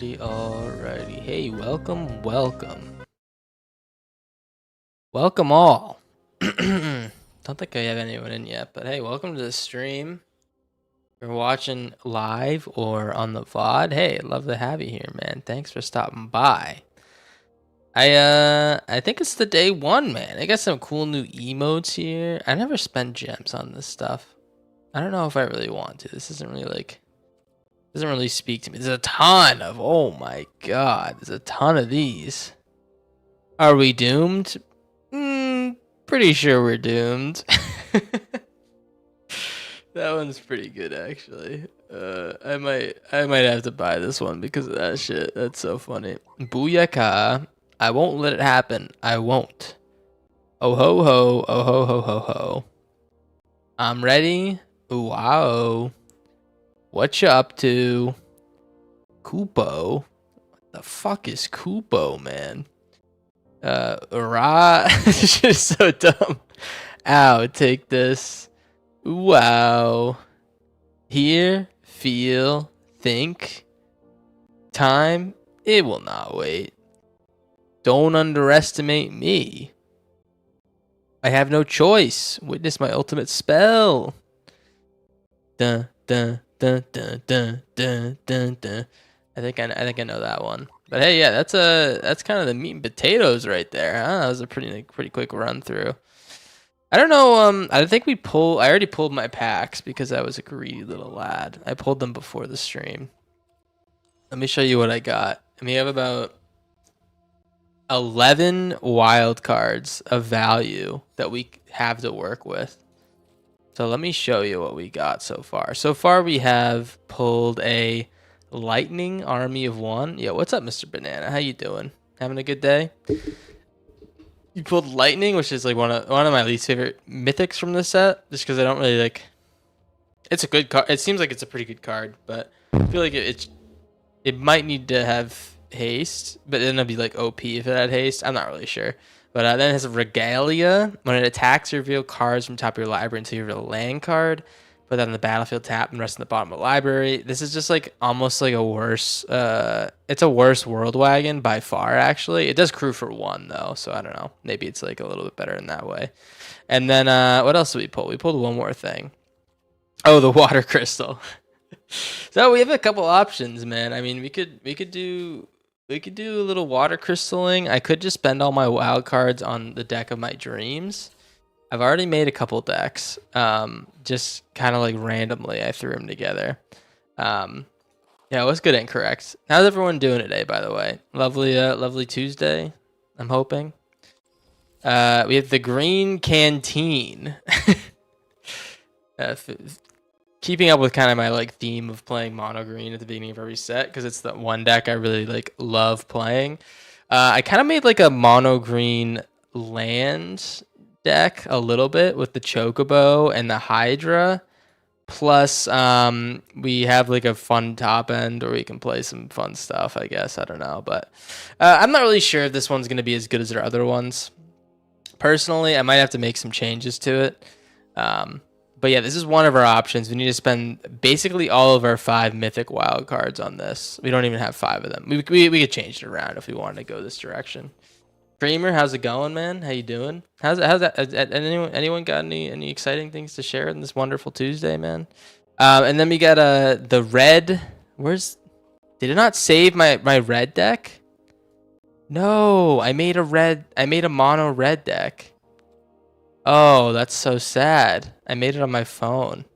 Alrighty. Hey, welcome. Welcome all. Don't think I have anyone in yet, but hey, welcome to the stream. If you're watching live or on the VOD, hey, I'd love to have you here, man. Thanks for stopping by. I think it's the day one, man. I got some cool new emotes here. I never spend gems on this stuff. I don't know if I really want to. This isn't really like... doesn't really speak to me. There's a ton of... oh my god. There's a ton of these. Are we doomed? Pretty sure we're doomed. That one's pretty good, actually. I might have to buy this one because of that shit. That's so funny. Booyaka. I won't let it happen. I won't. Oh ho ho. Oh ho ho ho ho. I'm ready. Wow. What you up to? Kupo? What the fuck is Kupo, man? This shit is so dumb. Ow, take this. Wow. Hear, feel, think. Time, it will not wait. Don't underestimate me. I have no choice. Witness my ultimate spell. Dun dun. Dun, dun, dun, dun, dun, dun. I think I know that one. But hey, yeah, that's kind of the meat and potatoes right there, huh? That was a pretty quick run through. I don't know. I think I already pulled my packs because I was a greedy little lad. I pulled them before the stream. Let me show you what I got. And we have about 11 wild cards of value that we have to work with. So let me show you what we got so far. So far we have pulled a lightning army of one. Yeah, what's up, Mr. Banana? How you doing? Having a good day? You pulled lightning, which is like one of my least favorite mythics from this set, just because I don't really like. It's a good card. It seems like it's a pretty good card, but I feel like it might need to have haste, but then it'd be like OP if it had haste. I'm not really sure. But then it has a Regalia. When it attacks, you reveal cards from top of your library until you reveal a land card. Put that on the battlefield tap and rest in the bottom of the library. This is just like almost like a worse... it's a worse World Wagon by far, actually. It does crew for 1, though, so I don't know. Maybe it's like a little bit better in that way. And then what else did we pull? We pulled one more thing. Oh, the Water Crystal. So we have a couple options, man. I mean, we could do a little water crystaling. I could just spend all my wild cards on the deck of my dreams. I've already made a couple decks. Just kind of like randomly, I threw them together. Yeah, it was good and correct. How's everyone doing today, by the way? Lovely Tuesday, I'm hoping. We have the Green Canteen. Keeping up with kind of my like theme of playing mono green at the beginning of every set, because it's the one deck I really like love playing. I kind of made like a mono green land deck a little bit with the Chocobo and the Hydra. Plus, we have like a fun top end where we can play some fun stuff, I guess. I don't know, but I'm not really sure if this one's going to be as good as our other ones. Personally, I might have to make some changes to it. But yeah, this is one of our options. We need to spend basically all of our 5 mythic wild cards on this. We don't even have 5 of them. We could change it around if we wanted to go this direction. Kramer, how's it going, man? How you doing? How's that? Anyone got any exciting things to share on this wonderful Tuesday, man? And then we got the red. Where's? Did it not save my red deck? No, I made a mono red deck. Oh, that's so sad. I made it on my phone.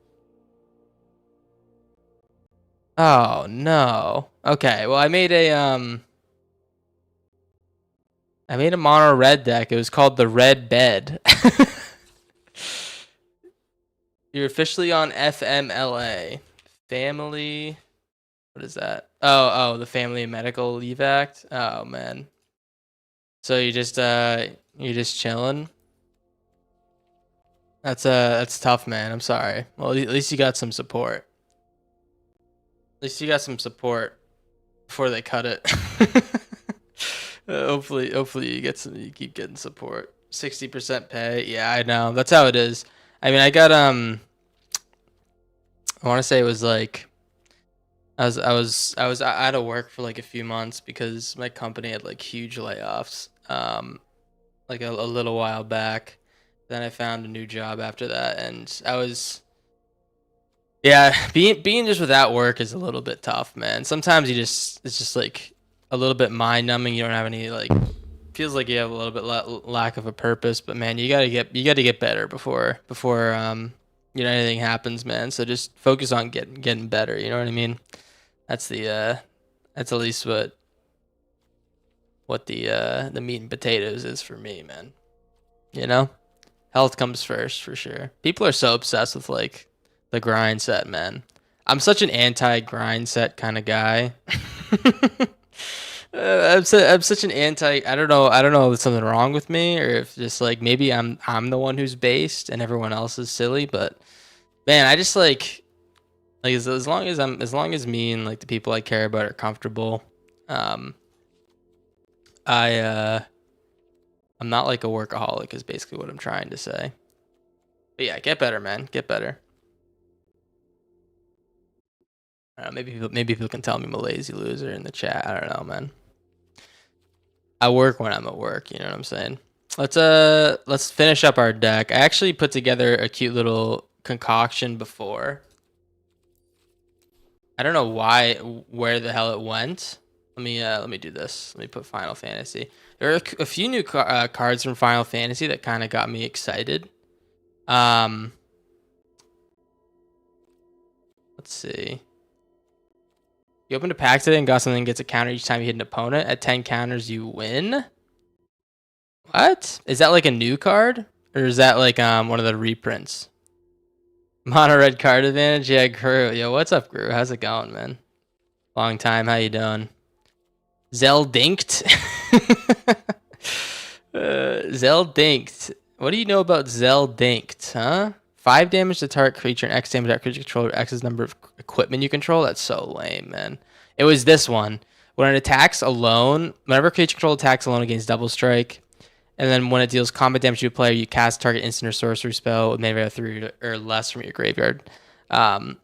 Oh no. Okay, well I made a mono red deck. It was called the Red Bed. You're officially on FMLA. Family. What is that? Oh, the Family and Medical Leave Act. Oh man. So you're just chilling. That's tough, man. I'm sorry. Well, at least you got some support. At least you got some support before they cut it. Hopefully you keep getting support. 60% pay. Yeah, I know. That's how it is. I mean, I got I want to say it was like I was out of work for like a few months because my company had like huge layoffs. Like a little while back. Then I found a new job after that, and I was yeah, being just without work is a little bit tough, man. Sometimes it's just like a little bit mind numbing. You don't have any like feels like you have a little bit lack of a purpose, but man, you got to get better before anything happens, man. So just focus on getting better. You know what I mean? That's that's at least what the meat and potatoes is for me, man. You know, health comes first for sure. People are so obsessed with like the grind set, man. I'm such an anti grind set kind of guy. I'm such an anti. I don't know if there's something wrong with me or if just like maybe I'm the one who's based and everyone else is silly. But man, I just like as long as me and like the people I care about are comfortable. Um, I'm not like a workaholic is basically what I'm trying to say. But yeah, get better, man. Get better. Maybe people can tell me I'm a lazy loser in the chat. I don't know, man. I work when I'm at work. You know what I'm saying? Let's finish up our deck. I actually put together a cute little concoction before. I don't know where the hell it went. Let me do this. Let me put Final Fantasy. There are a few new cards from Final Fantasy that kind of got me excited. Um, let's see. You opened a pack today and got something that gets a counter each time you hit an opponent. At 10 counters, you win. What? Is that like a new card? Or is that like one of the reprints? Mono red card advantage? Yeah, Gru. Yo, what's up, Gru? How's it going, man? Long time. How you doing? Zeldinked? Zeldinked. What do you know about Zeldinked, huh? 5 damage to target creature and X damage to creature controller X's number of equipment you control. That's so lame, man. It was this one. When it attacks alone, whenever creature control attacks alone against double strike, and then when it deals combat damage to a player, you cast target instant or sorcery spell with mana 3 or less from your graveyard.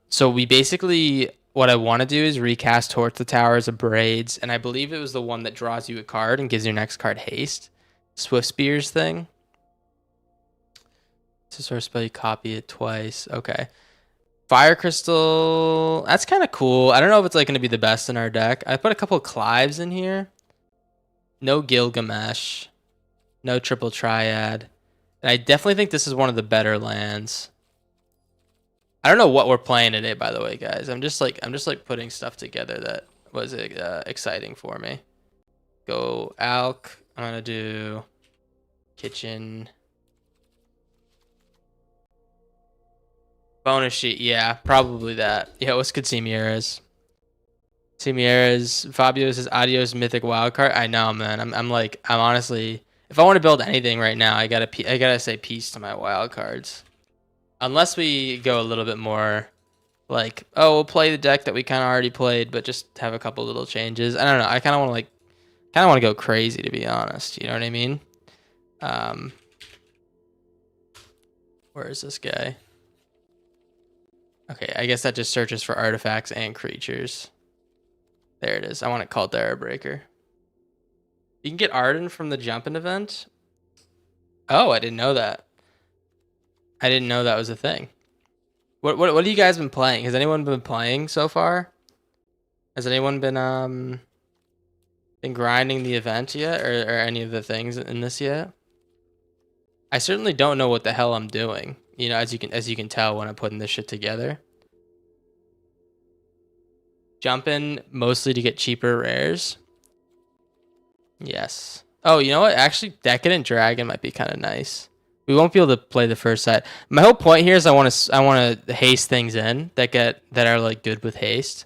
So we basically, what I want to do is recast Torch the Tower as a Braids, and I believe it was the one that draws you a card and gives your next card haste. Swift Spears thing. To source spell, you copy it twice. Okay. Fire Crystal, that's kind of cool. I don't know if it's like going to be the best in our deck. I put a couple of Clives in here. No Gilgamesh. No Triple Triad. And I definitely think this is one of the better lands. I don't know what we're playing today, by the way, guys. I'm just like putting stuff together that was exciting for me. Go Alk. I'm gonna do Kitchen. Bonus sheet, yeah, probably that. Yeah, what's good, Sierras? Fabio says adios mythic wildcard. I know, man. I'm honestly, if I want to build anything right now, I gotta say peace to my wildcards. Unless we go a little bit more like, oh, we'll play the deck that we kind of already played, but just have a couple little changes. I don't know. I kind of want to go crazy, to be honest. You know what I mean? Where is this guy? Okay, I guess that just searches for artifacts and creatures. There it is. I want it called Breaker. You can get Arden from the jumping event. Oh, I didn't know that. I didn't know that was a thing. What have you guys been playing? Has anyone been playing so far? Has anyone been grinding the event yet, or any of the things in this yet? I certainly don't know what the hell I'm doing. You know, as you can tell when I'm putting this shit together. Jumping mostly to get cheaper rares. Yes. Oh, you know what? Actually, Decadent Dragon might be kind of nice. We won't be able to play the first side. My whole point here is I want to haste things in that are like good with haste.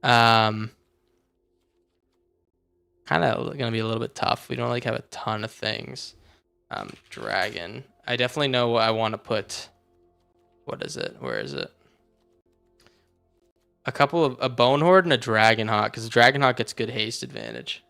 Kind of gonna be a little bit tough. We don't like have a ton of things. Dragon. I definitely know what I want to put. What is it? Where is it? A couple of a Bone Horde and a Dragon Hawk, because Dragon Hawk gets good haste advantage.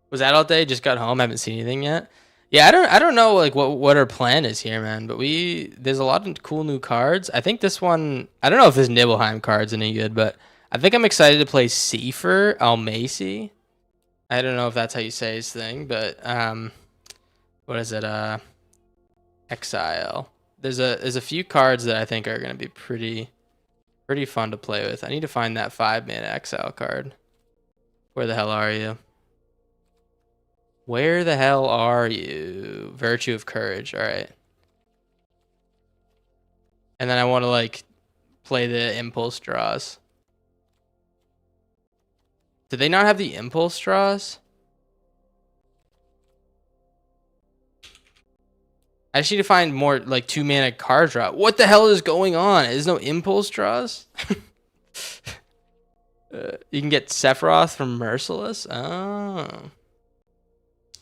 Was that all day? Just got home. Haven't seen anything yet. Yeah, I don't know like what our plan is here, man. But there's a lot of cool new cards. I think this one. I don't know if this Nibelheim card's any good, but I think I'm excited to play Seifer Almacy. I don't know if that's how you say his thing, but what is it? Exile. There's a few cards that I think are gonna be pretty fun to play with. I need to find that 5-mana exile card. Where the hell are you? Where the hell are you? Virtue of Courage. All right. And then I want to like play the impulse draws. Did they not have the impulse draws? I just need to find more like 2-mana card draw. What the hell is going on? There's no impulse draws? You can get Sephiroth from Merciless. Oh.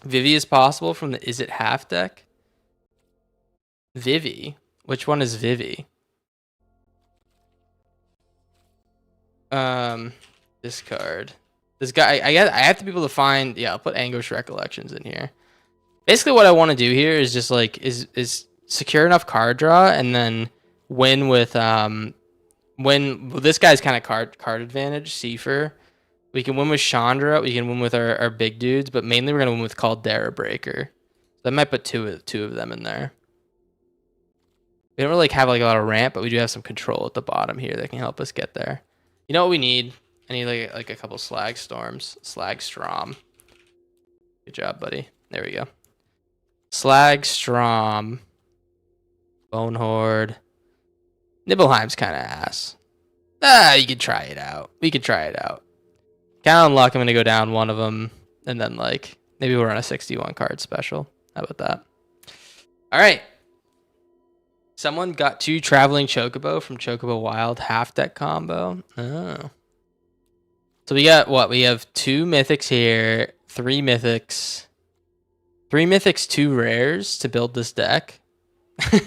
Vivi is possible from the Is It Half deck? Vivi? Which one is Vivi? Discard. This guy, I have to be able to find, yeah, I'll put Anguish Recollections in here. Basically what I want to do here is just like, is secure enough card draw and then win with, when this guy's kind of card advantage, Seifer. We can win with Chandra. We can win with our big dudes, but mainly we're gonna win with Caldera Breaker. So I might put two of them in there. We don't really have like a lot of ramp, but we do have some control at the bottom here that can help us get there. You know what we need? I need like a couple Slag Storms, Slag Strom. Good job, buddy. There we go. Slag Strom, Bone Horde. Nibelheim's kind of ass. You could try it out. We could try it out. Count on luck, I'm going to go down one of them, and then, like, maybe we'll run a 61 card special. How about that? All right. Someone got 2 Traveling Chocobo from Chocobo Wild half deck combo. Oh. So we got what? We have 2 mythics here, 3 mythics. 3 mythics, 2 rares to build this deck. All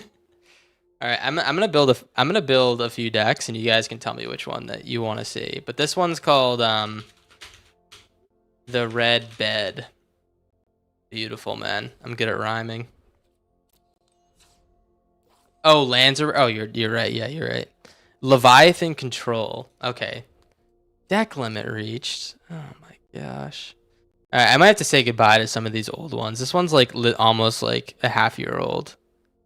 right, I'm gonna build a few decks, and you guys can tell me which one that you want to see. But this one's called the Red Bed. Beautiful, man. I'm good at rhyming. Oh, lands are. Oh, you're right. Yeah, you're right. Leviathan Control. Okay. Deck limit reached. Oh my gosh. All right, I might have to say goodbye to some of these old ones. This one's like almost like a half-year-old.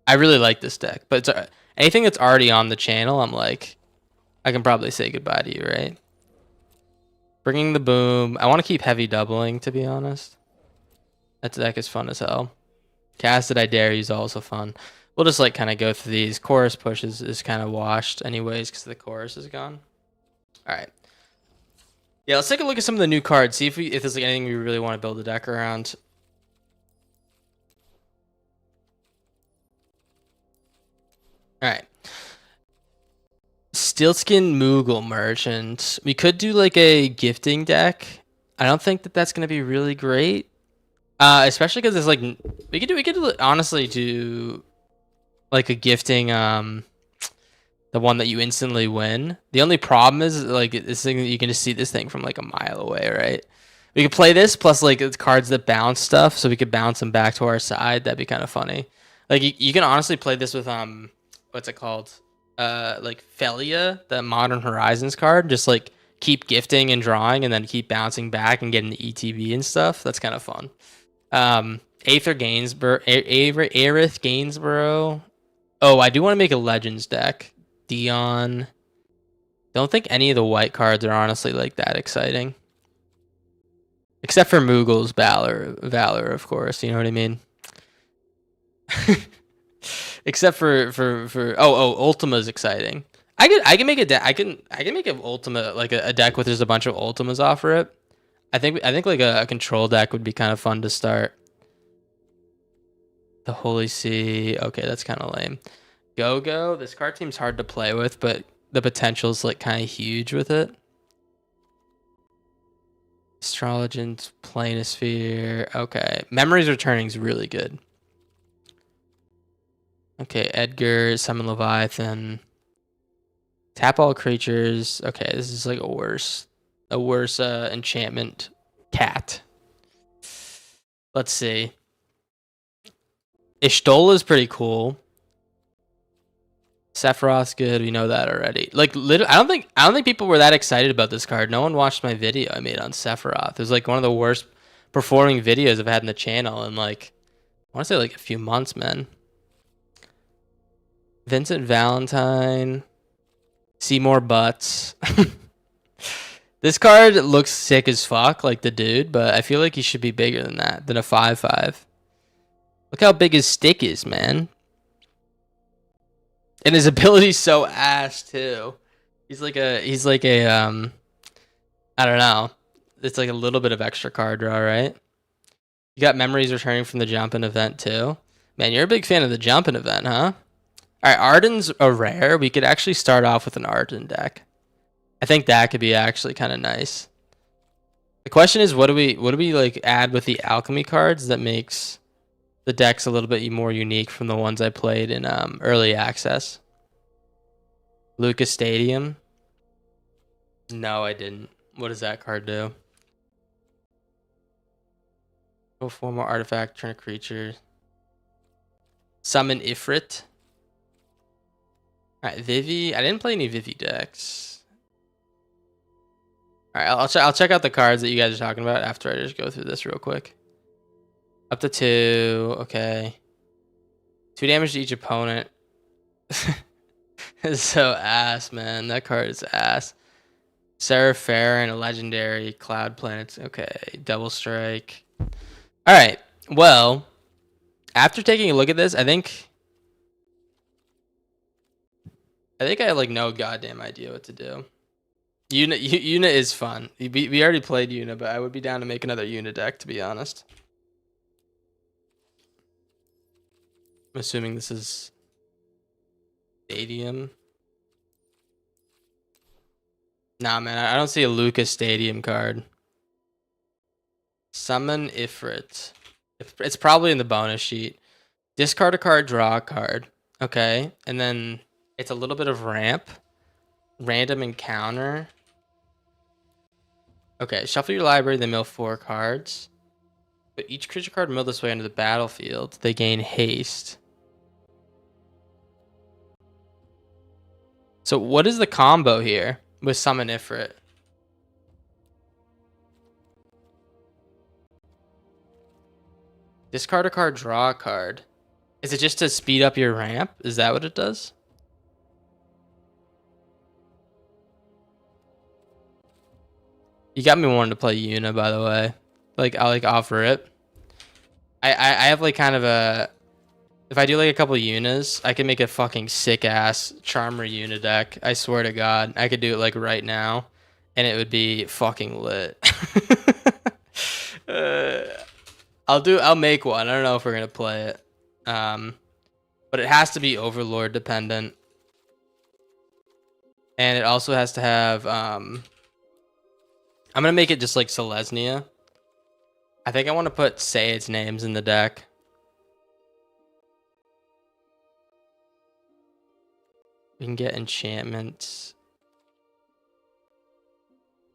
I really like this deck, but anything that's already on the channel, I'm like, I can probably say goodbye to you, right? Bringing the Boom. I want to keep heavy doubling, to be honest. That deck is fun as hell. Casted I Dare You is also fun. We'll just like kind of go through these. Chorus Push is kind of washed anyways because the chorus is gone. All right. Yeah, let's take a look at some of the new cards. See if there's like anything we really want to build a deck around. All right. Steelskin Moogle Merchant. We could do like a gifting deck. I don't think that's going to be really great. Especially because it's like we could honestly do like a gifting the one that you instantly win. The only problem is like this thing, you can just see this thing from like a mile away, right? We could play this plus like it's cards that bounce stuff, so we could bounce them back to our side. That'd be kind of funny. Like you can honestly play this with what's it called? Like Felia, the Modern Horizons card. Just like keep gifting and drawing and then keep bouncing back and getting the ETB and stuff. That's kind of fun. Aether Gainsborough, Aerith Gainsborough. Oh, I do want to make a Legends deck. Dion. Don't think any of the white cards are honestly like that exciting. Except for Moogle's Valor, of course. You know what I mean? Except for Ultima's exciting. I can make a deck. I can make an Ultima, like a deck with just a bunch of Ultimas offer it. I think like a control deck would be kind of fun to start. The Holy See. Okay, that's kind of lame. Go-Go. This card seems hard to play with, but the potential's like kind of huge with it. Astrologent, Planisphere. Okay. Memories Returning is really good. Okay, Edgar, Summon Leviathan. Tap all creatures. Okay, this is like a worse enchantment cat. Let's see. Ishtola is pretty cool. Sephiroth's good. We know that already. Like, I don't think people were that excited about this card. No one watched my video I made on Sephiroth. It was like one of the worst performing videos I've had in the channel in like, I want to say like a few months, man. Vincent Valentine. Seymour Butts. This card looks sick as fuck, like the dude, but I feel like he should be bigger than that, than a 5/5. Look how big his stick is, man. And his ability's so ass too. He's like a I don't know. It's like a little bit of extra card draw, right? You got Memories Returning from the Jumpin' event too. Man, you're a big fan of the Jumpin' event, huh? Alright, Arden's a rare. We could actually start off with an Arden deck. I think that could be actually kind of nice. The question is, what do we like add with the alchemy cards that makes the deck's a little bit more unique from the ones I played in early access? Lucas Stadium. No, I didn't. What does that card do? Go 4 more artifact, turn a creature. Summon Ifrit. Alright, Vivi. I didn't play any Vivi decks. Alright, I'll check out the cards that you guys are talking about after I just go through this real quick. Up to 2. Okay. 2 damage to each opponent. It's so ass, man. That card is ass. Seraph Fair and a legendary Cloud Planets. Okay. Double Strike. Alright. Well, after taking a look at this, I think I have like no goddamn idea what to do. Una is fun. We already played Una, but I would be down to make another Una deck, to be honest. I'm assuming this is Stadium. Nah, man, I don't see a Lucas Stadium card. Summon Ifrit. It's probably in the bonus sheet. Discard a card, draw a card. Okay, and then it's a little bit of ramp. Random encounter. Okay, shuffle your library, then mill 4 cards. But each creature card milled this way onto the battlefield, they gain haste. So what is the combo here with Summon Ifrit? Discard a card, draw a card. Is it just to speed up your ramp? Is that what it does? You got me wanting to play Una, by the way. Like, I'll like offer it. I have like kind of a... If I do like a couple Unas, I can make a fucking sick ass Charmer Una deck. I swear to God. I could do it like right now. And it would be fucking lit. I'll make one. I don't know if we're gonna play it. But it has to be Overlord dependent. And it also has to have I'm gonna make it just like Selesnya. I think I want to put Sayed's names in the deck. We can get enchantments.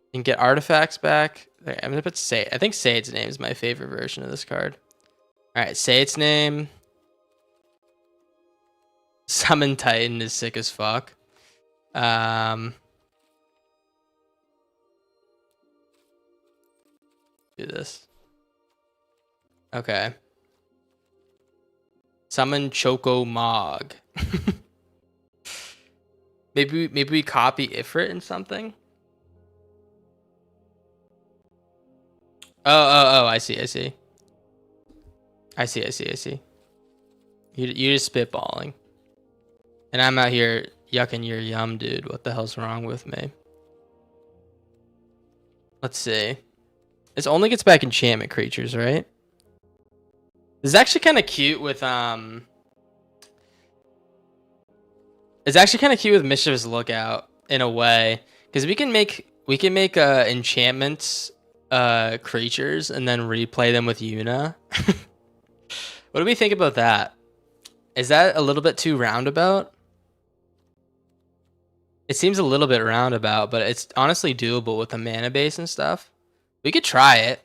We can get artifacts back. I'm gonna put Sayed. I think Sayed's name is my favorite version of this card. Alright, Sayed's name. Summon Titan is sick as fuck. do this. Okay. Summon Choco Mog. maybe we copy Ifrit in something. Oh, I see. You're just spitballing. And I'm out here yucking your yum, dude. What the hell's wrong with me? Let's see. This only gets back enchantment creatures, right? This is actually kind of cute with It's actually kind of cute with Mischievous Lookout in a way, because we can make enchantments creatures and then replay them with Yuna. What do we think about that? Is that a little bit too roundabout? It seems a little bit roundabout, but it's honestly doable with the mana base and stuff. We could try it.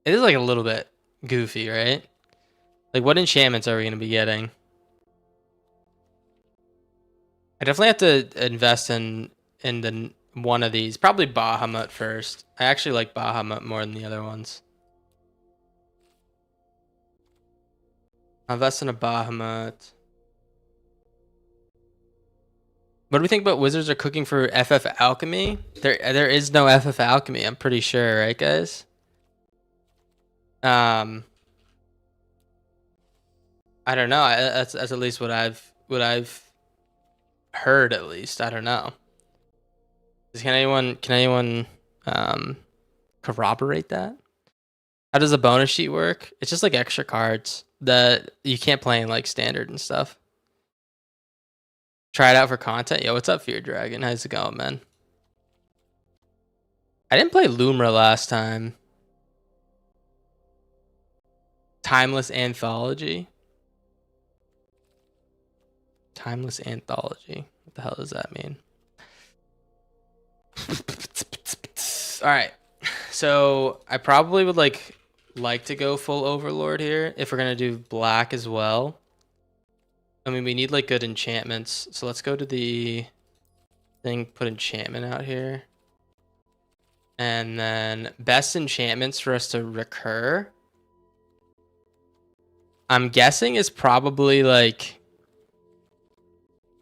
It is like a little bit goofy, right? Like, what enchantments are we going to be getting? I definitely have to invest in one of these. Probably Bahamut first. I actually like Bahamut more than the other ones. I'll invest in a Bahamut. What do we think about Wizards are cooking for FF Alchemy? There is no FF Alchemy, I'm pretty sure, right, guys? I don't know. That's at least what I've heard, at least. I don't know. Can anyone corroborate that? How does the bonus sheet work? It's just like extra cards that you can't play in like standard and stuff. Try it out for content. Yo, what's up, Fear Dragon? How's it going, man? I didn't play Lumra last time. Timeless Anthology. Timeless Anthology. What the hell does that mean? All right. So I probably would like to go full Overlord here if we're gonna do black as well. I mean, we need like good enchantments. So let's go to the thing, put enchantment out here. And then best enchantments for us to recur, I'm guessing, is probably like,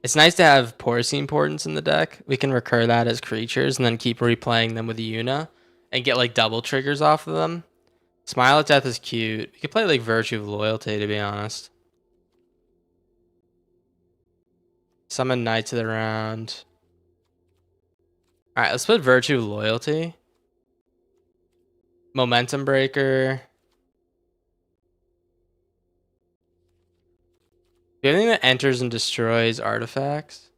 it's nice to have Porcine Portents in the deck. We can recur that as creatures and then keep replaying them with Yuna and get like double triggers off of them. Smile at Death is cute. We could play like Virtue of Loyalty, to be honest. Summon Knights of the Round. Alright, let's put Virtue of Loyalty. Momentum Breaker. Do you have anything that enters and destroys artifacts?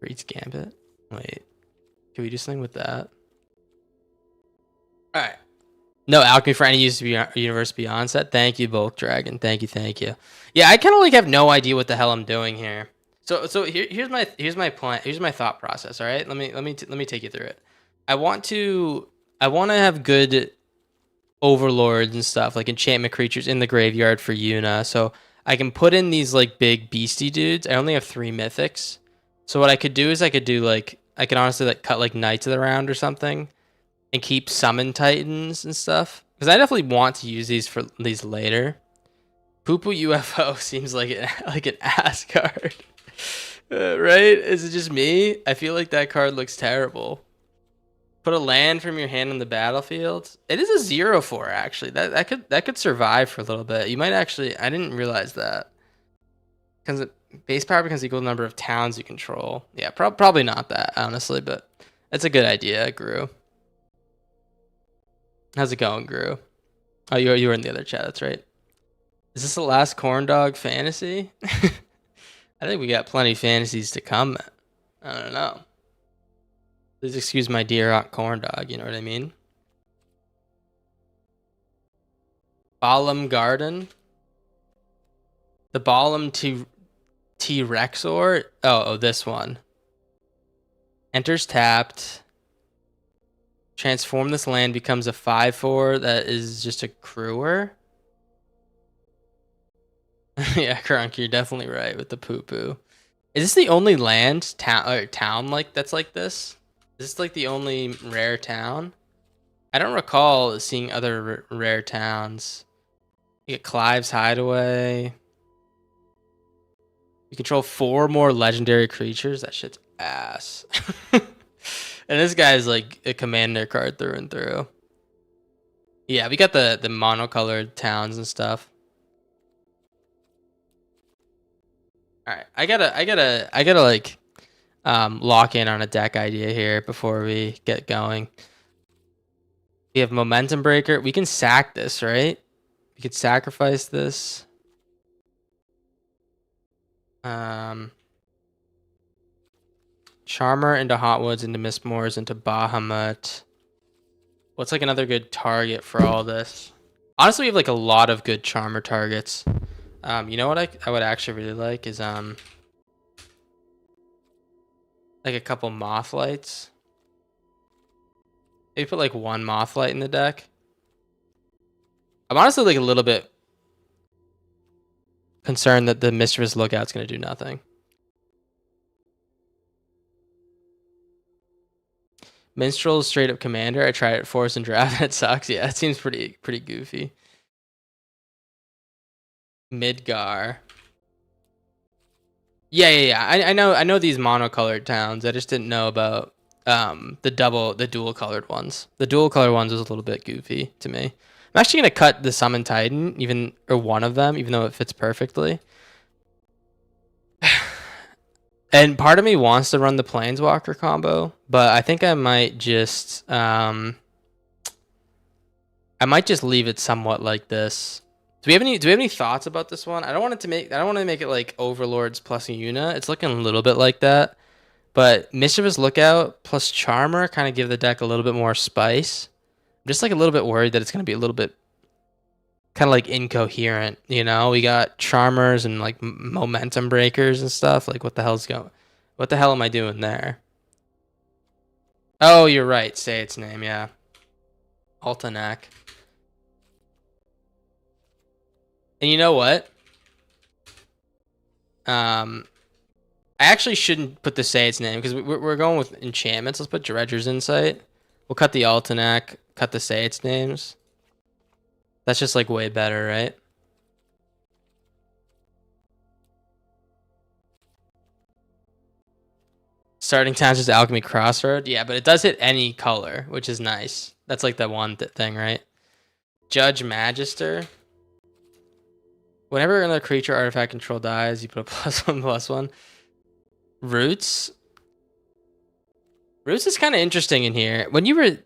Reads Gambit. Wait. Can we do something with that? Alright. No Alchemy for any Universe Beyond set. Thank you, Bulk Dragon. Thank you. Yeah, I kind of like have no idea what the hell I'm doing here. So here's my plan. Here's my thought process. All right, let me take you through it. I want to have good overlords and stuff, like enchantment creatures in the graveyard for Yuna, so I can put in these like big beastie dudes. I only have 3 mythics, so what I could do is I could honestly like cut like Knights of the Round or something, and keep Summon Titans and stuff, because I definitely want to use these later. Poo Poo UFO seems like an ass card. Right? Is it just me? I feel like that card looks terrible. Put a land from your hand on the battlefield. It is a 0/4 actually. That could survive for a little bit. You might actually. I didn't realize that. Because base power becomes equal to the number of towns you control. Yeah, probably not that, honestly, but that's a good idea, Gru. How's it going, Gru? Oh, you were in the other chat. That's right. Is this the last Corndog fantasy? I think we got plenty of fantasies to come. I don't know. Please excuse my dear Aunt Corndog, you know what I mean? Balam Garden. The Balam T-Rexor. Oh, this one. Enters tapped. Transform this land, becomes a 5/4 that is just a crewer. Yeah, Crunk, you're definitely right with the poo-poo. Is this the only land town like that's like this? Is this like the only rare town? I don't recall seeing other rare towns. You get Clive's Hideaway. You control 4 more legendary creatures. That shit's ass. And this guy's like a commander card through and through. Yeah, we got the monocolored towns and stuff. All right, I gotta like lock in on a deck idea here before we get going. We have Momentum Breaker. We can sack this, right? We could sacrifice this. Charmer into Hotwoods, into Mistmoors, into Bahamut. What's like another good target for all this? Honestly, we have like a lot of good Charmer targets. You know what I would actually really like is like a couple Mothlights. Maybe put like 1 Mothlight in the deck. I'm honestly like a little bit concerned that the Mischievous Lookout's gonna do nothing. Minstrel's straight up commander. I tried it Force and Draft and it sucks. Yeah, it seems pretty goofy. Midgar. Yeah. I know these monocolored towns. I just didn't know about the dual colored ones. The dual colored ones was a little bit goofy to me. I'm actually gonna cut the Summon Titan, or one of them, even though it fits perfectly. And part of me wants to run the Planeswalker combo, but I think I might just leave it somewhat like this. Do we have any thoughts about this one? I don't want to make it like Overlords plus Yuna. It's looking a little bit like that. But Mischievous Lookout plus Charmer kind of give the deck a little bit more spice. I'm just like a little bit worried that it's going to be a little bit kind of like incoherent, you know? We got Charmers and like Momentum Breakers and stuff. Like what the hell am I doing there? Oh, you're right. Say its name, yeah. Altanak. And you know what? I actually shouldn't put the Say its name because we're going with enchantments. Let's put Dredger's Insight. We'll cut the Altanak, cut the Say its names. That's just like way better, right? Starting towns is Alchemy Crossroad. Yeah, but it does hit any color, which is nice. That's like the one thing, right? Judge Magister. Whenever another creature artifact control dies, you put a +1/+1. Roots. Roots is kind of interesting in here. When you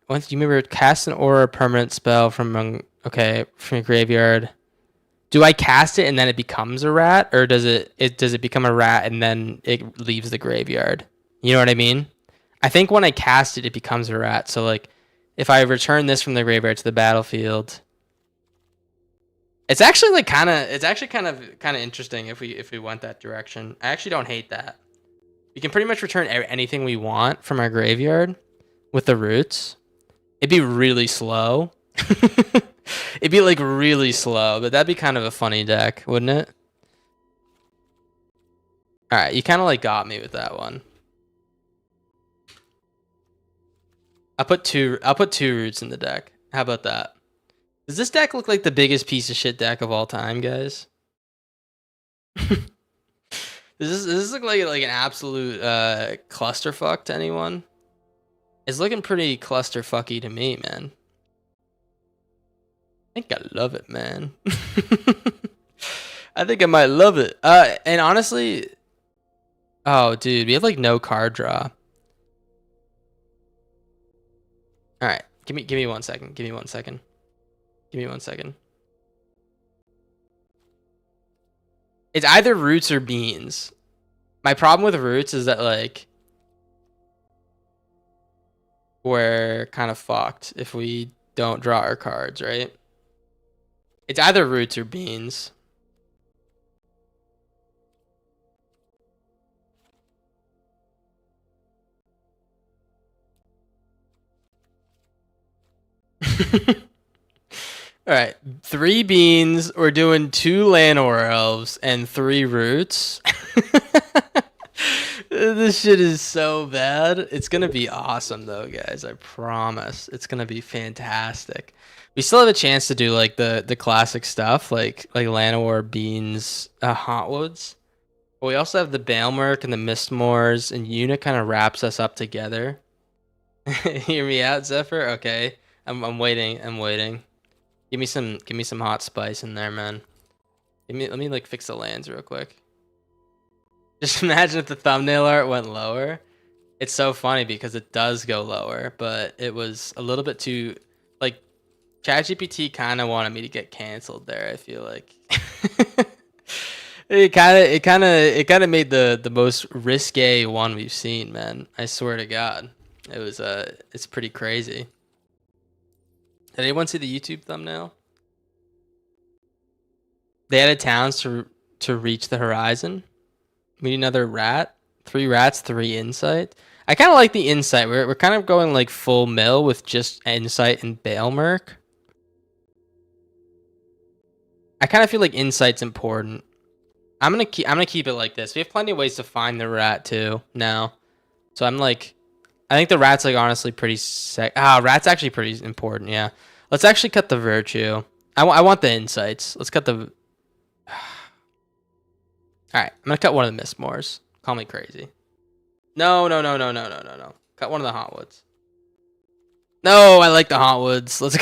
remember cast an aura permanent spell from your graveyard. Do I cast it and then it becomes a rat, or does it become a rat and then it leaves the graveyard? You know what I mean? I think when I cast it, it becomes a rat. So like, if I return this from the graveyard to the battlefield, it's actually kind of interesting if we went that direction. I actually don't hate that. We can pretty much return anything we want from our graveyard with the roots. It'd be really slow. It'd be like really slow, but that'd be kind of a funny deck, wouldn't it? All right, you kind of like got me with that one. I'll put two roots in the deck. How about that? Does this deck look like the biggest piece of shit deck of all time, guys? Does this look like an absolute clusterfuck to anyone? It's looking pretty clusterfucky to me, man. I think I love it, man. I think I might love it. And honestly, oh, dude, we have like no card draw. All right, give me 1 second. Give me 1 second. Give me 1 second. It's either roots or beans. My problem with roots is that like we're kind of fucked if we don't draw our cards, right? It's either roots or beans. All right, 3 beans. We're doing 2 Llanowar Elves and 3 roots. This shit is so bad. It's gonna be awesome though, guys. I promise. It's gonna be fantastic. We still have a chance to do like the classic stuff, like Llanowar, Beans, Hauntwoods. But we also have the Baelmerk and the Mistmoors, and Una kind of wraps us up together. Hear me out, Zephyr. Okay, I'm waiting. I'm waiting. Give me some hot spice in there, man. Let me like fix the lands real quick. Just imagine if the thumbnail art went lower. It's so funny because it does go lower, but it was a little bit too, like, ChatGPT kind of wanted me to get canceled there. I feel like it kind of made the most risque one we've seen, man. I swear to God, it was it's pretty crazy. Did anyone see the YouTube thumbnail? They added towns to reach the horizon. We need another rat. 3 rats, 3 insight. I kind of like the insight. We're kind of going like full mill with just insight and Baelmerk. I kind of feel like insight's important. I'm gonna keep it like this. We have plenty of ways to find the rat too now. So I think the rat's like honestly pretty rat's actually pretty important. Yeah. Let's actually cut the virtue. I want the insights. Let's cut the. All right, I'm gonna cut one of the Mistmoors. Call me crazy. No. Cut one of the Hauntwoods. No, I like the Hauntwoods. Let's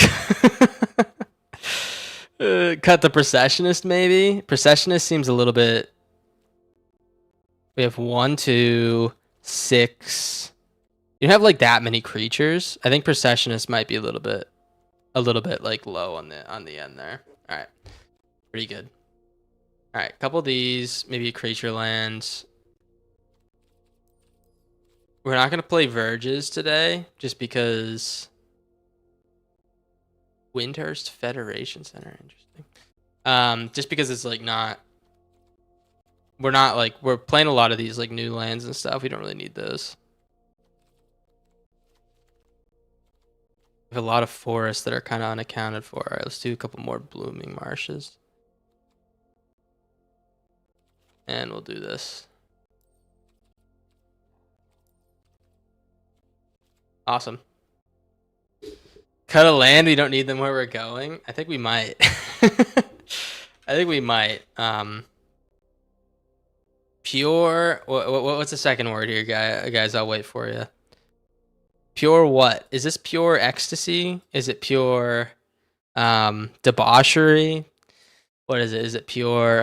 cut the Processionist maybe. Processionist seems a little bit. We have 1, 2, 6. You don't have like that many creatures. I think Processionist might be a little bit like low on the end there. All right, pretty good. All right, a couple of these, maybe creature lands. We're not going to play Verges today just because Windhurst Federation Center, interesting. Just because it's like we're playing a lot of these like new lands and stuff. We don't really need those. We have a lot of forests that are kind of unaccounted for. All right, let's do a couple more blooming marshes. And we'll do this. Awesome. Cut a land. We don't need them where we're going. I think we might. I think we might. Pure. What's the second word here, guys? I'll wait for you. Pure what? Is this pure ecstasy? Is it pure debauchery? What is it? Is it pure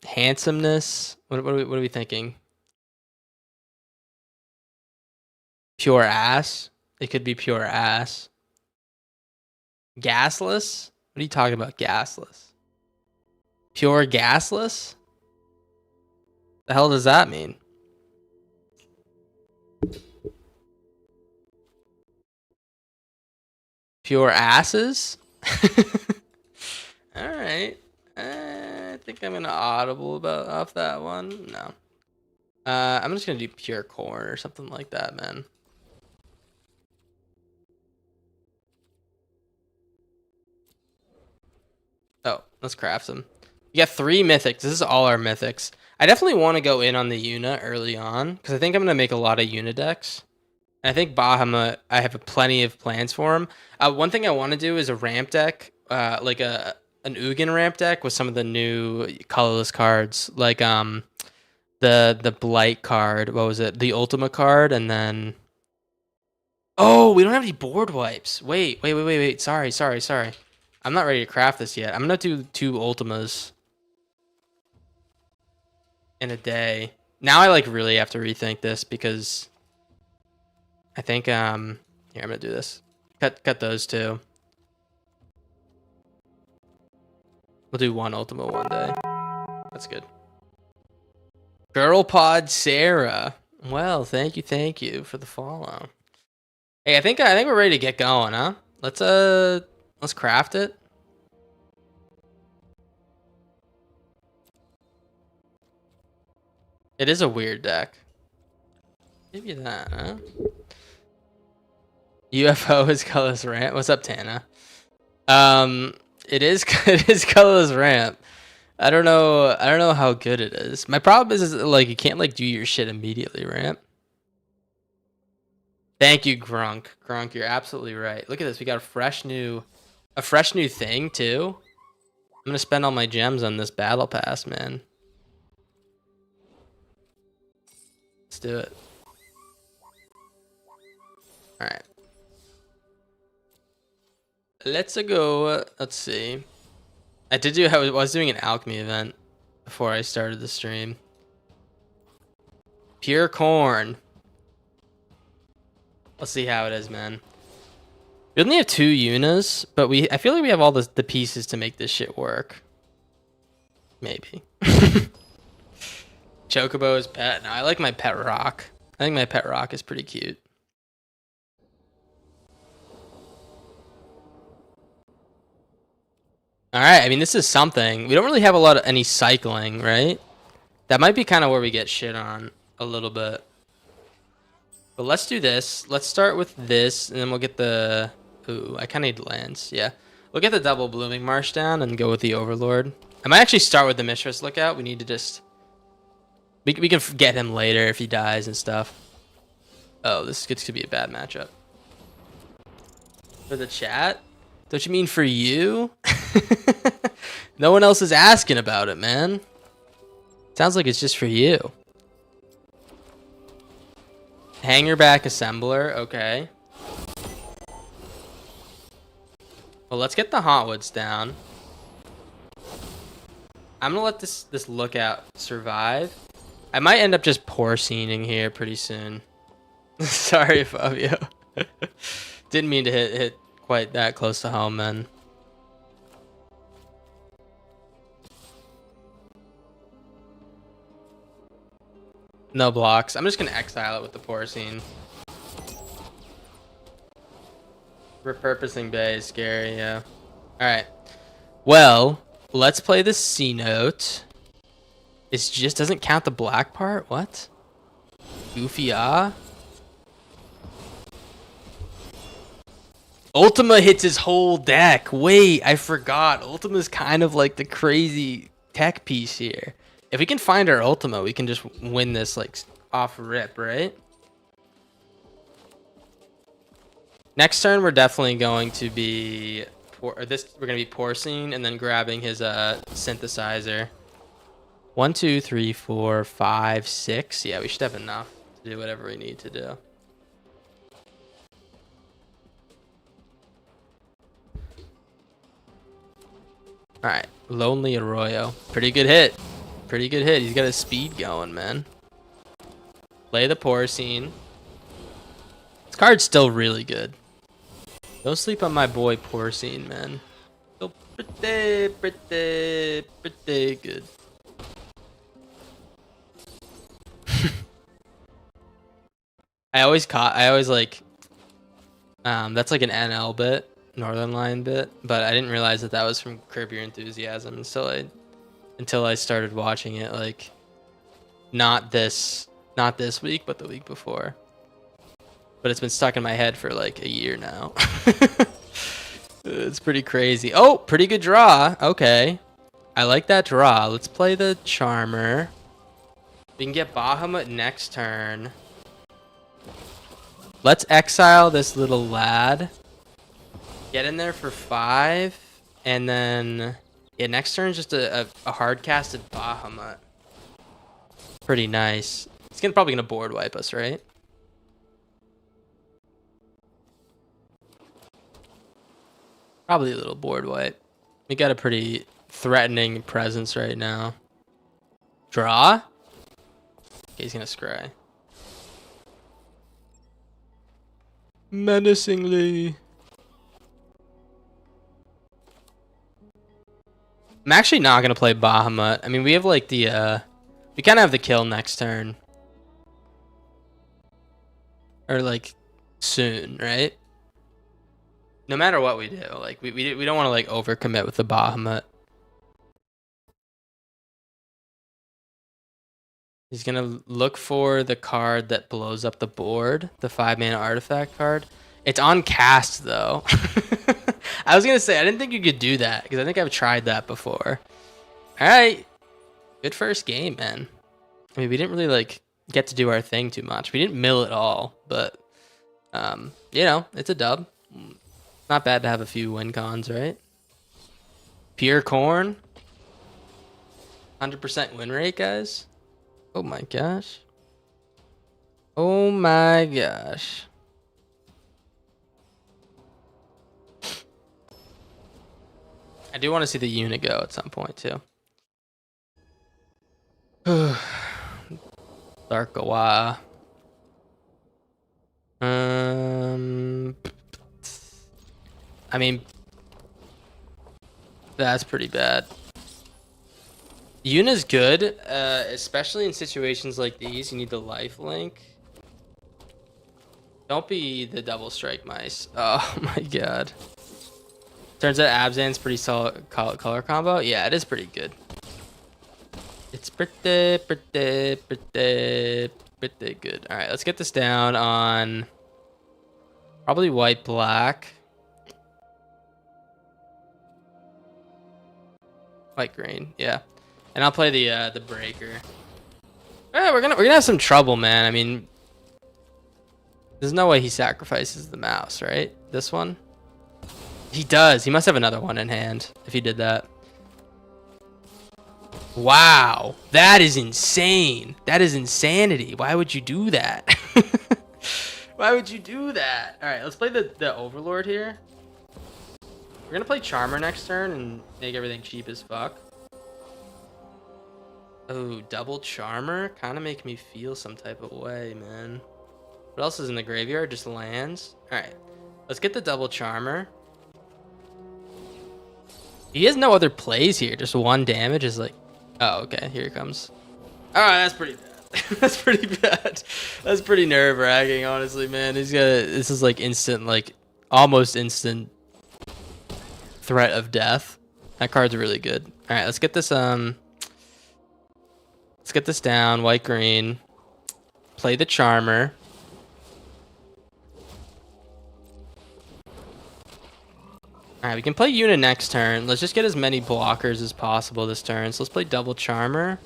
handsomeness? What are we thinking? Pure ass? It could be pure ass. Gasless? What are you talking about, gasless? Pure gasless? The hell does that mean? Pure asses? All right. I think I'm gonna audible off that one. No. I'm just gonna do pure corn or something like that, man. Oh, let's craft them. You got 3 mythics. This is all our mythics. I definitely want to go in on the Una early on because I think I'm gonna make a lot of Una decks. And I think Bahamut, I have plenty of plans for him. One thing I want to do is a ramp deck, like an Ugin ramp deck with some of the new colorless cards, like the Blight card. What was it? The Ultima card, and then oh, we don't have any board wipes. Wait. Sorry. I'm not ready to craft this yet. I'm gonna do 2 Ultimas in a day. Now I like really have to rethink this because I think here I'm gonna do this. Cut those 2. We'll do 1 Ultima one day. That's good. Girl Pod Sarah. Well, thank you for the follow. Hey, I think we're ready to get going, huh? Let's craft it. It is a weird deck. Give you that, huh? UFO is colorless ramp. What's up, Tana? It is colorless ramp. I don't know. I don't know how good it is. My problem is like you can't like do your shit immediately, right? Thank you, Grunk. Grunk, you're absolutely right. Look at this. We got a fresh new thing too. I'm gonna spend all my gems on this battle pass, man. Let's do it. All right. Let's go. Let's see. I was doing an alchemy event before I started the stream. Pure corn. Let's see how it is, man. We only have 2 Yunas, but I feel like we have all the pieces to make this shit work. Maybe. Chocobo is pet. No, I like my pet rock. I think my pet rock is pretty cute. All right, I mean, this is something. We don't really have a lot of any cycling, right? That might be kind of where we get shit on a little bit. But let's do this. Let's start with this, and then we'll get the... Ooh, I kind of need lands. Yeah. We'll get the double blooming marsh down and go with the overlord. I might actually start with the mistress lookout. We need to just... We can get him later if he dies and stuff. Oh, this could be a bad matchup. For the chat? Don't you mean for you? No one else is asking about it, man. Sounds like it's just for you. Hangerback assembler, okay. Well, let's get the Hauntwoods down. I'm gonna let this lookout survive. I might end up just porcining here pretty soon. Sorry, Fabio. Didn't mean to hit quite that close to home, man. No blocks. I'm just gonna exile it with the porcine. Repurposing Bay is scary, yeah. Alright. Well, let's play the C note. It just doesn't count the black part? What? Goofy ah? Ultima hits his whole deck. Wait, I forgot. Ultima's kind of like the crazy tech piece here. If we can find our Ultima, we can just win this like off rip, right? Next turn, we're definitely going to be we're going to be porcine and then grabbing his synthesizer. 1, 2, 3, 4, 5, 6. Yeah, we should have enough to do whatever we need to do. All right, Lonely Arroyo. Pretty good hit. Pretty good hit. He's got his speed going, man. Play the porcine. This card's still really good. Don't sleep on my boy porcine, man. Still pretty good. I always like, that's like an NL bit, Northern Line bit, but I didn't realize that was from Curb Your Enthusiasm until I started watching it, like, not this week, but the week before. But it's been stuck in my head for like a year now. It's pretty crazy. Oh, pretty good draw. Okay. I like that draw. Let's play the Charmer. We can get Bahamut next turn. Let's exile this little lad. Get in there for 5. And then, yeah, next turn is just a hard-casted Bahamut. Pretty nice. He's probably going to board wipe us, right? Probably a little board wipe. We got a pretty threatening presence right now. Draw? Okay, he's going to scry. Menacingly. I'm actually not going to play Bahamut. I mean, we have like the, we kind of have the kill next turn. Or like soon, right? No matter what we do, like we don't want to like overcommit with the Bahamut. He's gonna look for the card that blows up the board, the 5-mana artifact card. It's on cast though. I was gonna say I didn't think you could do that because I think I've tried that before. All right. Good first game, man. I mean, we didn't really like get to do our thing too much. We didn't mill at all, but you know, it's a dub. Not bad to have a few win cons, right? Pure corn. 100% win rate, guys. Oh my gosh. Oh my gosh. I do want to see the unit go at some point too. Darkawa. I mean, that's pretty bad. Yuna's good, especially in situations like these. You need the life link. Don't be the double strike mice. Oh my god. Turns out Abzan's pretty solid color combo. Yeah, it is pretty good. It's pretty good. All right, let's get this down on probably white black. White green, yeah. And I'll play the breaker. We're gonna have some trouble, man. I mean, there's no way he sacrifices the mouse, right? This one? He does. He must have another one in hand if he did that. Wow, that is insane. That is insanity. Why would you do that? Why would you do that? All right, let's play the Overlord here. We're gonna play Charmer next turn and make everything cheap as fuck. Oh, double Charmer? Kind of make me feel some type of way, man. What else is in the graveyard? Just lands? All right, let's get the double Charmer. He has no other plays here. Just one damage is like... Oh, okay. Here he comes. All right, that's pretty bad. That's pretty bad. That's pretty nerve-wracking, honestly, man. He's got... This is like instant, like... Almost instant... threat of death. That card's really good. All right, let's get this... Let's get this down. White-green. Play the Charmer. All right, we can play Yuna next turn. Let's just get as many blockers as possible this turn. So let's play double Charmer.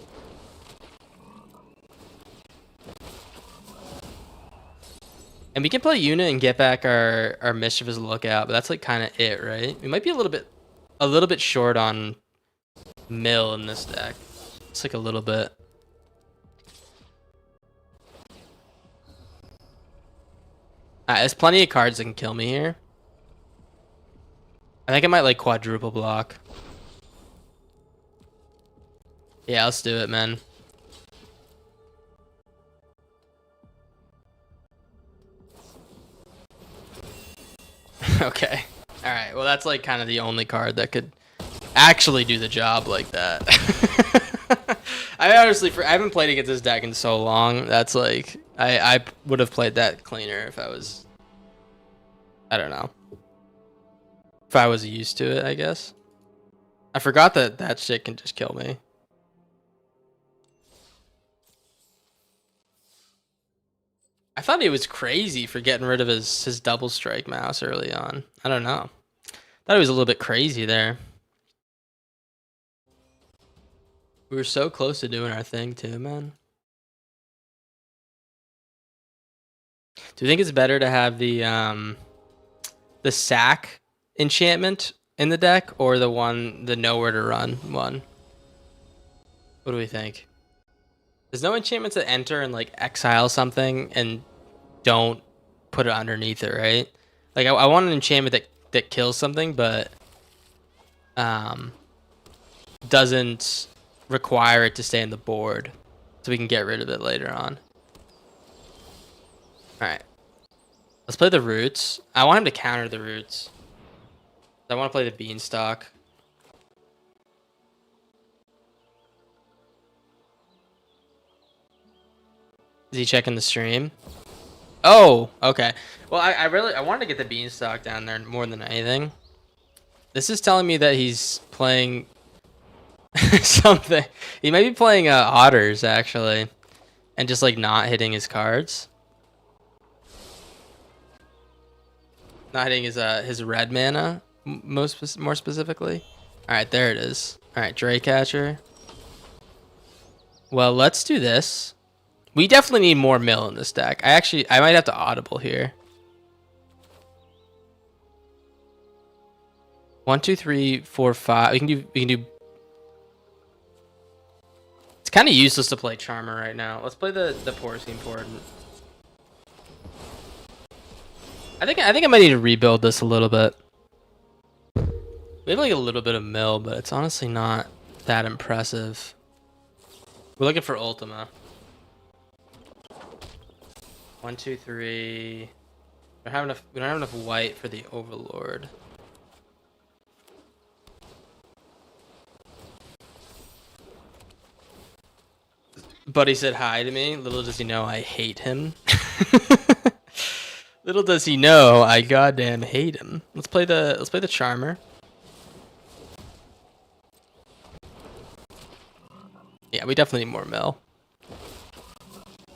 And we can play Yuna and get back our Mischievous Lookout, but that's like kind of it, right? We might be a little bit short on mill in this deck. It's like a little bit. All right, there's plenty of cards that can kill me here. I think I might like quadruple block. Yeah, let's do it, man. Okay. All right. Well, that's like kind of the only card that could actually do the job like that. I honestly, I haven't played against this deck in so long. That's like, I would have played that cleaner if I was, I don't know. If I was used to it, I guess. I forgot that that shit can just kill me. I thought he was crazy for getting rid of his double strike mouse early on. I don't know. Thought he was a little bit crazy there. We were so close to doing our thing too, man. Do you think it's better to have the sack enchantment in the deck or the nowhere to run one? What do we think? There's no enchantments that enter and like exile something and don't put it underneath it, right? Like I want an enchantment that kills something but doesn't require it to stay on the board, so we can get rid of it later on. All right, let's play the roots. I want him to counter the roots. I want to play the beanstalk. Is he checking the stream? Oh, okay. Well, I wanted to get the beanstalk down there more than anything. This is telling me that he's playing something. He might be playing otters actually, and just like not hitting his cards. Not hitting his red mana more specifically. All right, there it is. All right, Dray Catcher. Well, let's do this. We definitely need more mill in this deck. I might have to audible here. 1, 2, 3, 4, 5. We can do. It's kind of useless to play Charmer right now. Let's play the Porcine Important. I think I might need to rebuild this a little bit. We have like a little bit of mill, but it's honestly not that impressive. We're looking for Ultima. 1, 2, 3. We don't have enough white for the Overlord. Buddy said hi to me. Little does he know I hate him. Little does he know I goddamn hate him. Let's play the Charmer. Yeah, we definitely need more mill.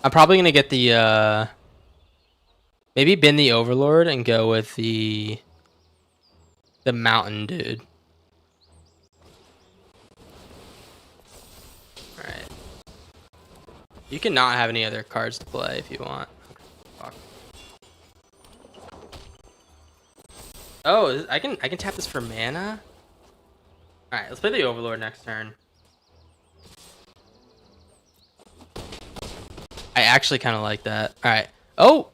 I'm probably gonna get the maybe bin the Overlord and go with the Mountain Dude. Alright. You can not have any other cards to play if you want. Fuck. Oh, I can tap this for mana? Alright, let's play the Overlord next turn. I actually kind of like that. Alright. Oh!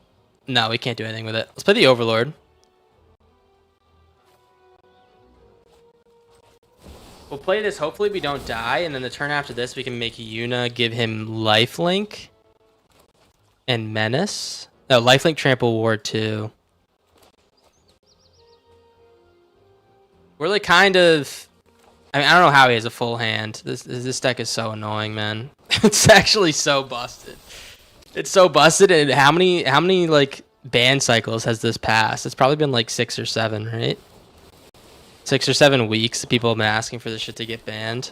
No, we can't do anything with it. Let's play the Overlord. We'll play this. Hopefully we don't die. And then the turn after this, we can make Yuna give him Lifelink. And Menace. No, Lifelink Trample Ward 2. We're like kind of... I mean, I don't know how he has a full hand. This deck is so annoying, man. It's actually so busted. It's so busted. And how many like ban cycles has this passed? It's probably been like 6 or 7, right? 6 or 7 weeks that people have been asking for this shit to get banned.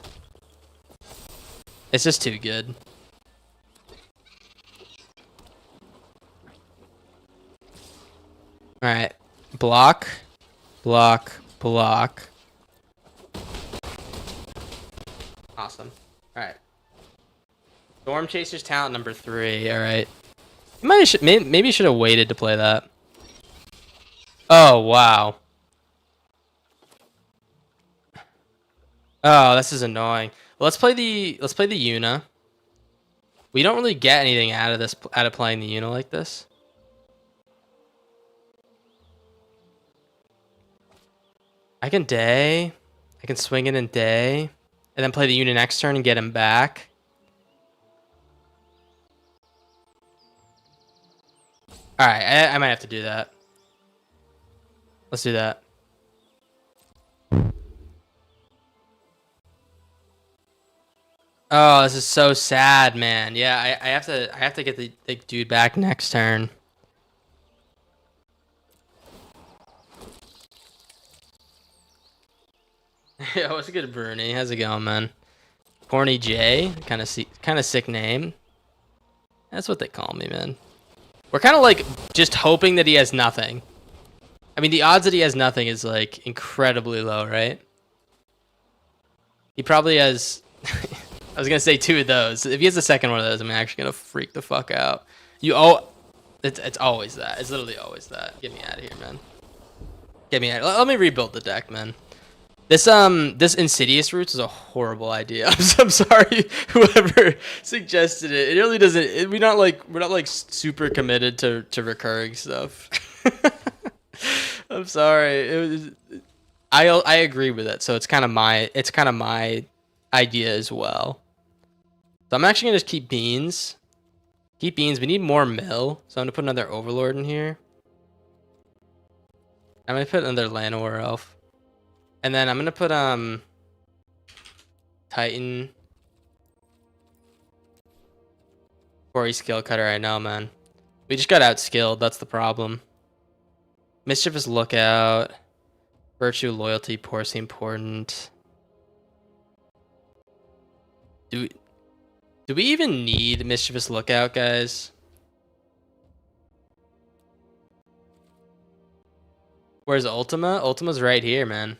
It's just too good. All right, block, block, block. Awesome. All right. Storm Chaser's talent number 3. All right. Maybe you should have waited to play that. Oh wow. Oh, this is annoying. Well, let's play the Yuna. We don't really get anything out of playing the Yuna like this. I can Day. I can swing it in Day. And then play the Yuna next turn and get him back. Alright, I might have to do that. Let's do that. Oh, this is so sad, man. Yeah, I have to get the dude back next turn. Yeah, what's good, Bruni? How's it going, man? Corny J, kind of sick name. That's what they call me, man. We're kind of like just hoping that he has nothing. I mean, the odds that he has nothing is like incredibly low, right? He probably has. I was gonna say 2 of those. If he has a second one of those, I'm actually gonna freak the fuck out. It's always that. It's literally always that. Get me out of here, man. Get me out. Let me rebuild the deck, man. This Insidious Roots is a horrible idea. I'm sorry, whoever suggested it. It really doesn't. We're not like super committed to recurring stuff. I'm sorry. I agree with it. So it's kind of my idea as well. So I'm actually gonna just keep beans. Keep beans. We need more mill, so I'm gonna put another Overlord in here. I'm gonna put another Llanowar Elf. And then I'm gonna put Titan. Quarry Skill Cutter, I know, man. We just got outskilled, that's the problem. Mischievous Lookout. Virtue, Loyalty, Porcine Important. Do we even need Mischievous Lookout, guys? Where's Ultima? Ultima's right here, man.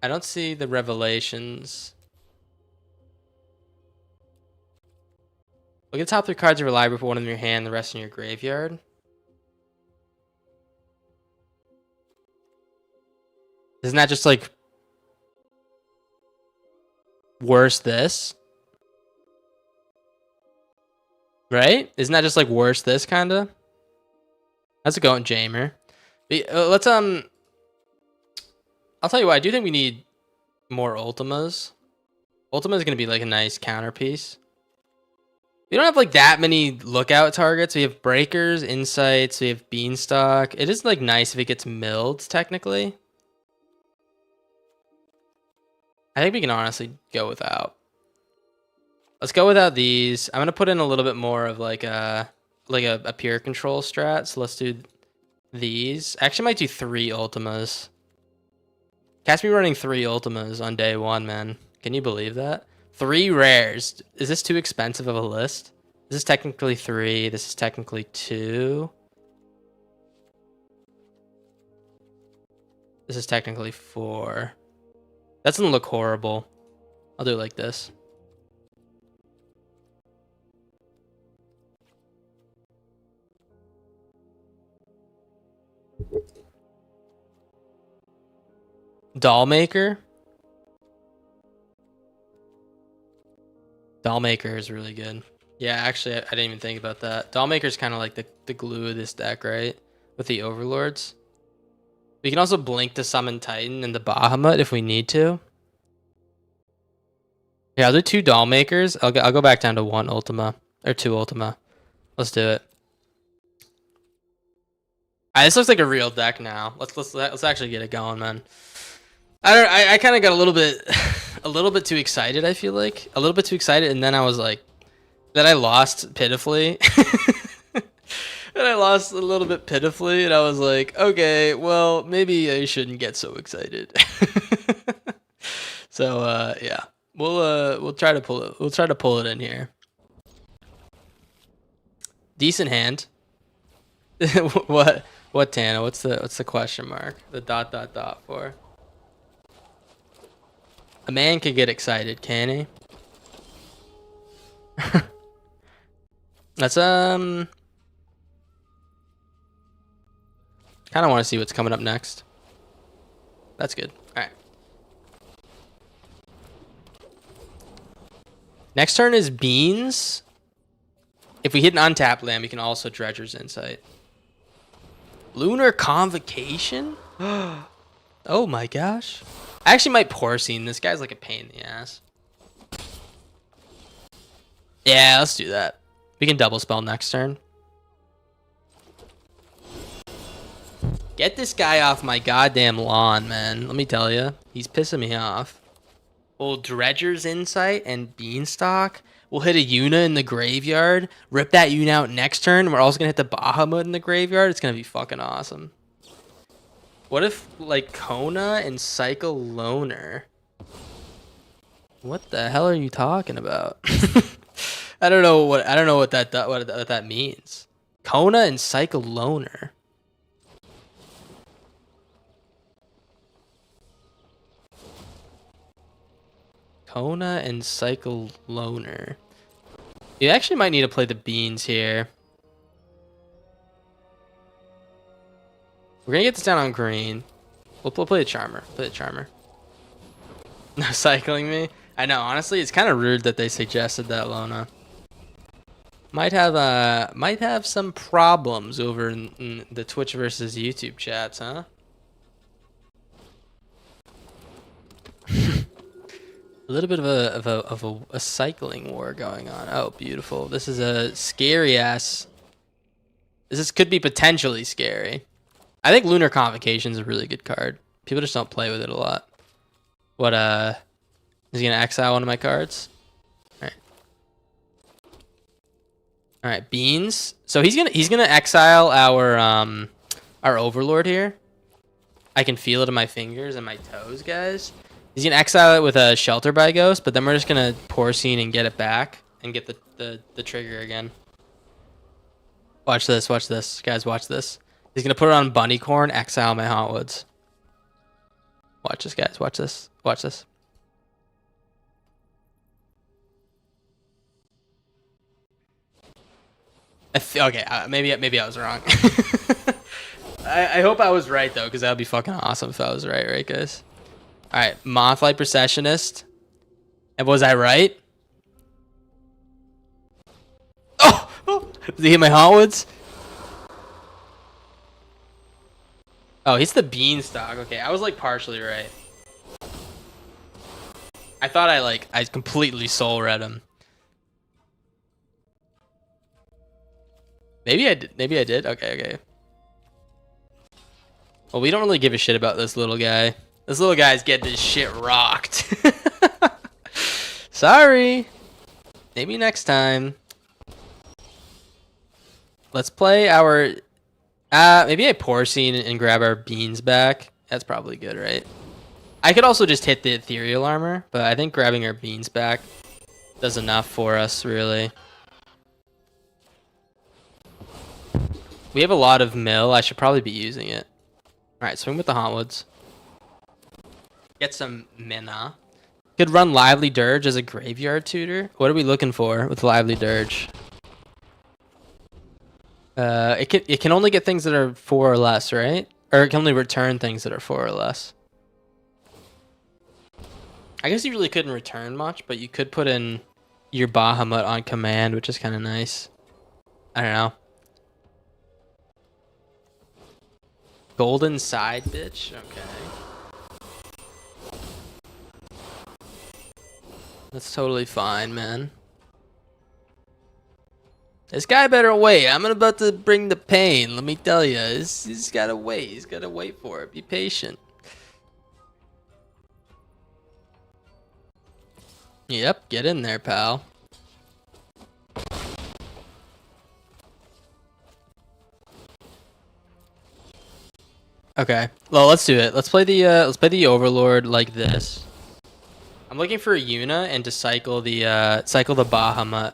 I don't see the revelations. Look at the top 3 cards of your library, put one in your hand, the rest in your graveyard. Isn't that just like worse this? Right? Isn't that just like worse this kinda? How's it going, Jamer? Let's I'll tell you what, I do think we need more Ultimas. Ultima is gonna be like a nice counterpiece. We don't have like that many lookout targets. We have breakers, insights, we have beanstalk. It is like nice if it gets milled, technically. I think we can honestly go without. Let's go without these. I'm gonna put in a little bit more of like a pure control strat. So let's do these. I actually might do 3 Ultimas. Catch me running 3 Ultimas on day 1, man. Can you believe that? 3 rares. Is this too expensive of a list? This is technically 3. This is technically 2. This is technically 4. That doesn't look horrible. I'll do it like this. Doll Maker. Doll Maker is really good. Yeah, actually, I didn't even think about that. Doll Maker is kind of like the glue of this deck, right? With the Overlords. We can also blink to summon Titan and the Bahamut if we need to. Yeah, I'll do 2 Doll Makers. I'll go back down to 1 Ultima or 2 Ultima. Let's do it. This looks like a real deck now. Let's actually get it going, man. I kind of got a little bit too excited. I feel like a little bit too excited, and then I was like, then I lost pitifully. And I lost a little bit pitifully, and I was like, okay, well, maybe I shouldn't get so excited. So yeah, we'll try to pull it. We'll try to pull it in here. Decent hand. What Tana? What's the question mark? The ... for? A man could get excited, can he? Let's kind of want to see what's coming up next. That's good. All right. Next turn is Beans. If we hit an untapped land, we can also Dredger's Insight. Lunar Convocation? Oh my gosh. I actually might Porcine. This guy's like a pain in the ass. Yeah, let's do that. We can double spell next turn. Get this guy off my goddamn lawn, man. Let me tell you. He's pissing me off. We'll Dredger's Insight and Beanstalk. We'll hit a Yuna in the graveyard. Rip that Yuna out next turn. We're also going to hit the Bahamut in the graveyard. It's going to be fucking awesome. What if, like, Kona and Cycle Loner? What the hell are you talking about? I don't know what that means. Kona and Cycle Loner. Kona and Cycle Loner. You actually might need to play the Beans here. We're gonna get this down on green. We'll play the Charmer. Play the Charmer. No cycling me. I know. Honestly, it's kind of rude that they suggested that, Lona. Might have some problems over in the Twitch versus YouTube chats, huh? A little bit of a cycling war going on. Oh, beautiful. This is a scary ass. This could be potentially scary. I think Lunar Convocation is a really good card. People just don't play with it a lot. What is he gonna exile one of my cards? Alright. Alright, Beans. So he's gonna exile our Overlord here. I can feel it in my fingers and my toes, guys. He's gonna exile it with a Shelter by Ghost, but then we're just gonna Porcine and get it back and get the trigger again. Watch this, guys. Watch this. He's gonna put it on Bunnycorn, exile my Hauntwoods. Watch this, guys. Watch this. Watch this. Okay, maybe I was wrong. I hope I was right though, because that would be fucking awesome if I was right, guys? All right, Mothlight Processionist. And was I right? Oh! Did he hit my Hauntwoods? Oh, he's the Beanstalk. Okay, I was like partially right. I thought I completely soul read him. Maybe I did. Okay. Well, we don't really give a shit about this little guy. This little guy's getting his shit rocked. Sorry. Maybe next time. Let's play our... maybe I Porcine and grab our beans back. That's probably good, right? I could also just hit the ethereal armor, but I think grabbing our beans back does enough for us, really. We have a lot of mill. I should probably be using it. Alright, swing with the Hauntwoods. Get some mana. Could run Lively Dirge as a graveyard tutor. What are we looking for with Lively Dirge? It can only get things that are 4 or less, right? Or it can only return things that are 4 or less. I guess you really couldn't return much, but you could put in your Bahamut on command, which is kind of nice. I don't know. Golden side, bitch? Okay. That's totally fine, man. This guy better wait. I'm about to bring the pain. Let me tell you. He's gotta wait. He's gotta wait for it. Be patient. Yep, get in there, pal. Okay. Well, let's do it. Let's play the Overlord like this. I'm looking for a Yuna and to cycle the Bahamut.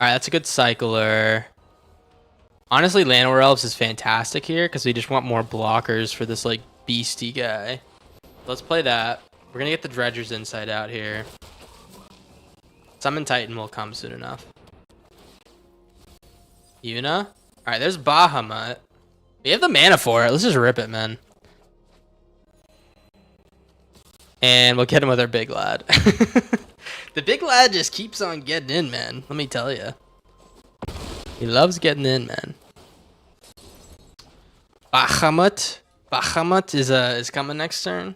Alright, that's a good cycler. Honestly, Llanowar Elves is fantastic here because we just want more blockers for this like beastie guy. Let's play that. We're gonna get the Dredgers inside out here. Summon Titan will come soon enough. Yuna? Alright, there's Bahamut. We have the mana for it. Let's just rip it, man. And we'll get him with our big lad. The big lad just keeps on getting in, man. Let me tell you. He loves getting in, man. Bahamut. Bahamut is coming next turn.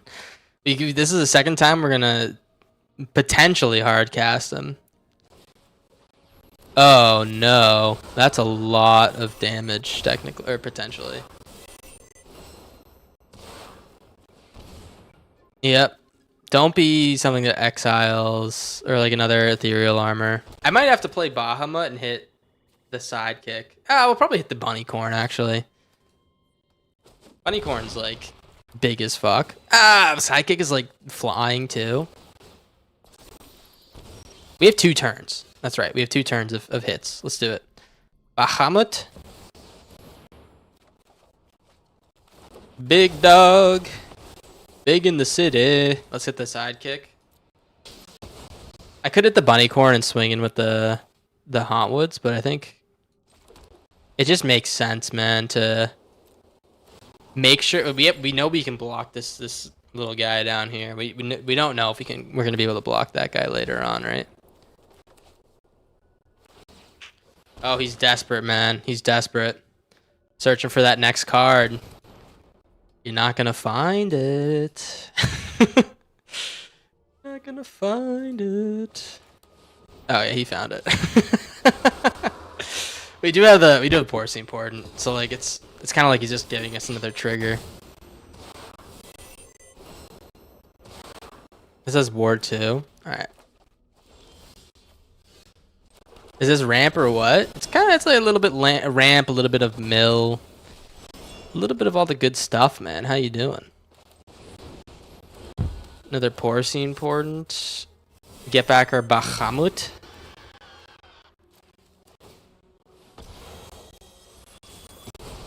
This is the second time we're gonna potentially hard cast him. Oh no, that's a lot of damage, technically or potentially. Yep. Don't be something that exiles or like another ethereal armor. I might have to play Bahamut and hit the sidekick. Ah, we'll probably hit the Bunnycorn actually. Bunnycorn's like big as fuck. Ah, the sidekick is like flying too. We have 2 turns. That's right. We have 2 turns of hits. Let's do it. Bahamut. Big dog. Big in the city. Let's hit the sidekick. I could hit the Bunnycorn and swing in with the Hauntwoods, but I think it just makes sense, man, to make sure we know we can block this little guy down here. We don't know if we're gonna be able to block that guy later on, right? Oh, he's desperate, man. He's desperate. Searching for that next card. You're not gonna find it. Not gonna find it. Oh yeah, he found it. we do have the Porcine important, so like it's kind of like he's just giving us another trigger. This has Ward 2. All right. Is this ramp or what? It's like a little bit ramp, a little bit of mill. A little bit of all the good stuff, man. How you doing? Another Porcine important. Get back our Bahamut.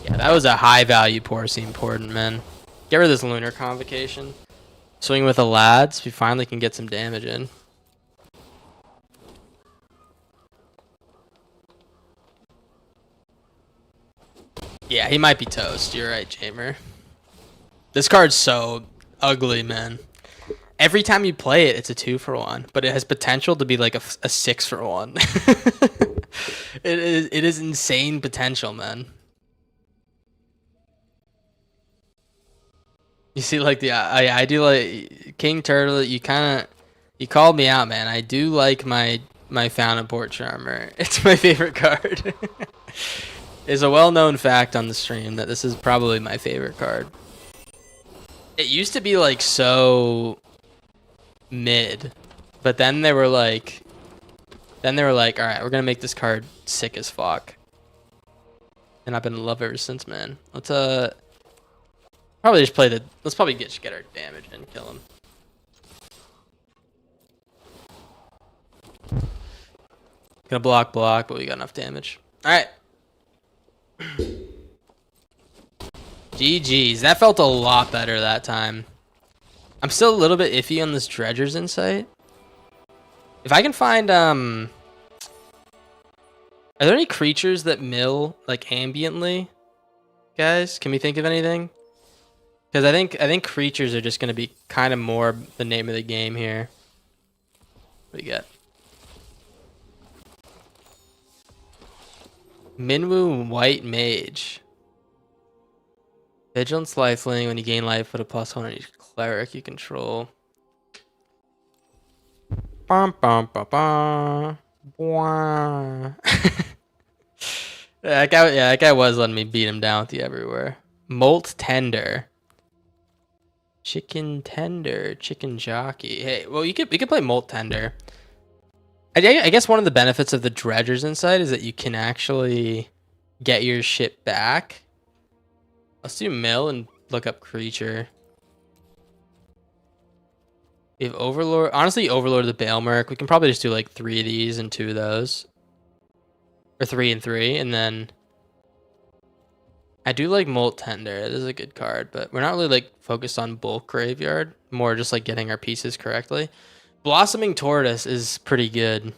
Yeah, that was a high value Porcine important, man. Get rid of this Lunar Convocation. Swing with the lads. We finally can get some damage in. Yeah, he might be toast. You're right, Jamer. This card's so ugly, man. Every time you play it, it's a 2-for-1, but it has potential to be like a 6-for-1. It is insane potential, man. You see, like I do like King Turtle. You called me out, man. I do like my Fountain Port Charmer. It's my favorite card. It's a well-known fact on the stream that this is probably my favorite card. It used to be like so mid, but then they were like, all right, we're gonna make this card sick as fuck, and I've been in love ever since, man. Let's probably just play let's probably get our damage and kill him. Gonna block, but we got enough damage. All right. GG's. That felt a lot better that time. I'm still a little bit iffy on this Dredger's Insight. If I can find, are there any creatures that mill, like, ambiently? Guys, can we think of anything? Because I think creatures are just going to be kind of more the name of the game here. What do you get? Minwu White Mage. Vigilance Lifelink. When you gain life, put a +1 on each cleric you control. Bum, bum, bum, bum. That guy was letting me beat him down with you everywhere. Molt Tender. Chicken Tender. Chicken Jockey. Hey, well, we could play Molt Tender. I guess one of the benefits of the Dredger's Insight is that you can actually get your shit back. Let's do mill and look up creature. We have Overlord. Honestly, Overlord the Baelmerk. We can probably just do like 3 of these and 2 of those. Or 3 and 3. And then I do like Molt Tender. This is a good card, but we're not really like focused on bulk graveyard. More just like getting our pieces correctly. Blossoming Tortoise is pretty good.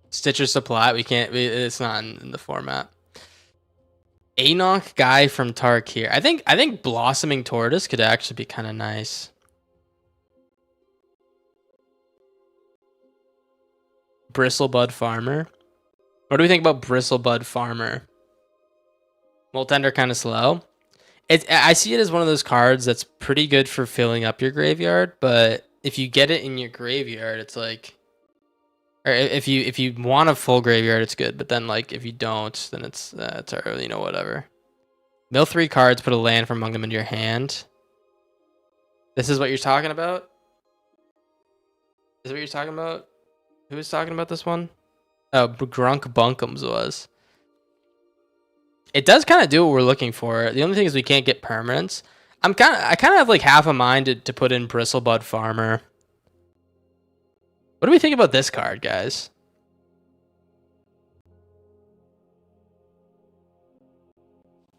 Stitcher Supply, it's not in the format. Anok Guy from Tarkir. I think Blossoming Tortoise could actually be kind of nice. Bristlebud Farmer. What do we think about Bristlebud Farmer? Molt Tender kind of slow. I see it as one of those cards that's pretty good for filling up your graveyard, but if you get it in your graveyard, it's like, or if you want a full graveyard, it's good. But then like if you don't, then it's already, you know, whatever. Mill 3 cards, put a land from among them into your hand. This is what you're talking about? Is what you're talking about? Who was talking about this one? Oh, Grunk Bunkums was. It does kind of do what we're looking for. The only thing is we can't get permanents. I kind of have like half a mind to put in Bristlebud Farmer. What do we think about this card, guys?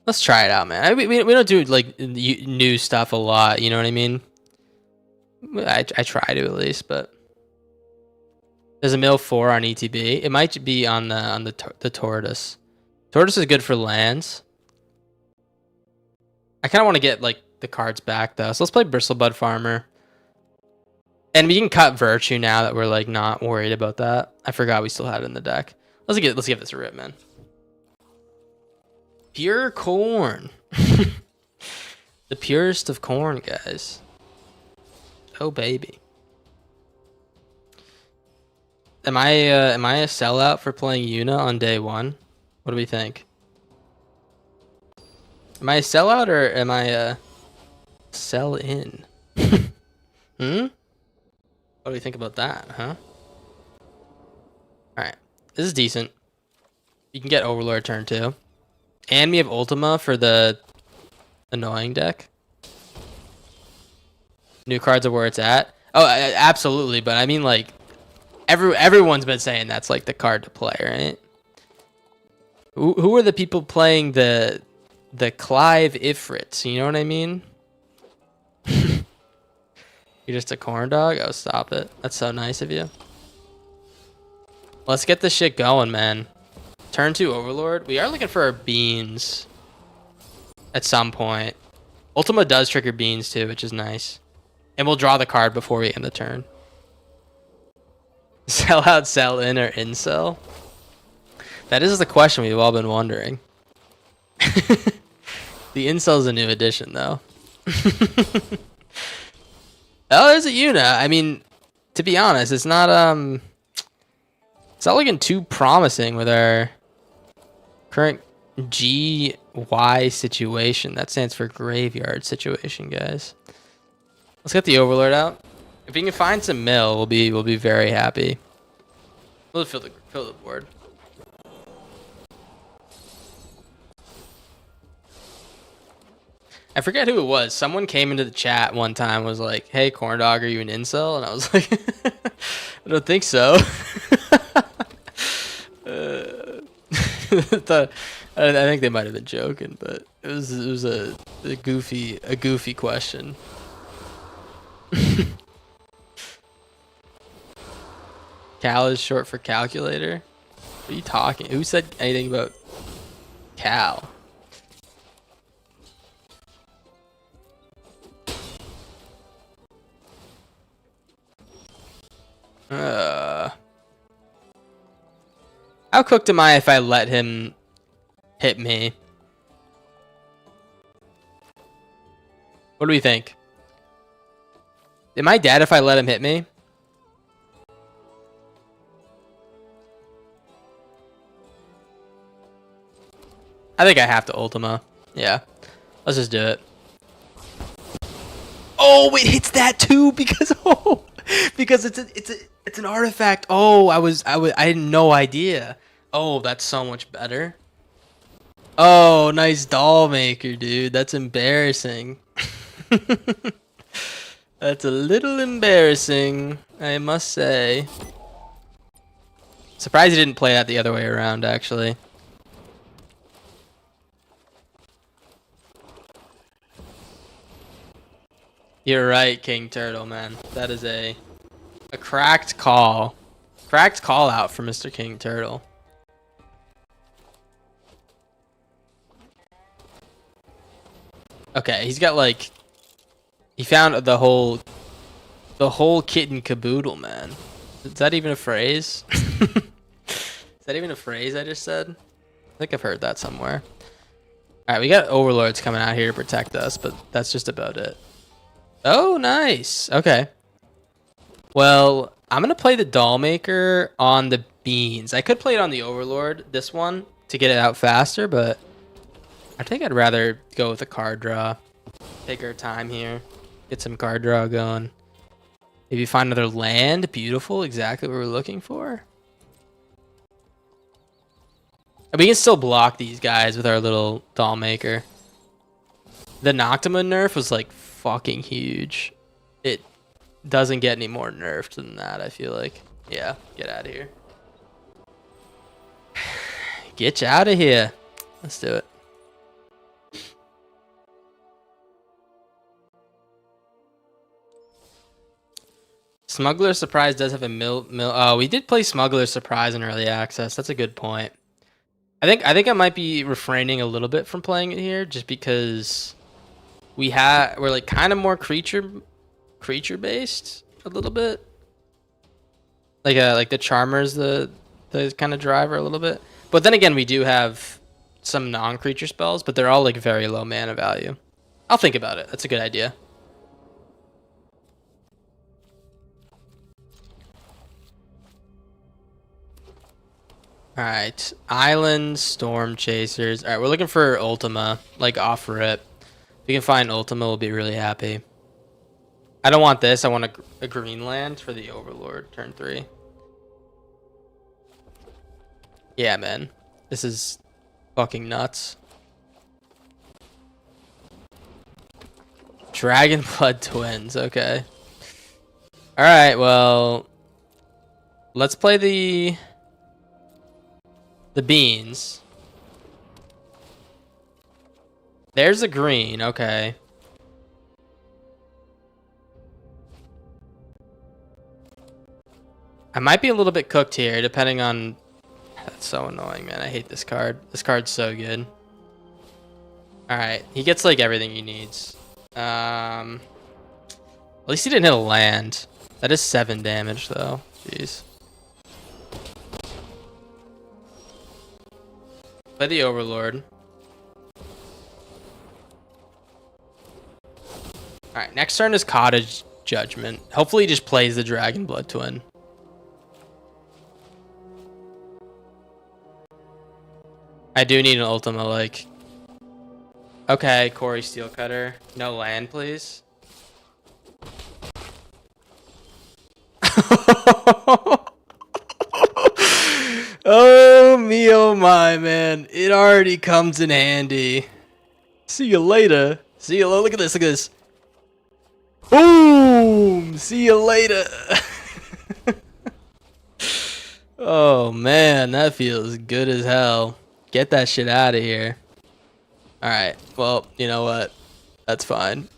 Let's try it out, man. We don't do like new stuff a lot, you know what I mean? I try to at least, but there's a mill 4 on ETB. It might be on the Tortoise. Tortoise is good for lands. I kind of want to get like the cards back though, so let's play Bristlebud Farmer. And we can cut Virtue now that we're like not worried about that. I forgot we still had it in the deck. Let's give this a rip, man. Pure corn. The purest of corn, guys. Oh baby. Am I a sellout for playing Yuna on day 1? What do we think? Am I a sellout or am I a sell in? What do we think about that, huh? Alright. This is decent. You can get Overlord turn 2. And we have Ultima for the annoying deck. New cards are where it's at. Oh, absolutely, but I mean like everyone's been saying that's like the card to play, right? Who are the people playing the the Clive Ifrits. You know what I mean? You're just a corn dog? Oh, stop it. That's so nice of you. Let's get this shit going, man. Turn 2 Overlord. We are looking for our beans at some point. Ultima does trigger beans too, which is nice. And we'll draw the card before we end the turn. Sell out, sell in, or incel? That is the question we've all been wondering. The incel's a new addition, though. Oh, there's a Yuna. I mean, to be honest, it's not looking too promising with our current GY situation. That stands for graveyard situation, guys. Let's get the Overlord out. If we can find some mill, we'll be very happy. We'll fill the board. I forget who it was. Someone came into the chat one time and was like, "Hey, Corndog, are you an incel?" And I was like, "I don't think so." I think they might have been joking, but it was a goofy question. Cal is short for calculator. What are you talking? Who said anything about Cal? How cooked am I if I let him hit me? What do we think? Am I dead if I let him hit me? I think I have to Ultima. Yeah. Let's just do it. Oh, it hits that too because because it's an artifact. Oh, I had no idea. Oh, that's so much better. Oh, nice doll maker, dude. That's embarrassing. That's a little embarrassing, I must say. Surprised he didn't play that the other way around, actually. You're right, King Turtle, man. That is a cracked call. Cracked call out for Mr. King Turtle. Okay, he's got like... He found the whole kit and caboodle, man. Is that even a phrase? Is that even a phrase I just said? I think I've heard that somewhere. Alright, we got overlords coming out here to protect us, but that's just about it. Oh, nice. Okay. Well, I'm going to play the doll maker on the beans. I could play it on the overlord, this one, to get it out faster, but I think I'd rather go with a card draw. Take our time here. Get some card draw going. Maybe find another land. Beautiful. Exactly what we're looking for. And we can still block these guys with our little doll maker. The Noctima nerf was like fucking huge. It doesn't get any more nerfed than that, I feel like. Yeah, get out of here. Get you out of here. Let's do it. Smuggler Surprise does have a mill. Oh, we did play Smuggler Surprise in early access. That's a good point. I think I might be refraining a little bit from playing it here, just because we're like kind of more creature based a little bit. Like the Charmer's the kind of driver a little bit. But then again, we do have some non-creature spells, but they're all like very low mana value. I'll think about it. That's a good idea. Alright, Island Storm Chasers. Alright, we're looking for Ultima, like off rip. If we can find Ultima, we'll be really happy. I don't want this, I want a green land for the Overlord, turn 3. Yeah, man. This is fucking nuts. Dragon Blood Twins, okay. Alright, well... Let's play the beans. There's a green. Okay. I might be a little bit cooked here, depending on... That's so annoying, man. I hate this card. This card's so good. Alright, he gets, like, everything he needs. At least he didn't hit a land. That is 7 damage, though. Jeez. Play the Overlord. Alright, next turn is Cottage Judgment. Hopefully he just plays the Dragon Blood Twin. I do need an Ultima, like... Okay, Corey Steelcutter. No land, please. Oh me, oh my, man. It already comes in handy. See you later. See you later. Look at this, look at this. Boom! See you later. Oh man, that feels good as hell. Get that shit out of here. Alright, well, you know what? That's fine.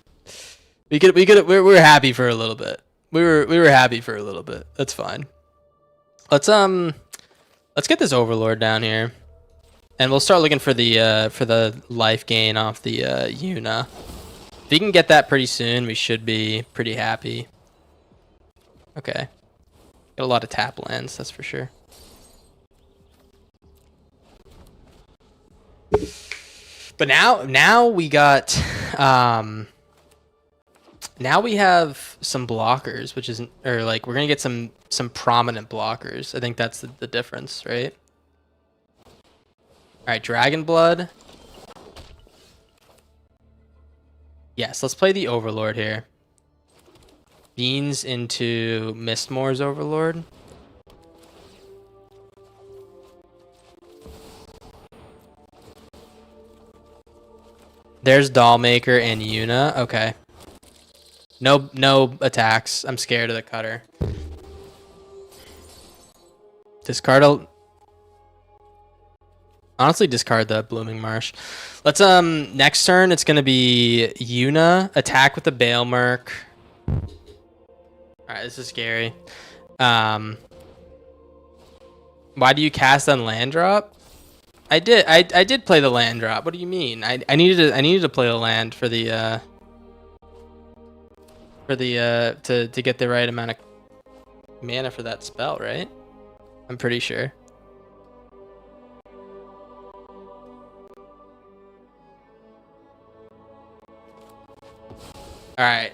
We're happy for a little bit. We were happy for a little bit. That's fine. Let's get this Overlord down here. And we'll start looking for the life gain off the Yuna. If we can get that pretty soon, we should be pretty happy. Okay. Got a lot of tap lands, that's for sure. But now we got now we have some blockers, which isn't, or like we're gonna get some prominent blockers. I think that's the difference, right? All right, Dragon Blood. Yes, let's play the Overlord here. Beans into Mistmore's Overlord. There's Dollmaker and Yuna. Okay. No attacks. I'm scared of the cutter. Discard honestly discard the Blooming Marsh. Let's next turn it's gonna be Yuna. Attack with the Bale Merc. Alright, this is scary. Why do you cast on land drop? I did play the land drop. What do you mean? I needed to play the land for the to get the right amount of mana for that spell, right? I'm pretty sure. All right.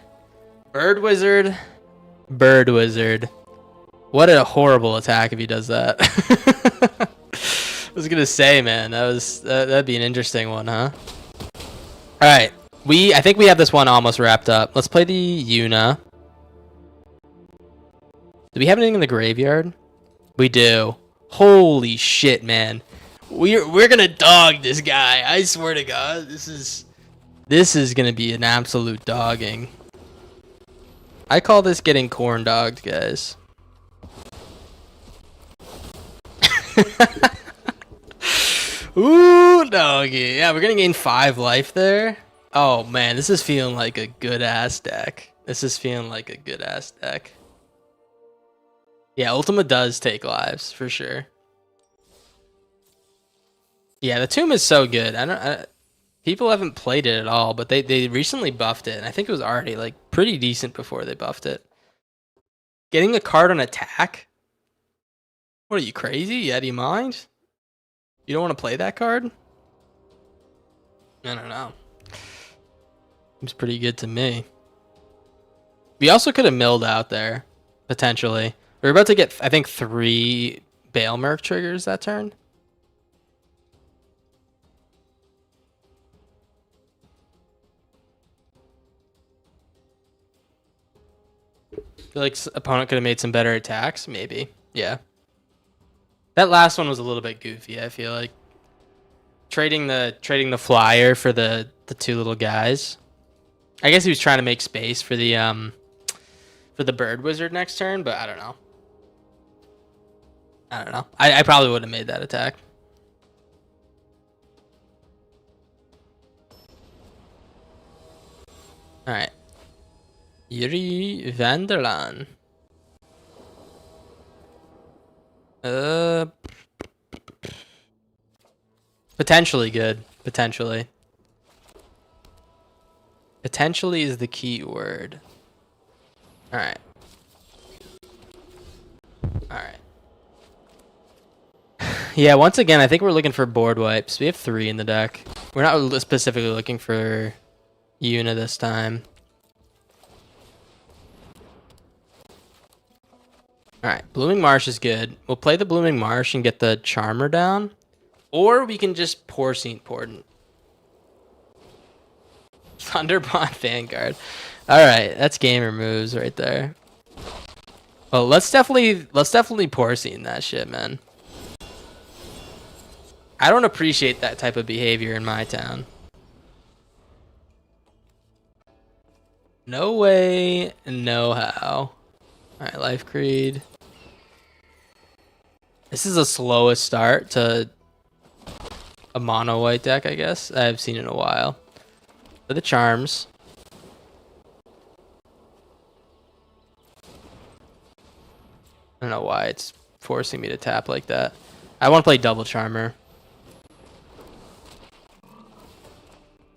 Bird Wizard. Bird Wizard. What a horrible attack if he does that. I was gonna say, man, that'd be an interesting one, huh? All right, I think we have this one almost wrapped up. Let's play the Yuna. Do we have anything in the graveyard? We do. Holy shit, man! We're gonna dog this guy. I swear to God, this is gonna be an absolute dogging. I call this getting corn dogged, guys. Ooh, doggy. Yeah, we're gonna gain 5 life there. Oh man, this is feeling like a good ass deck. Yeah, Ultima does take lives for sure. Yeah, the Tomb is so good. People haven't played it at all, but they recently buffed it, and I think it was already like pretty decent before they buffed it. Getting a card on attack? What are you, crazy? You out of your mind? You don't want to play that card? I don't know. Seems pretty good to me. We also could have milled out there, potentially. We're about to get, I think, 3 Bale Merc triggers that turn. I feel like opponent could have made some better attacks, maybe. Yeah. That last one was a little bit goofy, I feel like. Trading the flyer for the 2 little guys. I guess he was trying to make space for the Bird Wizard next turn, but I don't know. I probably would have made that attack. All right. Yuri Vanderlaan. Potentially good. Potentially. Potentially is the key word. All right. All right. Yeah, once again, I think we're looking for board wipes. We have 3 in the deck. We're not specifically looking for Yuna this time. Alright, Blooming Marsh is good. We'll play the Blooming Marsh and get the Charmer down. Or we can just Porcine Important. Thunderbond Vanguard. Alright, that's gamer moves right there. Well, let's definitely Porcine that shit, man. I don't appreciate that type of behavior in my town. No way, no how. Alright, Life Creed. This is the slowest start to a mono white deck, I guess, I've seen in a while. For the charms. I don't know why it's forcing me to tap like that. I want to play double charmer.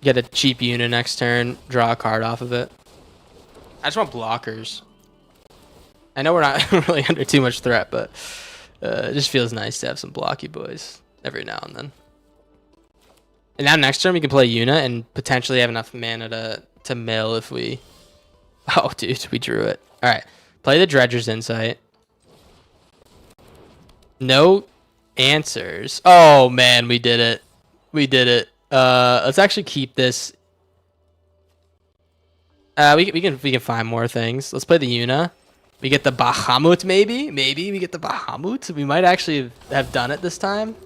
Get a cheap unit next turn, draw a card off of it. I just want blockers. I know we're not really under too much threat, but it just feels nice to have some blocky boys every now and then. And now next turn we can play Yuna and potentially have enough mana to mill if we... Oh, dude, we drew it. All right, play the Dredger's Insight. No answers. Oh, man, we did it. We did it. Let's actually keep this. We can find more things. Let's play the Yuna. We get the Bahamut, maybe. Maybe we get the Bahamut. We might actually have done it this time.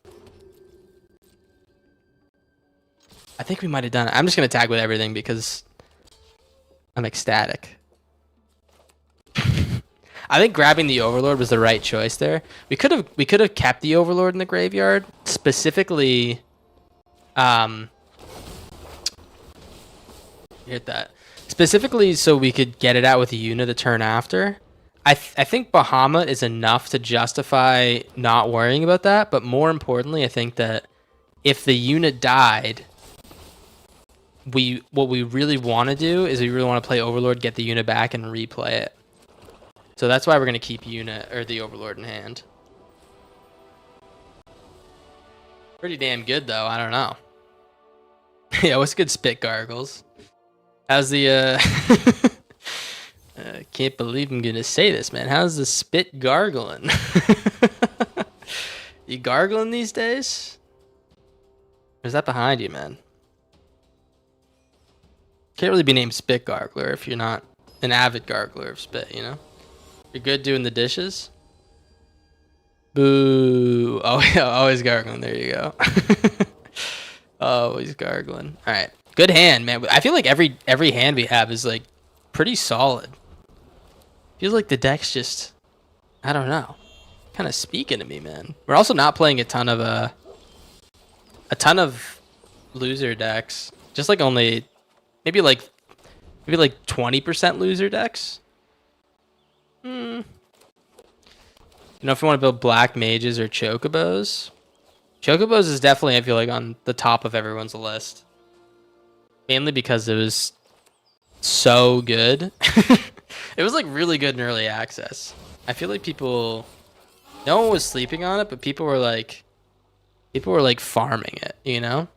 I think we might have done it. I'm just gonna tag with everything because I'm ecstatic. I think grabbing the Overlord was the right choice there. We could have kept the Overlord in the graveyard specifically. Hit that specifically so we could get it out with Yuna the turn after. I think Bahamut is enough to justify not worrying about that, but more importantly, I think that if the unit died, what we really want to do is we really want to play Overlord, get the unit back, and replay it. So that's why we're going to keep unit or the Overlord in hand. Pretty damn good though. I don't know. Yeah, what's good, Spit Gargles? How's the I can't believe I'm gonna say this, man. How's the spit gargling? You gargling these days? Or is that behind you, man? Can't really be named Spit Gargler if you're not an avid gargler of spit, you know? You're good doing the dishes? Boo. Oh, yeah, always gargling. There you go. Always gargling. All right. Good hand, man. I feel like every hand we have is like pretty solid. Feels like the deck's just, I don't know, kind of speaking to me, man. We're also not playing a ton of loser decks. Just like only maybe like 20% loser decks. You know, if you want to build black mages or chocobos. Chocobos is definitely, I feel like, on the top of everyone's list. Mainly because it was so good. It was like really good in early access. I feel like no one was sleeping on it, but people were like farming it, you know?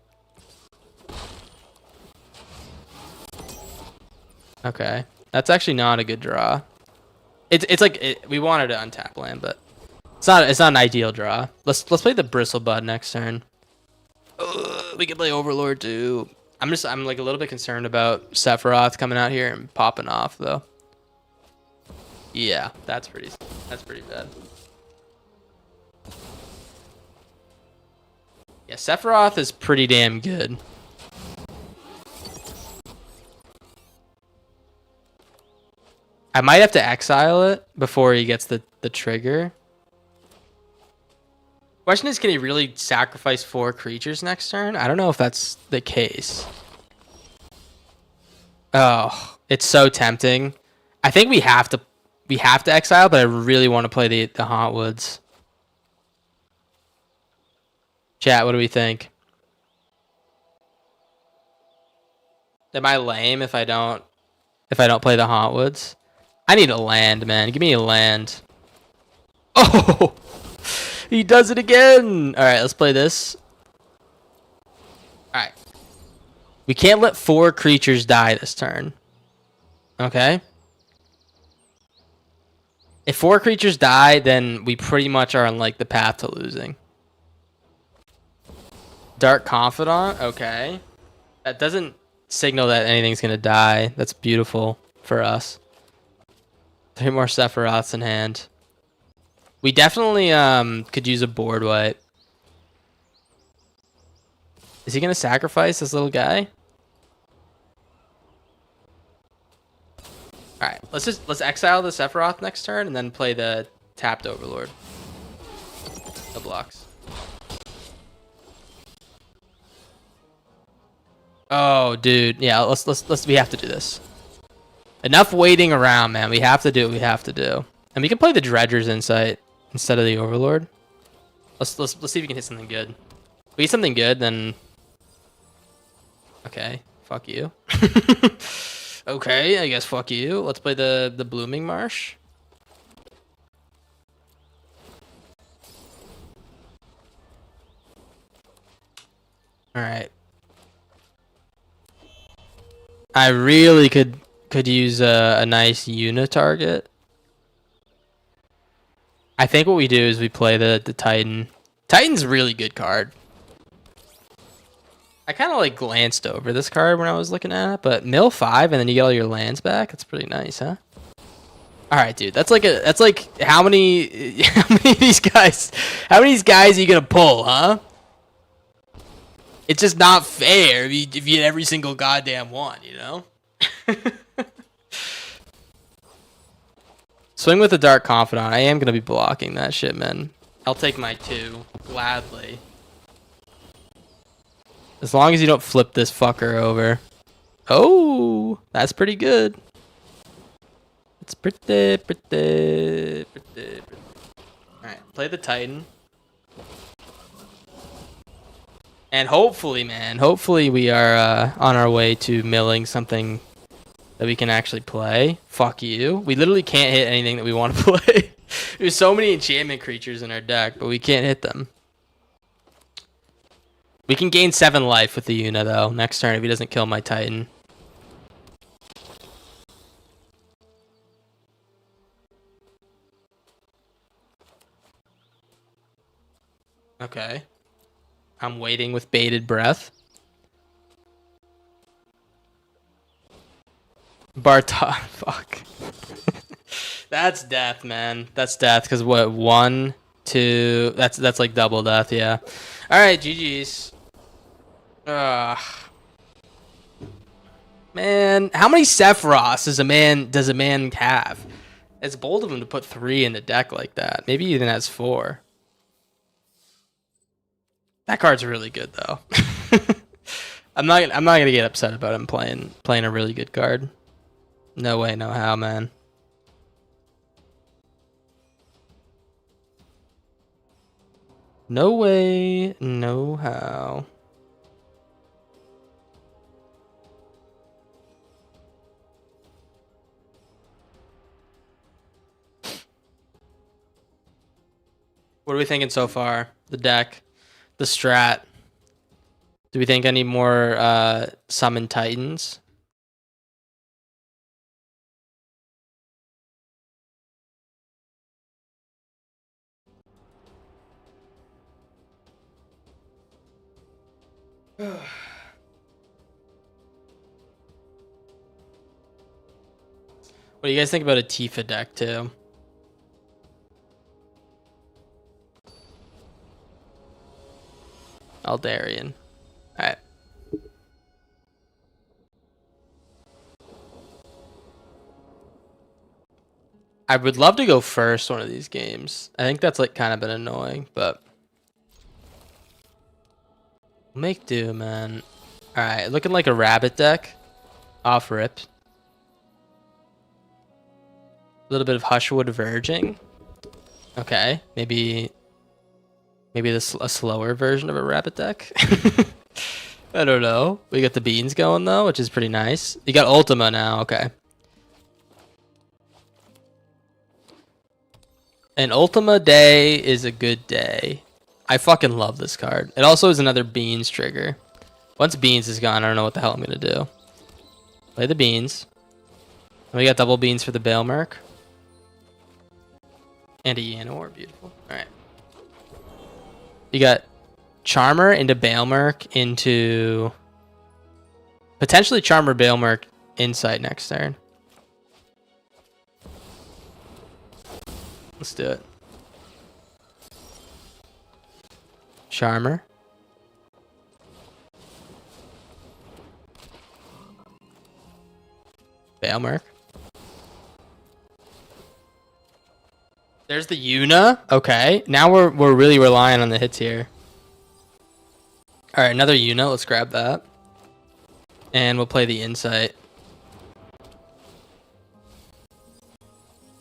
Okay. That's actually not a good draw. It's like we wanted to untap land, but it's not an ideal draw. Let's play the Bristlebud next turn. We can play Overlord too. I'm like a little bit concerned about Sephiroth coming out here and popping off though. Yeah, that's pretty bad. Yeah, Sephiroth is pretty damn good. I might have to exile it before he gets the trigger. Question is, can he really sacrifice 4 creatures next turn? I don't know if that's the case. Oh, It's so tempting. I think we have to exile, but I really want to play the Hauntwoods. Chat, what do we think? Am I lame if I don't play the Hauntwoods? I need a land, man. Give me a land. Oh, he does it again. All right, let's play this. All right. We can't let 4 creatures die this turn. Okay. If 4 creatures die, then we pretty much are on like the path to losing. Dark Confidant. Okay. That doesn't signal that anything's gonna die. That's beautiful for us. 3 more Sephiroths in hand. We definitely could use a board wipe. Is he gonna sacrifice this little guy? All right, let's exile the Sephiroth next turn and then play the tapped Overlord. The blocks. Oh, dude, yeah. Let's. We have to do this. Enough waiting around, man. We have to do what we have to do, and we can play the Dredger's Insight instead of the Overlord. Let's see if we can hit something good. If we hit something good, then okay, fuck you. Okay, I guess fuck you. Let's play the Blooming Marsh. All right. I really could use a nice unitarget. I think what we do is we play the Titan. Titan's a really good card. I kind of like glanced over this card when I was looking at it, but mill 5 and then you get all your lands back. That's pretty nice, huh? All right, dude. That's like how many of these guys are you gonna pull, huh? It's just not fair if you get every single goddamn one, you know? Swing with the Dark Confidant. I am gonna be blocking that shit, man. I'll take my 2 gladly. As long as you don't flip this fucker over. Oh, that's pretty good. It's pretty. Alright, play the Titan. And hopefully, man, we are on our way to milling something that we can actually play. Fuck you. We literally can't hit anything that we want to play. There's so many enchantment creatures in our deck, but we can't hit them. We can gain 7 life with the Una, though, next turn if he doesn't kill my Titan. Okay. I'm waiting with bated breath. Bartok. Fuck. That's death, man. That's death, because what, 1, 2... That's like double death, yeah. Alright, GG's. Man, how many Sephiroths does a man have? It's bold of him to put 3 in the deck like that. Maybe he even has 4. That card's really good though. I'm not gonna get upset about him playing a really good card. No way, no how, man. No way, no how. What are we thinking so far? The deck, the strat. Do we think any more summon Titans? What do you guys think about a Tifa deck too? Aldarian. Alright. I would love to go first one of these games. I think that's like kind of been annoying, but make do, man. Alright, looking like a rabbit deck. Off rip. A little bit of Hushwood Verging. Okay, maybe this a slower version of a rabbit deck. I don't know. We got the beans going though, which is pretty nice. You got Ultima now, okay. An Ultima day is a good day. I fucking love this card. It also is another beans trigger. Once beans is gone, I don't know what the hell I'm gonna do. Play the beans. And we got double beans for the Baelmerk. And a Yanor, beautiful. Alright. You got Charmer into Baelmerk into... Potentially Charmer Baelmerk Insight next turn. Let's do it. Charmer. Baelmerk. There's the Yuna. Okay. Now we're really relying on the hits here. Alright, another Yuna. Let's grab that. And we'll play the Insight.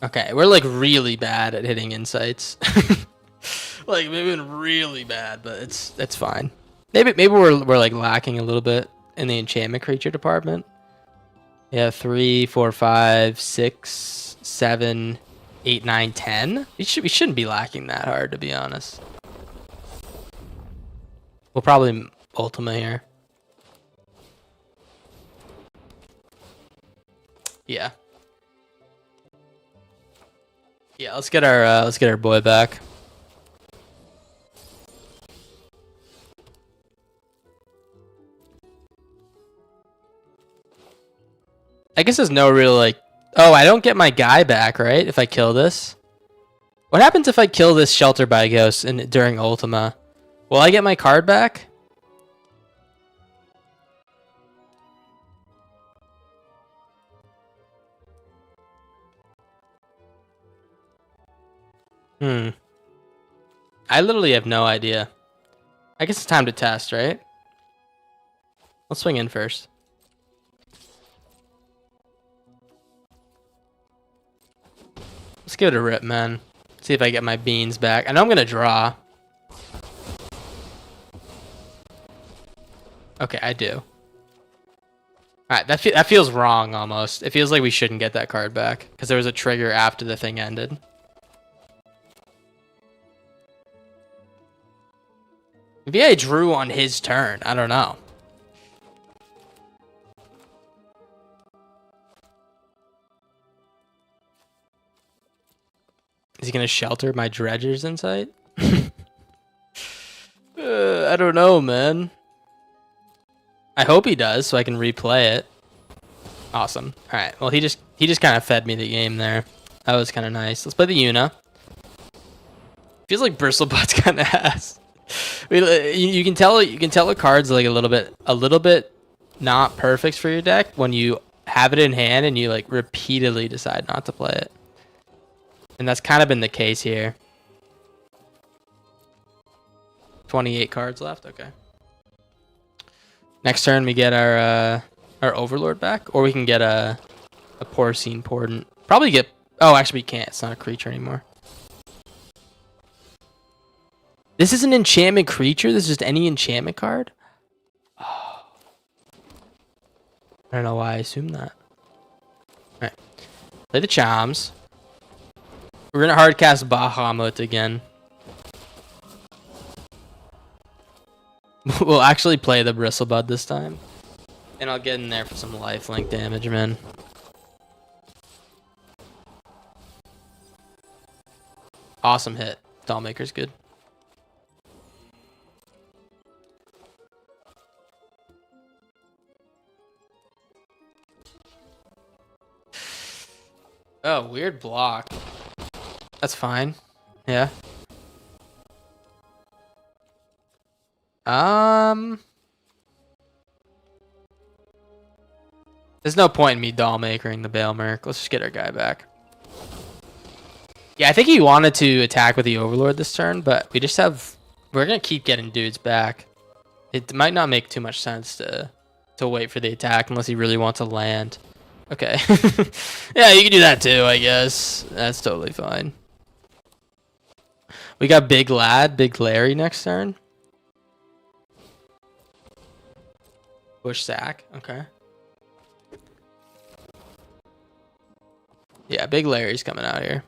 Okay, we're like really bad at hitting Insights. Like maybe really bad, but it's fine. Maybe we're like lacking a little bit in the enchantment creature department. Yeah, 3, 4, 5, 6, 7, 8, 9, 10. We shouldn't be lacking that hard, to be honest. We'll probably Ultima here. Yeah. Yeah, let's get our boy back. I guess there's no real like... Oh, I don't get my guy back, right? If I kill this. What happens if I kill this Shelter by Ghost during Ultima? Will I get my card back? I literally have no idea. I guess it's time to test, right? Let's swing in first. Let's give it a rip, man. See if I get my beans back. I know I'm gonna draw. Okay, I do. Alright, that feels wrong almost. It feels like we shouldn't get that card back because there was a trigger after the thing ended. Maybe I drew on his turn. I don't know. Is he going to shelter my Dredger's Insight? I don't know, man. I hope he does so I can replay it. Awesome. All right. Well, he just kind of fed me the game there. That was kind of nice. Let's play the Yuna. Feels like Bristlebutt's kind of ass. I mean, you can tell a card's like a little bit not perfect for your deck when you have it in hand and you like repeatedly decide not to play it. And that's kind of been the case here. 28 cards left. Okay. Next turn we get our Overlord back, or we can get a Porcine Portent. Probably get... Oh, actually we can't. It's not a creature anymore. This is an enchantment creature? This is just any enchantment card? Oh. I don't know why I assumed that. Alright. Play the Chams. We're going to hardcast Bahamut again. We'll actually play the Bristlebud this time. And I'll get in there for some lifelink damage, man. Awesome hit. Dollmaker's good. Oh, weird block. That's fine. Yeah. There's no point in me Dollmakering the Baelmerk. Let's just get our guy back. Yeah, I think he wanted to attack with the Overlord this turn, but we just have... We're going to keep getting dudes back. It might not make too much sense to wait for the attack unless he really wants to land. Okay. Yeah, you can do that too, I guess. That's totally fine. We got Big Lad, Big Larry next turn. Bush sack. Okay. Yeah, Big Larry's coming out here.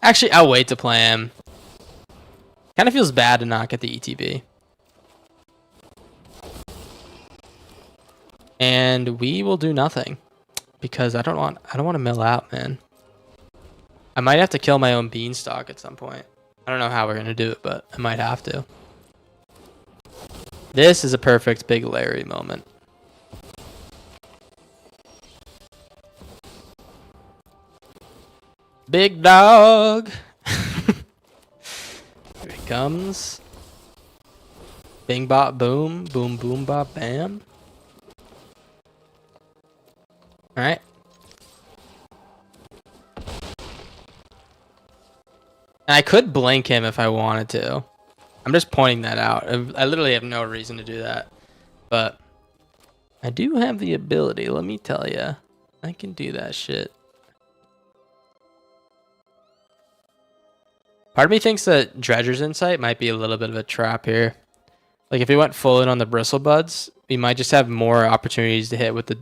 Actually, I'll wait to play him. Kind of feels bad to not get the ETB. And we will do nothing because I don't want to mill out, man. I might have to kill my own beanstalk at some point. I don't know how we're going to do it, but I might have to. This is a perfect Big Larry moment. Big dog. Here he comes. Bing bop boom. Boom boom bop bam. Alright. And I could blink him if I wanted to. I'm just pointing that out. I literally have no reason to do that. But I do have the ability, let me tell you. I can do that shit. Part of me thinks that Dredger's Insight might be a little bit of a trap here. Like if we went full in on the Bristlebuds, we might just have more opportunities to hit with the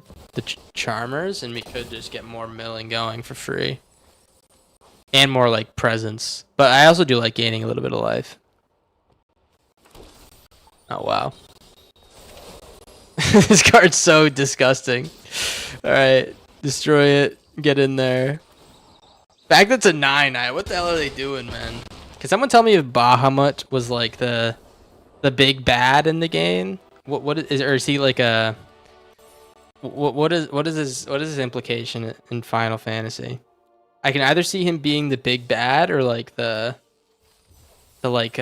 Charmers, and we could just get more milling going for free. And more like presence. But I also do like gaining a little bit of life. Oh wow. This card's so disgusting. Alright, destroy it. Get in there. Fact that's a 9-9. What the hell are they doing, man? Can someone tell me if Bahamut was like the big bad in the game? What is, or is he like a what is his implication in Final Fantasy? I can either see him being the big bad or like the like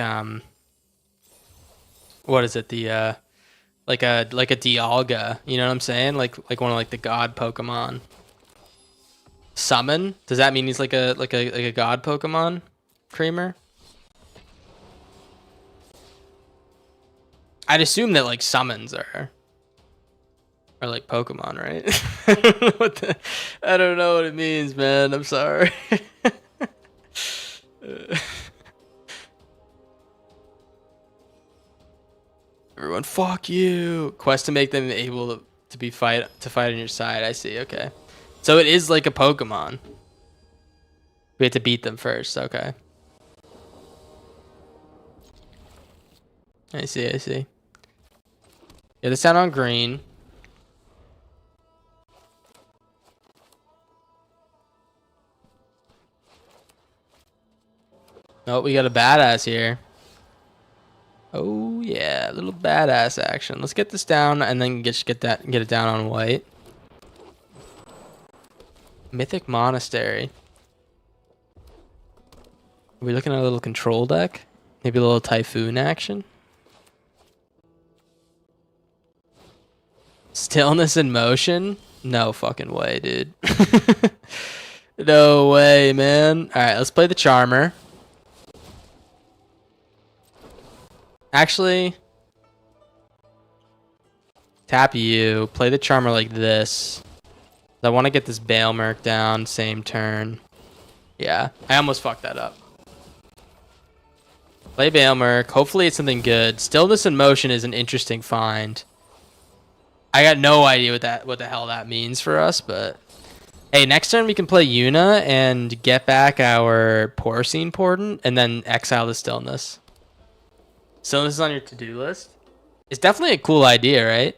what is it, the like a Dialga, you know what I'm saying? Like one of like the god Pokemon. Summon? Does that mean he's like a god Pokemon? Creamer? I'd assume that like summons are like Pokemon, right? I don't know what it means, man. I'm sorry. Everyone, fuck you. Quest to make them able to fight on your side. I see. Okay, so it is like a Pokemon. We have to beat them first. Okay. I see. I see. Yeah, this down on green. Oh, we got a badass here. Oh yeah, a little badass action. Let's get this down and then get it down on white. Mythic Monastery. Are we looking at a little control deck? Maybe a little Typhoon action? Stillness in Motion? No fucking way, dude. No way, man. Alright, let's play the Charmer. Actually, tap you. Play the Charmer like this. I want to get this Bailmerk down, same turn. Yeah, I almost fucked that up. Play Bailmerk. Hopefully it's something good. Stillness in Motion is an interesting find. I got no idea what the hell that means for us, but hey, next turn we can play Yuna and get back our Porcine Portent and then exile the Stillness. Stillness is on your to-do list. It's definitely a cool idea, right?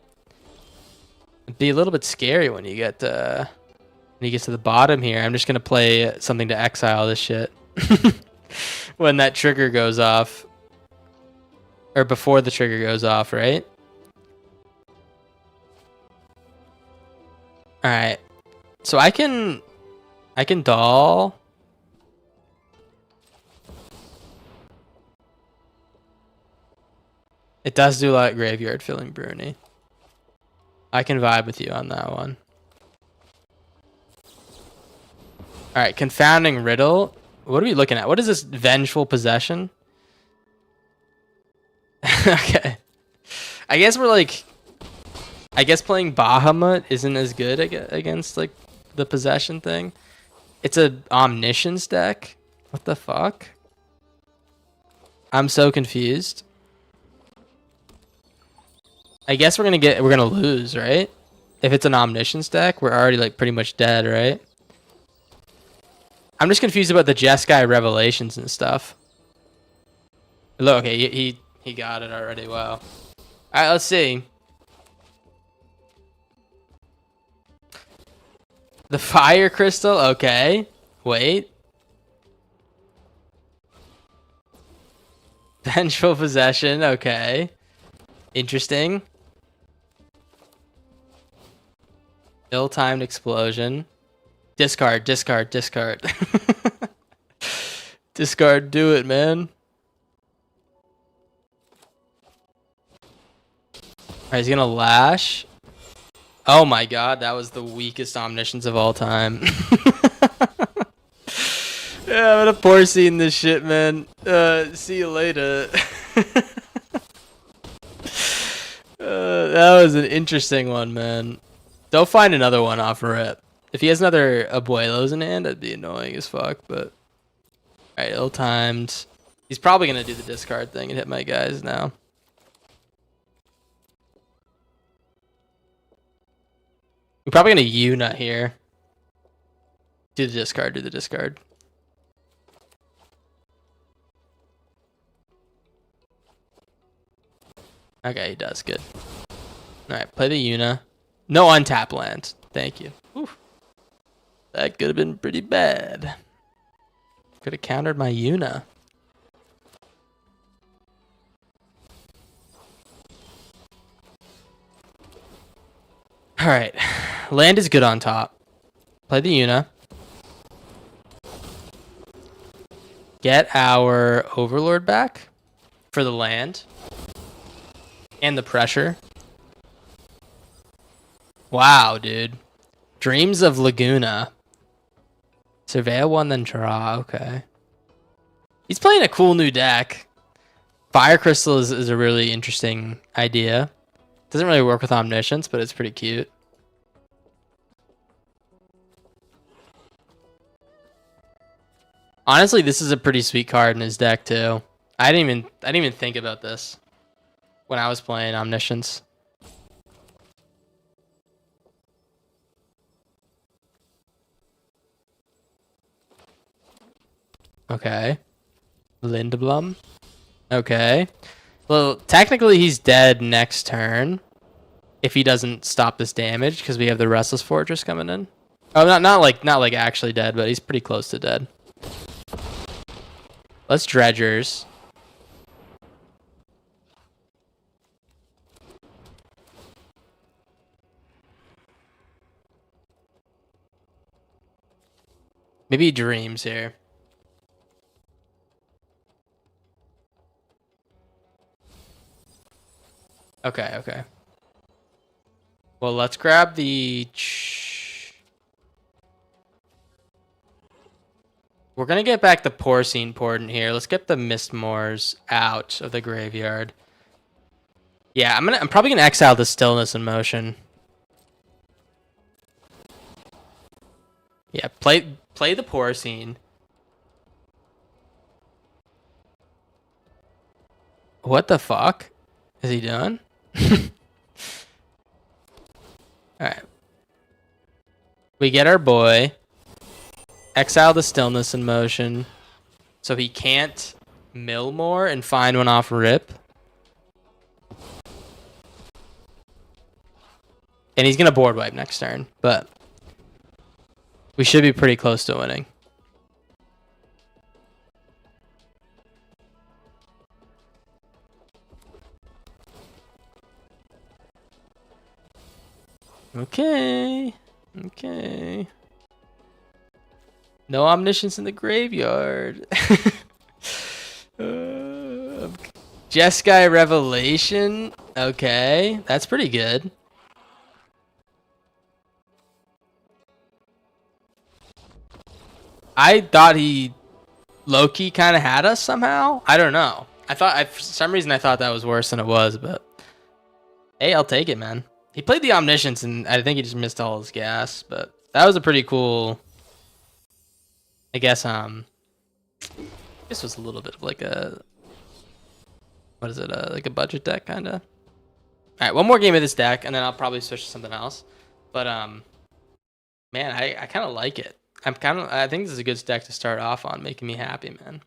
It'd be a little bit scary when you get to the bottom here. I'm just gonna play something to exile this shit when that trigger goes off, or before the trigger goes off, right? All right, so I can doll. It does do like graveyard filling, Bruni. I can vibe with you on that one. All right, Confounding Riddle. What are we looking at? What is this? Vengeful Possession? Okay. I guess we're like, I guess playing Bahamut isn't as good against like the possession thing. It's a omniscience deck. What the fuck? I'm so confused. I guess we're gonna lose, right? If it's an omniscience deck, we're already like pretty much dead, right? I'm just confused about the Jeskai revelations and stuff. Look, okay, he got it already. Wow. All right, let's see. The fire crystal, okay. Wait. Vengeful possession, okay. Interesting. Ill-timed explosion. Discard, discard, discard. Discard, do it, man. Alright, he's gonna lash. Oh my god, that was the weakest omniscience of all time. Yeah, I'm gonna porcine this shit, man. See you later. That was an interesting one, man. Don't find another one off rip. If he has another Abuelos in hand, that'd be annoying as fuck, but... Alright, ill-timed. He's probably gonna do the discard thing and hit my guys now. We're probably gonna Una here. Do the discard, do the discard. Okay, he does, good. Alright, play the Una. No untap land. Thank you. Oof. That could have been pretty bad. Could have countered my Una. Alright. Land is good on top. Play the Una. Get our Overlord back for the land. And the pressure. Wow, dude. Dreams of Laguna. Surveil one, then draw. Okay. He's playing a cool new deck. Fire Crystal is a really interesting idea. Doesn't really work with Omniscience, but it's pretty cute. Honestly, this is a pretty sweet card in his deck too. I didn't even think about this when I was playing Omniscience. Okay. Lindblom. Okay. Well, technically he's dead next turn if he doesn't stop this damage because we have the Restless Fortress coming in. Oh, not like actually dead, but he's pretty close to dead. Let's Dredgers. Maybe he dreams here. Okay, okay. Well, let's grab the... We're going to get back the Porcine Port here. Let's get the Mistmoors out of the graveyard. Yeah, I'm probably going to exile the Stillness in Motion. Yeah, play the Porcine. What the fuck is he doing? Alright. We get our boy. Exile the Stillness in Motion. So he can't mill more and find one off rip. And he's going to board wipe next turn. But we should be pretty close to winning. Okay. Okay. No Omniscience in the graveyard. Jeskai Revelation. Okay. That's pretty good. I thought he low-key kind of had us somehow. I don't know. For some reason I thought that was worse than it was, but Hey, I'll take it, man. He played the Omniscience, and I think he just missed all his gas, but that was a pretty cool. I guess this was a little bit of like a what is it? Like a budget deck kind of. All right, one more game of this deck, and then I'll probably switch to something else. But man, I kind of like it. I think this is a good deck to start off on, making me happy, man.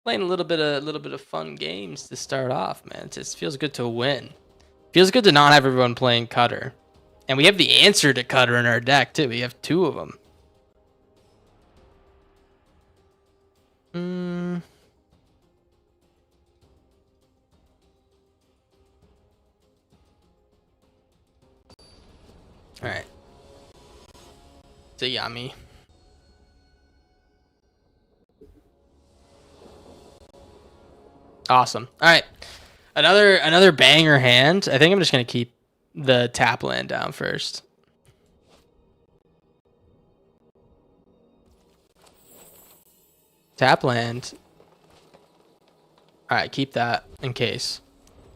Playing a little bit of fun games to start off, man. It just feels good to win. Feels good to not have everyone playing Cutter. And we have the answer to Cutter in our deck, too. We have 2 of them. Alright. It's a yummy. Awesome. Alright. Another banger hand. I think I'm just going to keep the tap land down first. Tap land. Alright, keep that in case.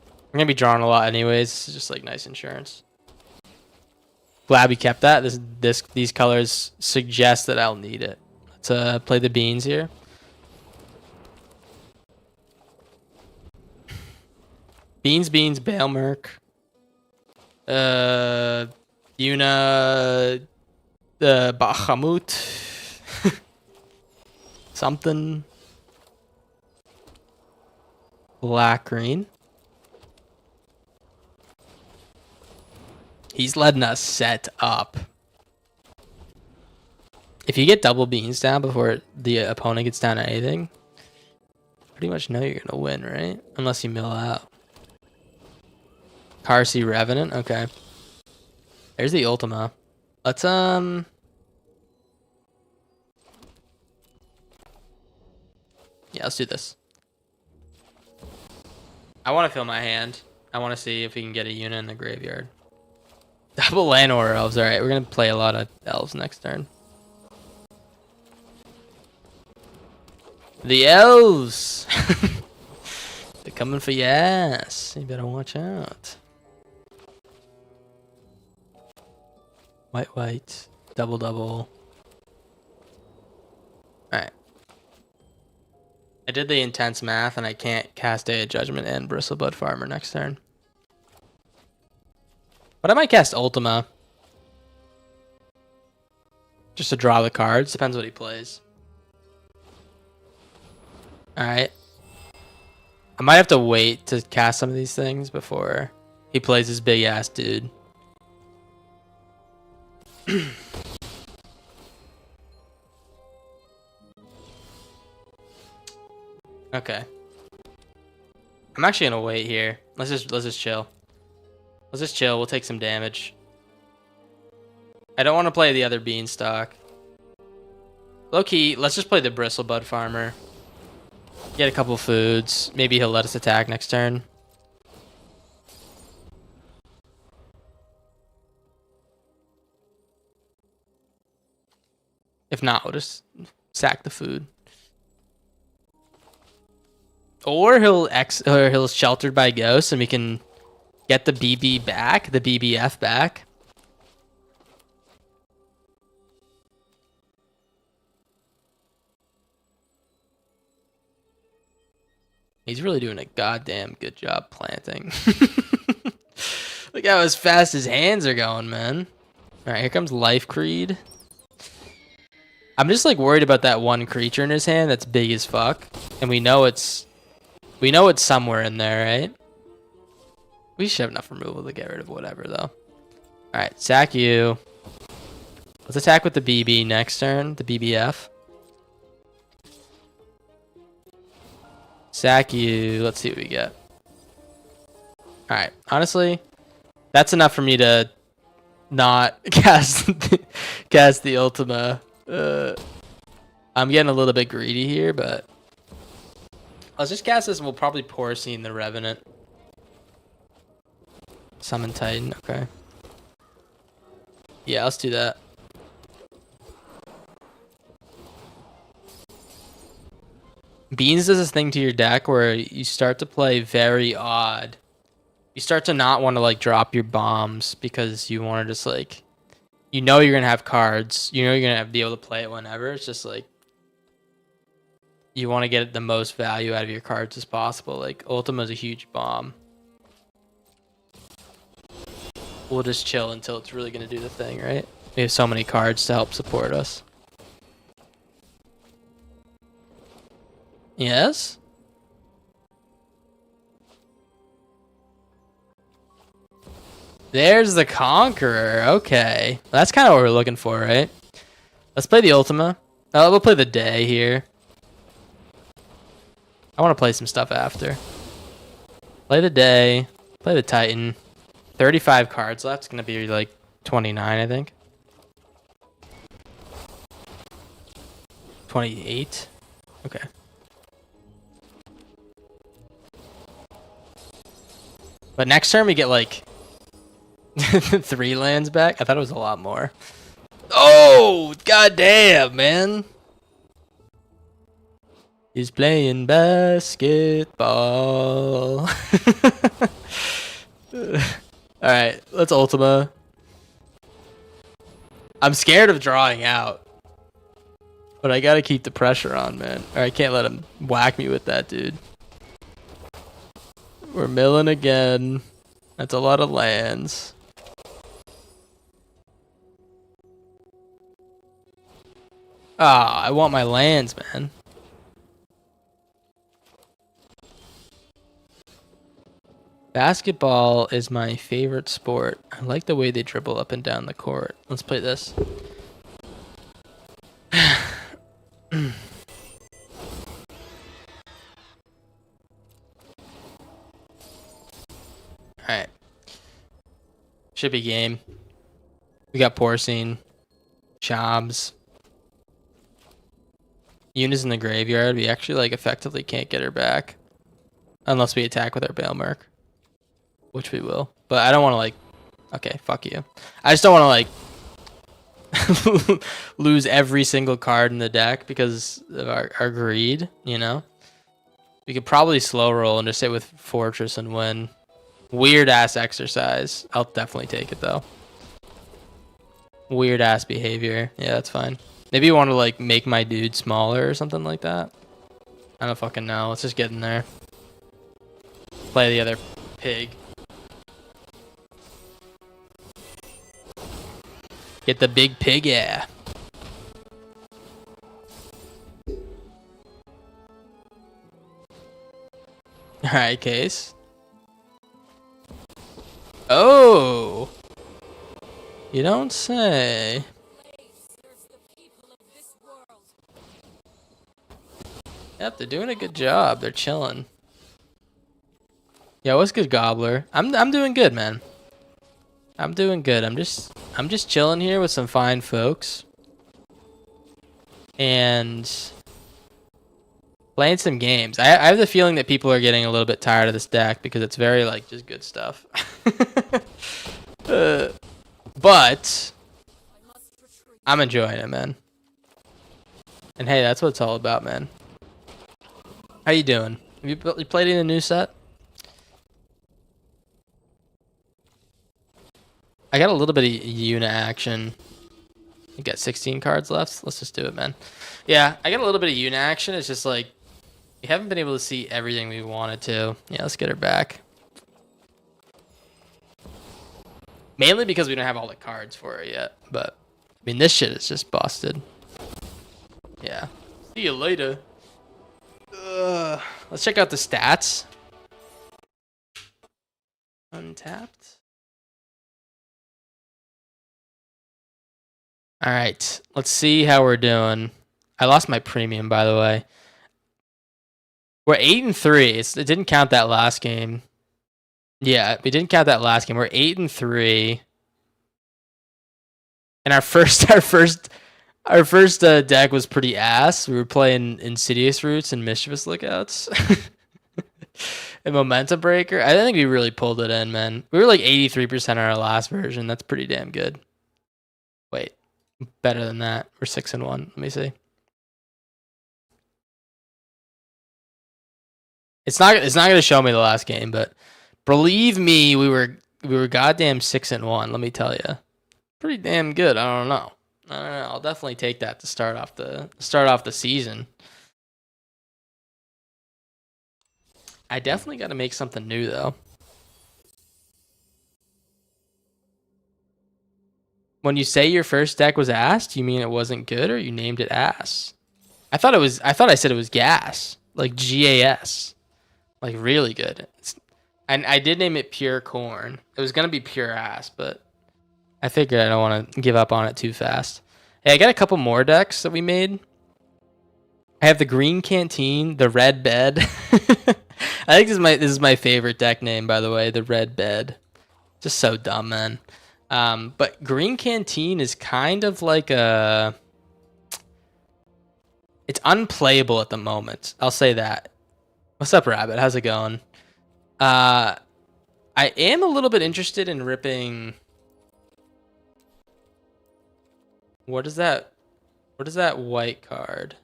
I'm going to be drawing a lot anyways. This is just like nice insurance. Glad we kept that. These colors suggest that I'll need it. Let's play the beans here. Beans, Bailmerk. Yuna, Bahamut. Something. Black green. He's letting us set up. If you get double beans down before the opponent gets down to anything, pretty much know you're going to win, right? Unless you mill out. Carsey Revenant, okay. There's the Ultima. Let's, yeah, let's do this. I want to fill my hand. I want to see if we can get a unit in the graveyard. Double land or elves. Alright, we're going to play a lot of elves next turn. The elves! They're coming for your ass. You better watch out. White. Double. Alright. I did the intense math and I can't cast Day of Judgment and Bristlebud Farmer next turn. But I might cast Ultima. Just to draw the cards. Depends what he plays. Alright. I might have to wait to cast some of these things before he plays his big ass dude. Okay. I'm actually gonna wait here. Let's just chill. Let's just chill. We'll take some damage. I don't want to play the other Beanstalk. Low key, let's just play the Bristlebud Farmer. Get a couple foods. Maybe he'll let us attack next turn. If not, we'll just sack the food. Or he'll sheltered by ghosts and we can get the BB back, the BBF back. He's really doing a goddamn good job planting. Look how as fast his hands are going, man. Alright, here comes Life Creed. I'm just like worried about that one creature in his hand that's big as fuck. And we know it's somewhere in there, right? We should have enough removal to get rid of whatever though. Alright, sack you. Let's attack with the BB next turn, the BBF. Sack you. Let's see what we get. Alright, honestly, that's enough for me to not cast the Ultima. I'm getting a little bit greedy here, but let's just cast this and we'll probably Porcine the Revenant. Summon Titan, okay. Yeah, let's do that. Beans does this thing to your deck where you start to play very odd you start to not want to like drop your bombs because you want to just like, you know, you're gonna have cards, you know, you're gonna be able to play it whenever. It's just like you want to get the most value out of your cards as possible. Like Ultima is a huge bomb. We'll just chill until it's really gonna do the thing, right? We have so many cards to help support us. Yes? There's the Conqueror. Okay. That's kind of what we're looking for, right? Let's play the Ultima. We'll play the Day here. I want to play some stuff after. Play the Day. Play the Titan. 35 cards left. It's going to be like 29, I think. 28. Okay. But next turn we get like 3 lands back. I thought it was a lot more. Oh, goddamn, man. He's playing basketball. Alright, let's Ultima. I'm scared of drawing out. But I gotta keep the pressure on, man. Or I can't let him whack me with that, dude. We're milling again. That's a lot of lands. Ah, I want my lands, man. Basketball is my favorite sport. I like the way they dribble up and down the court. Let's play this. Alright. Should be game. We got Porcine. Chobs. Yuna's in the graveyard. We actually like effectively can't get her back. Unless we attack with our Bailmerk. Which we will. But I don't want to like... Okay, fuck you. I just don't want to like... lose every single card in the deck because of our greed, you know? We could probably slow roll and just sit with Fortress and win. Weird ass exercise. I'll definitely take it though. Weird ass behavior. Yeah, that's fine. Maybe you want to like make my dude smaller or something like that. I don't fucking know. Let's just get in there. Play the other pig. Get the big pig, yeah. Alright, Case. Oh! You don't say. Yep, they're doing a good job. They're chilling. Yeah, what's good, Gobbler? I'm doing good, man. I'm doing good. I'm just chilling here with some fine folks. And playing some games. I have the feeling that people are getting a little bit tired of this deck because it's very like just good stuff. But I'm enjoying it, man. And hey, that's what it's all about, man. How you doing? Have you played in a new set? I got a little bit of Yuna action. You got 16 cards left. Let's just do it, man. Yeah, I got a little bit of Yuna action. It's just like we haven't been able to see everything we wanted to. Yeah, let's get her back. Mainly because we don't have all the cards for her yet. But I mean, this shit is just busted. Yeah. See you later. Let's check out the stats. Untapped. All right, let's see how we're doing. I lost my premium, by the way. We're 8-3. It didn't count that last game. Yeah, we didn't count that last game. We're 8-3. And our first deck was pretty ass. We were playing Insidious Roots and Mischievous Lookouts. And Momentum Breaker. I think we really pulled it in, man. We were like 83% on our last version. That's pretty damn good. Wait. Better than that. We're 6-1. Let me see. It's not going to show me the last game, but Believe me, we were goddamn 6-1. Let me tell you, pretty damn good. I don't know. I'll definitely take that to start off the season. I definitely got to make something new though. When you say your first deck was ass, do you mean it wasn't good or you named it ass? I thought I said it was gas, like GAS, like really good. And I did name it pure corn. It was gonna be pure ass, but I figured I don't want to give up on it too fast. Hey, I got a couple more decks that we made. I have the green canteen, the red bed. I think this is my favorite deck name, by the way, the red bed. Just so dumb, man. But green canteen is kind of like it's unplayable at the moment. I'll say that. What's up, Rabbit? How's it going? I am a little bit interested in ripping. What is that? What is that white card?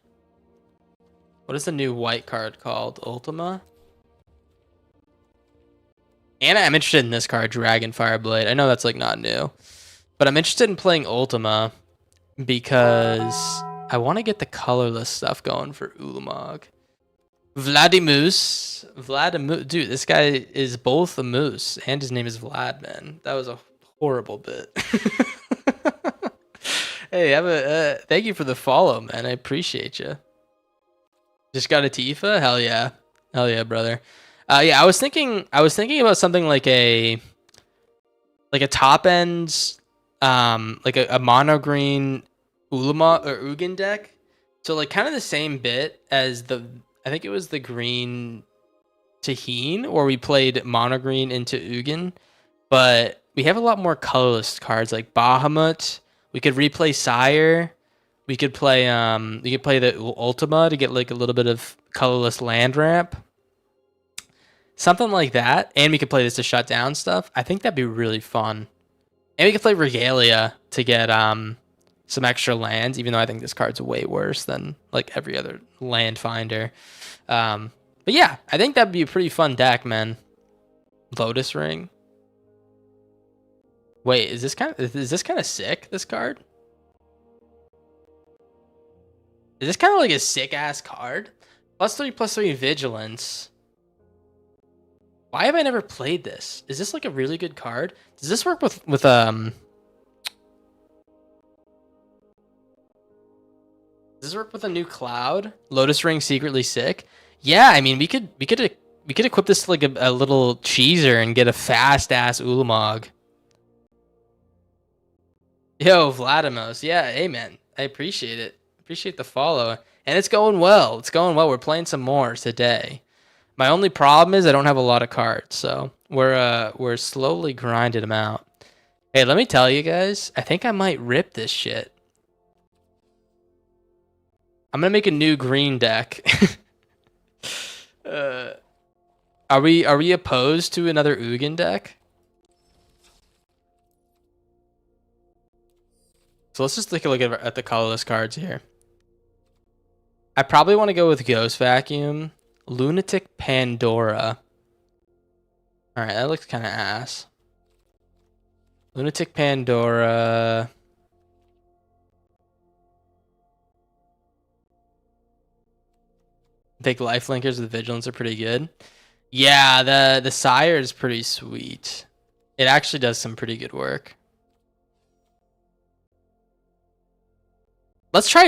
What is the new white card called? Ultima? And I'm interested in this card, Dragon Fireblade. I know that's like not new, but I'm interested in playing Ultima because I want to get the colorless stuff going for Ulamog. Vladimus. Dude, this guy is both a moose and his name is Vlad, man. That was a horrible bit. Hey, thank you for the follow, man. I appreciate you. Just got a Tifa? Hell yeah. Hell yeah, brother. Yeah, I was thinking about something like a top end, like a mono green Ulama or Ugin deck. So like kind of the same bit as I think it was the green Taheen, or we played mono green into Ugin, but we have a lot more colorless cards like Bahamut. We could replay Sire. We could play the Ultima to get like a little bit of colorless land ramp. Something like that. And we could play this to shut down stuff. I think that'd be really fun. And we could play Regalia to get some extra lands, even though I think this card's way worse than like every other land finder. But yeah, I think that'd be a pretty fun deck, man. Lotus Ring. Wait, is this kind of sick, this card? Is this kind of like a sick ass card? +3/+3 vigilance. Why have I never played this? Is this like a really good card? Does this work with Does this work with a new cloud? Lotus Ring secretly sick? Yeah, I mean we could equip this to like a little cheeser and get a fast ass Ulamog. Yo, Vladimos. Yeah, hey man. I appreciate it. Appreciate the follow. And it's going well. It's going well. We're playing some more today. My only problem is I don't have a lot of cards, so we're slowly grinding them out. Hey, let me tell you guys, I think I might rip this shit. I'm gonna make a new green deck. Are we opposed to another Ugin deck? So let's just take a look at the colorless cards here. I probably want to go with Ghost Vacuum. Lunatic Pandora. Alright, that looks kind of ass. Lunatic Pandora. I think Lifelinkers with Vigilance are pretty good. Yeah, the Sire is pretty sweet. It actually does some pretty good work. Let's try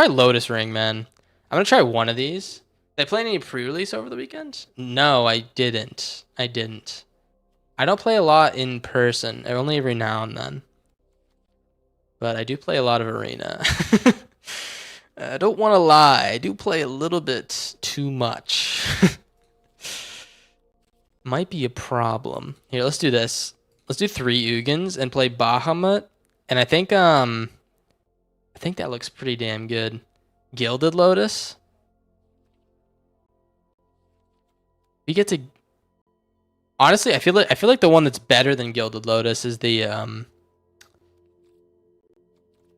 Lotus Ring, man. I'm gonna try one of these. Did I play any pre-release over the weekend? No, I didn't. I don't play a lot in person. Only every now and then. But I do play a lot of Arena. I don't want to lie. I do play a little bit too much. Might be a problem. Here, let's do this. Let's do 3 Ugins and play Bahamut. And I think that looks pretty damn good. Gilded Lotus. We get to. Honestly, I feel like the one that's better than Gilded Lotus is the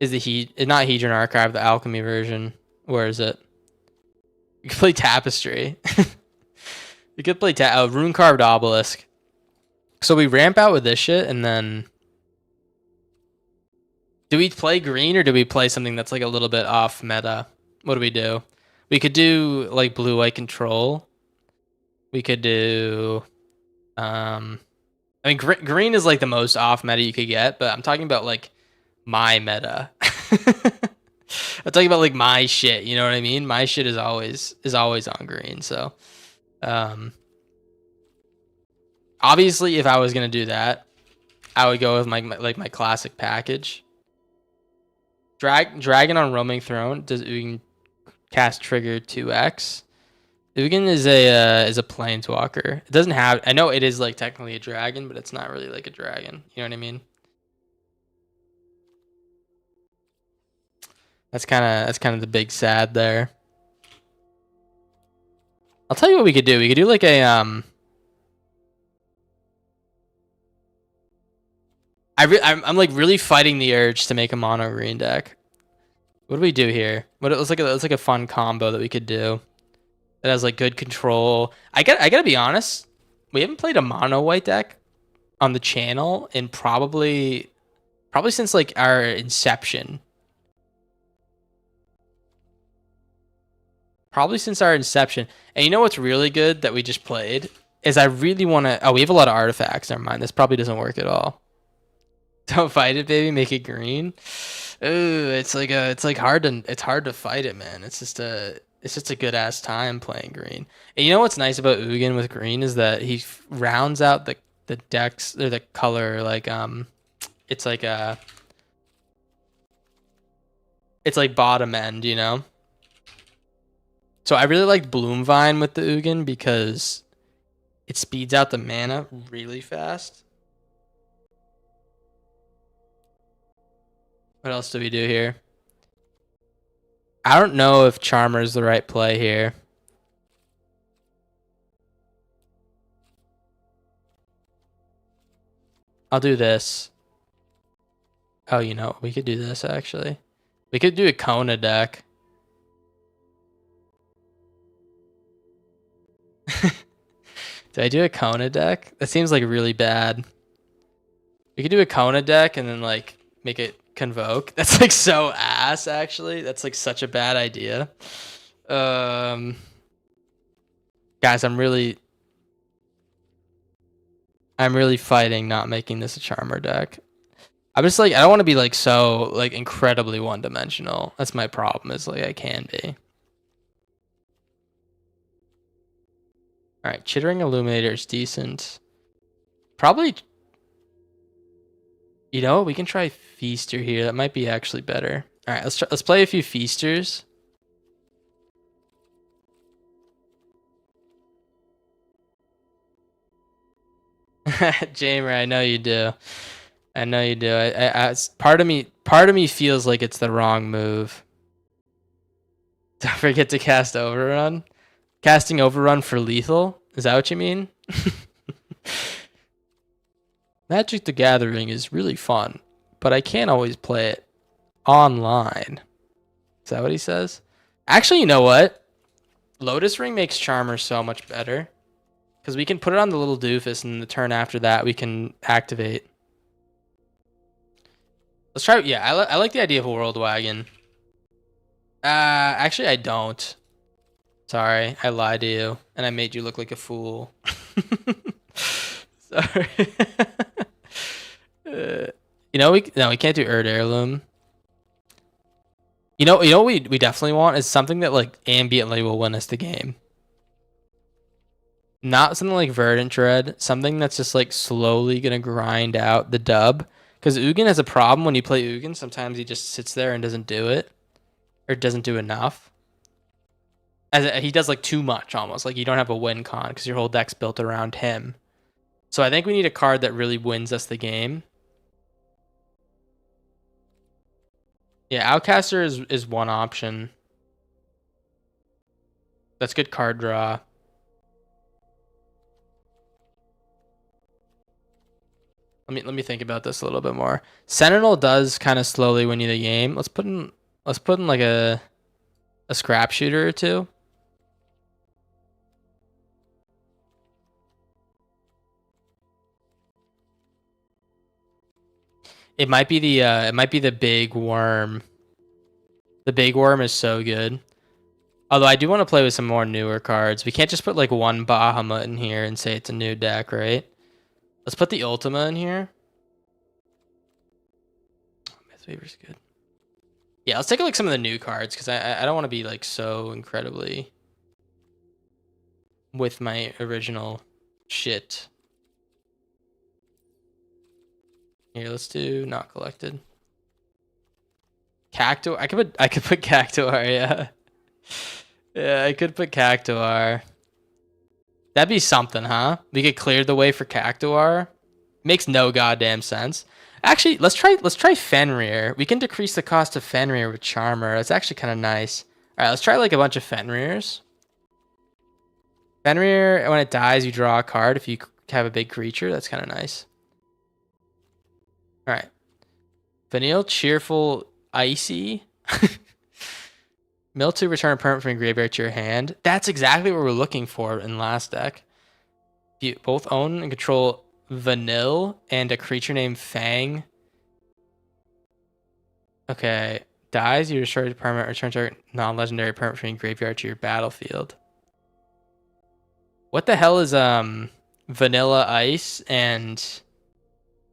not Hedron Archive, the Alchemy version. Where is it? You could play Tapestry. You could play Rune Carved Obelisk. So we ramp out with this shit, and then do we play green or do we play something that's like a little bit off meta? What do we do? We could do like blue-white control. We could do, I mean, green is like the most off meta you could get, but I'm talking about like my meta. I'm talking about like my shit. You know what I mean? My shit is always on green. So, um, obviously, if I was gonna do that, I would go with my classic package. Dragon on roaming throne. Does Ugin cast trigger 2x? Ugin is a planeswalker. It doesn't have. I know it is like technically a dragon, but it's not really like a dragon. You know what I mean? That's kind of the big sad there. I'll tell you what we could do. We could do like a I'm like really fighting the urge to make a mono green deck. What do we do here? What it looks like a fun combo that we could do. It has like good control. I gotta be honest. We haven't played a mono white deck on the channel in probably since like our inception. Probably since our inception. And you know what's really good that we just played is I really want to. Oh, we have a lot of artifacts. Never mind. This probably doesn't work at all. Don't fight it, baby. Make it green. Ooh, it's hard to fight it, man. It's just a good ass time playing green. And you know what's nice about Ugin with green is that he rounds out the decks or the color like it's like bottom end, you know. So I really like Bloom Vine with the Ugin because it speeds out the mana really fast. What else do we do here? I don't know if Charmer is the right play here. I'll do this. Oh, you know, we could do this actually. We could do a Kona deck. Do I do a Kona deck? That seems like really bad. We could do a Kona deck and then like make it Convoke. That's like so ass actually. That's like such a bad idea. Guys, I'm really fighting not making this a Charmer deck. I'm just like I don't want to be like so like incredibly one-dimensional. That's my problem. Is like I can be. All right, Chittering Illuminator is decent. Probably, you know, we can try Feaster here. That might be actually better. All right, let's play a few Feasters. Jamer, I know you do. I know you do. Part of me feels like it's the wrong move. Don't forget to cast Overrun. Casting Overrun for lethal? Is that what you mean? Magic the Gathering is really fun, but I can't always play it online. Is that what he says? Actually, you know what? Lotus Ring makes Charmer so much better. Because we can put it on the little doofus, and the turn after that, we can activate. Let's try. Yeah, I like the idea of a World Wagon. Actually, I don't. Sorry, I lied to you, and I made you look like a fool. Sorry. You know, we can't do Erd Heirloom. You know what we definitely want is something that like ambiently will win us the game. Not something like Verdant Dread, something that's just like slowly gonna grind out the dub. Because Ugin has a problem when you play Ugin. Sometimes he just sits there and doesn't do it, or doesn't do enough. He does like too much almost. Like you don't have a win con because your whole deck's built around him. So I think we need a card that really wins us the game. Yeah, Outcaster is one option. That's good card draw. Let me think about this a little bit more. Sentinel does kind of slowly win you the game. Let's put in like a scrap shooter or two. It might be the big worm. The big worm is so good. Although I do want to play with some more newer cards. We can't just put like one Bahamut in here and say it's a new deck, right? Let's put the Ultima in here. Mythweaver's good. Yeah, let's take a look at some of the new cards because I don't want to be like so incredibly with my original shit. Here, let's do not collected. Cactuar. I could put Cactuar, yeah. Yeah, I could put Cactuar. That'd be something, huh? We could clear the way for Cactuar. Makes no goddamn sense. Actually, let's try Fenrir. We can decrease the cost of Fenrir with Charmer. That's actually kind of nice. All right, let's try like a bunch of Fenrirs. Fenrir, when it dies, you draw a card if you have a big creature. That's kind of nice. All right. Vanille, Cheerful, Icy. Mill 2, return a permanent from your graveyard to your hand. That's exactly what we're looking for in last deck. You both own and control Vanille and a creature named Fang. Okay. Dies, you destroy a permanent, return to non-legendary permanent from your graveyard to your battlefield. What the hell is Vanilla Ice and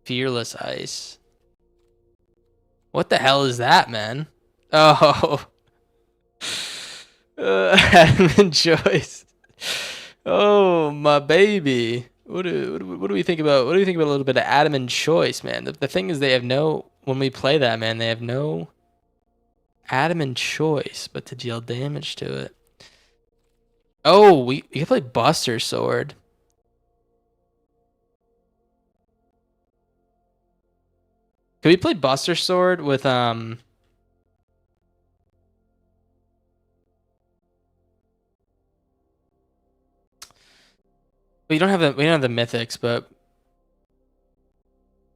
Fearless Ice? What the hell is that, man? Oh. Admin choice. Oh, my baby. What do we think about? What do you think about a little bit of adamant choice, man? The thing is, they have no. When we play that, man, they have no adamant choice but to deal damage to it. Oh, we can play Buster Sword. Could we play Buster Sword with But we don't have the mythics, but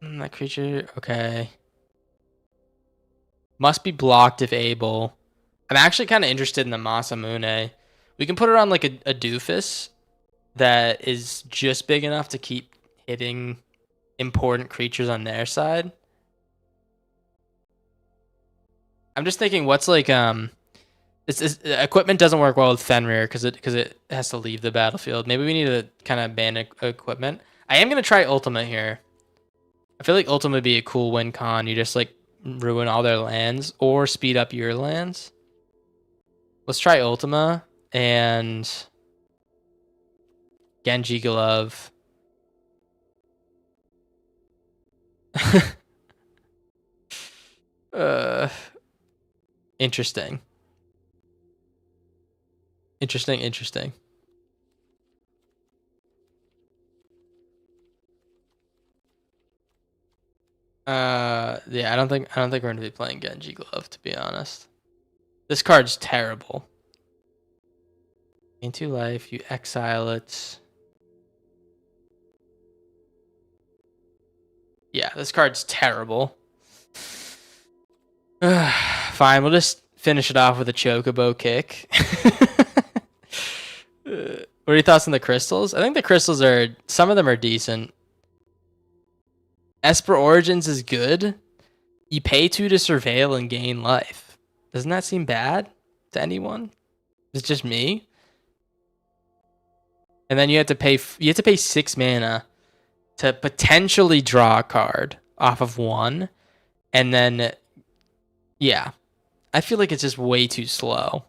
that creature, okay. Must be blocked if able. I'm actually kind of interested in the Masamune. We can put it on like a doofus that is just big enough to keep hitting important creatures on their side. I'm just thinking, what's like equipment doesn't work well with Fenrir because it has to leave the battlefield. Maybe we need to kind of ban equipment. I am gonna try Ultima here. I feel like Ultima would be a cool win con. You just like ruin all their lands or speed up your lands. Let's try Ultima and Genji Glove. Interesting. Interesting. Yeah, I don't think we're gonna be playing Genji Glove, to be honest. This card's terrible. Gain 2 life, you exile it. Yeah, this card's terrible. Fine, we'll just finish it off with a Chocobo kick. What are your thoughts on the crystals? I think the crystals are, some of them are decent. Esper Origins is good. You pay 2 to surveil and gain life. Doesn't that seem bad to anyone? It's just me. And then you have to pay 6 mana to potentially draw a card off of 1. And then, yeah. I feel like it's just way too slow.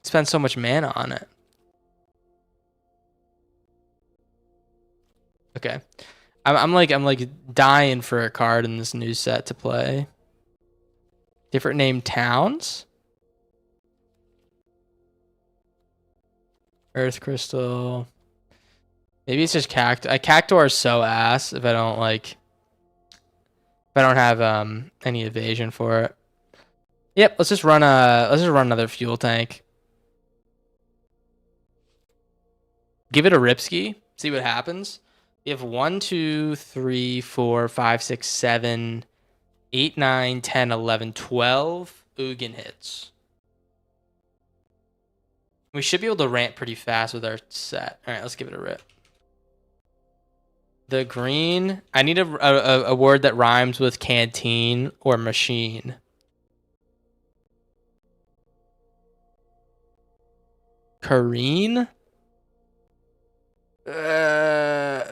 Spend so much mana on it. Okay. I'm like dying for a card in this new set to play. Different name towns. Earth Crystal. Maybe it's just Cactuar is so ass if I don't have any evasion for it. Yep, let's just run another fuel tank. Give it a Ripski, see what happens. We have 1, 2, 3, 4, 5, 6, 7, 8, 9, 10, 11, 12 Ugin hits. We should be able to ramp pretty fast with our set. All right, let's give it a rip. The green. I need a word that rhymes with canteen or machine. Kareen? Not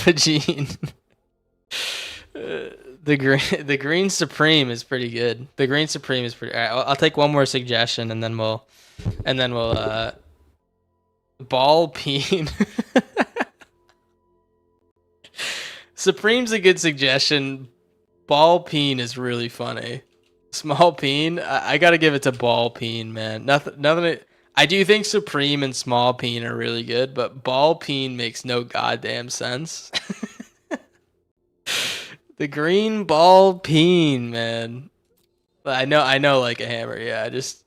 Vagine. The green supreme is pretty good. The green supreme is pretty. All right, I'll take one more suggestion and then we'll ball peen. Supreme's a good suggestion. Ball peen is really funny. Small peen. I gotta give it to ball peen, man. Nothing. I do think supreme and small peen are really good, but ball peen makes no goddamn sense. The green ball peen, man. I know like a hammer. Yeah, I just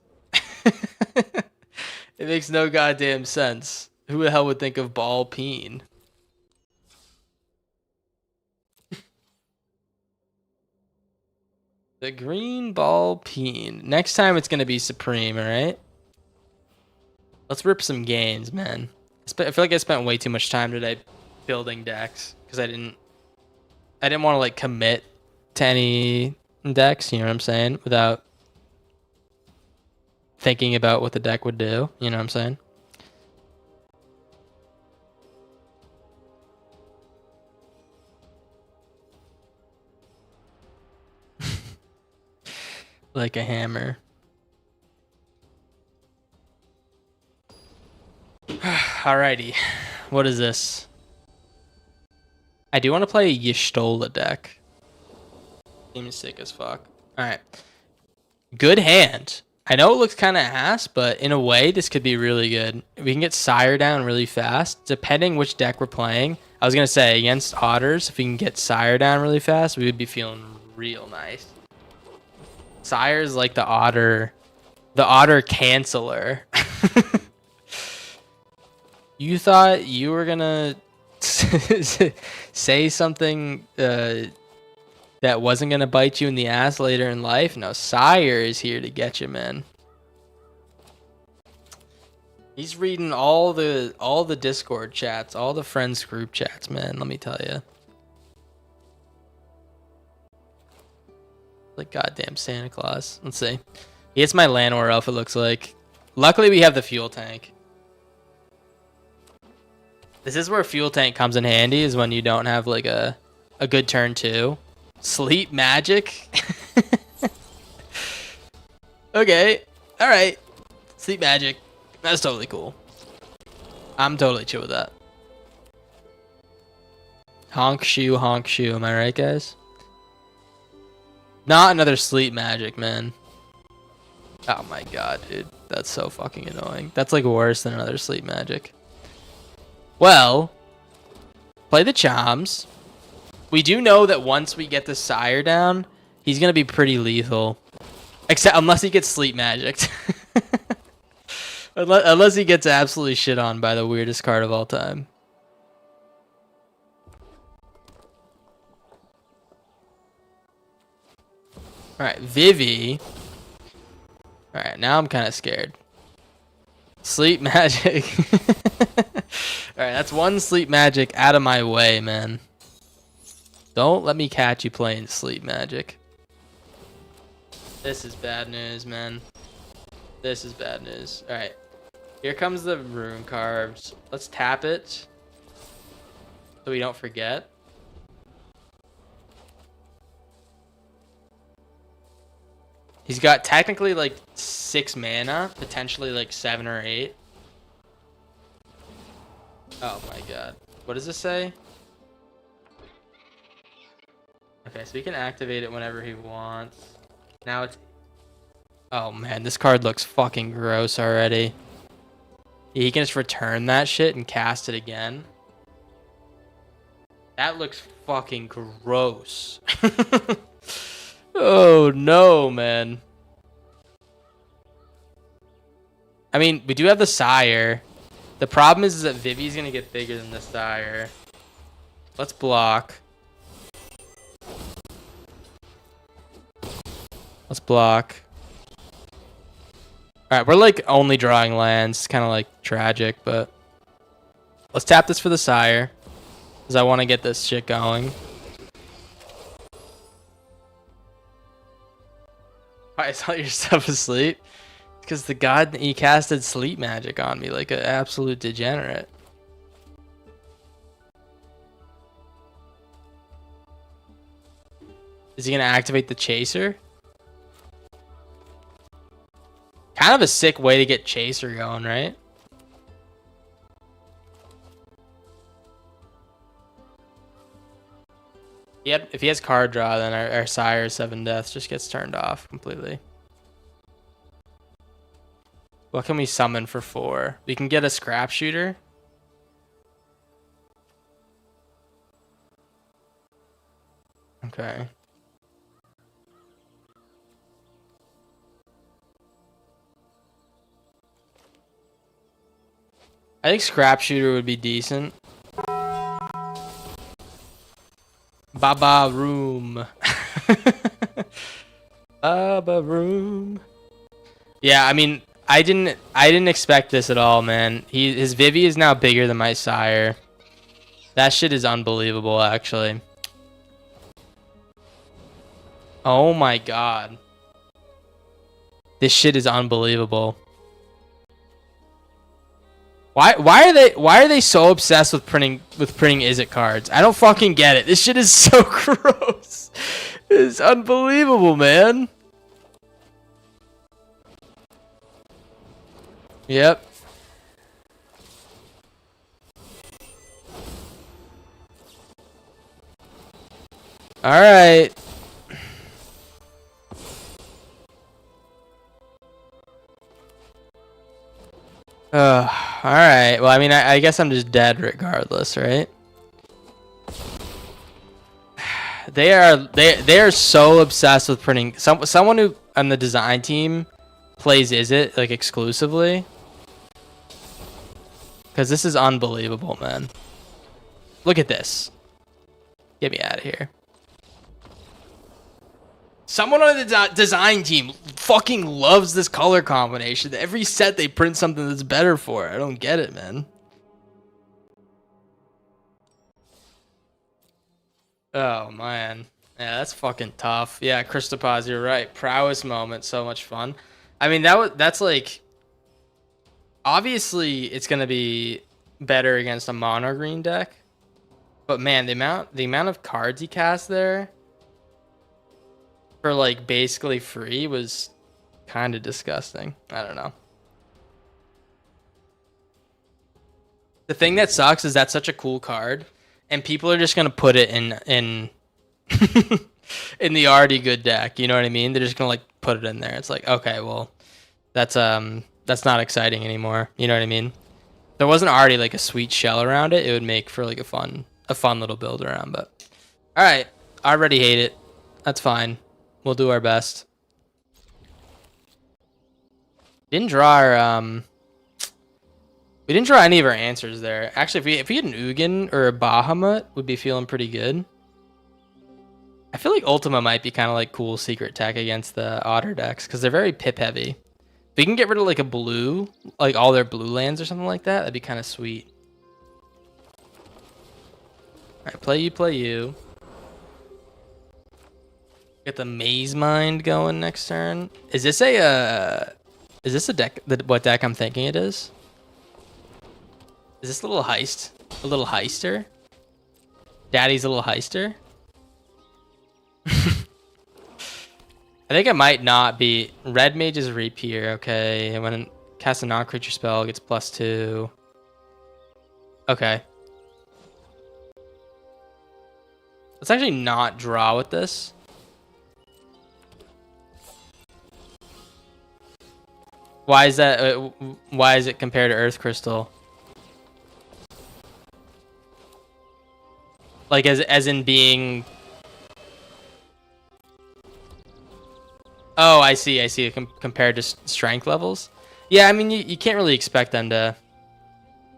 it makes no goddamn sense. Who the hell would think of ball peen? The green ball peen. Next time it's gonna be supreme, all right? Let's rip some games, man. I feel like I spent way too much time today building decks because I didn't want to like commit to any decks, you know what I'm saying, without thinking about what the deck would do, you know what I'm saying? Like a hammer. Alrighty. What is this? I do want to play a Y'shtola deck. Seems sick as fuck. Alright. Good hand. I know it looks kind of ass, but in a way, this could be really good. We can get Sire down really fast, depending which deck we're playing. I was going to say, against Otters, if we can get Sire down really fast, we would be feeling real nice. Sire is like the Otter canceller. You thought you were gonna say something that wasn't gonna bite you in the ass later in life? No, Sire is here to get you, man. He's reading all the Discord chats, all the friends group chats, man. Let me tell you, like goddamn Santa Claus. Let's see. He hits my Llanowar elf. It looks like. Luckily, we have the fuel tank. This is where fuel tank comes in handy, is when you don't have like a good turn 2. Sleep magic. Okay. All right. Sleep magic. That's totally cool. I'm totally chill with that. Honk shoe, honk shoe. Am I right, guys? Not another sleep magic, man. Oh my god, dude. That's so fucking annoying. That's like worse than another sleep magic. Well, play the Choms. We do know that once we get the Sire down, he's going to be pretty lethal. Except unless he gets sleep magicked. Unless he gets absolutely shit on by the weirdest card of all time. Alright, Vivi. Alright, now I'm kind of scared. Sleep magic. Alright, that's one sleep magic out of my way, man. Don't let me catch you playing sleep magic. This is bad news, man. This is bad news. Alright. Here comes the rune carves. Let's tap it so we don't forget. He's got technically like 6 mana, potentially like 7 or 8. Oh my god. What does this say? Okay, so he can activate it whenever he wants. Now it's... Oh man, this card looks fucking gross already. He can just return that shit and cast it again. That looks fucking gross. Oh no, man. I mean, we do have the Sire. The problem is that Vivi's gonna get bigger than the Sire. Let's block. Let's block. Alright, we're like only drawing lands. It's kind of like tragic, but let's tap this for the Sire. Because I want to get this shit going. Why is all your stuff asleep? Because the god, he casted sleep magic on me like an absolute degenerate. Is he going to activate the chaser? Kind of a sick way to get chaser going, right? If he has card draw, then our Sire 7 Deaths just gets turned off completely. What can we summon for 4? We can get a scrap shooter. Okay. I think scrap shooter would be decent. Baba room. Baba room. Yeah, I mean, I didn't expect this at all, man. His Vivi is now bigger than my Sire. That shit is unbelievable, actually. Oh my god. This shit is unbelievable. Why are they so obsessed with printing Izzet cards? I don't fucking get it. This shit is so gross. It's unbelievable, man. Yep. All right. All right. Well, I mean, I guess I'm just dead regardless, right? They are so obsessed with printing. Someone who on the design team plays Izzet like exclusively, because this is unbelievable, man. Look at this. Get me out of here. Someone on the design team fucking loves this color combination. Every set they print something that's better for it. I don't get it, man. Oh, man. Yeah, that's fucking tough. Yeah, Christopaz, you're right. Prowess moment, so much fun. I mean, that's like... Obviously, it's going to be better against a mono green deck. But man, the amount of cards he cast there for like basically free was kind of disgusting. I don't know. The thing that sucks is that's such a cool card, and people are just gonna put it in in the already good deck. You know what I mean? They're just gonna like put it in there. It's like, okay, well, that's not exciting anymore. You know what I mean? If there wasn't already like a sweet shell around it, it would make for like a fun little build around. But all right, I already hate it. That's fine. We'll do our best. Didn't draw our we didn't draw any of our answers there. Actually, if we had an Ugin or a Bahamut, we'd be feeling pretty good. I feel like Ultima might be kind of like cool secret tech against the Otter decks because they're very pip heavy. If we can get rid of like a blue, like all their blue lands or something like that, that'd be kind of sweet. All right, play you. Get the Maze Mind going next turn. Is this a deck? What deck I'm thinking it is? Is this a little heist? A little heister? Daddy's a little heister? I think it might not be. Red Mage's Rapier, okay. And when it casts a non-creature spell, it gets +2. Okay. Let's actually not draw with this. Why is that? Why is it compared to Earth Crystal? Like as in being... Oh, I see. Compared to strength levels. Yeah, I mean, you can't really expect them to...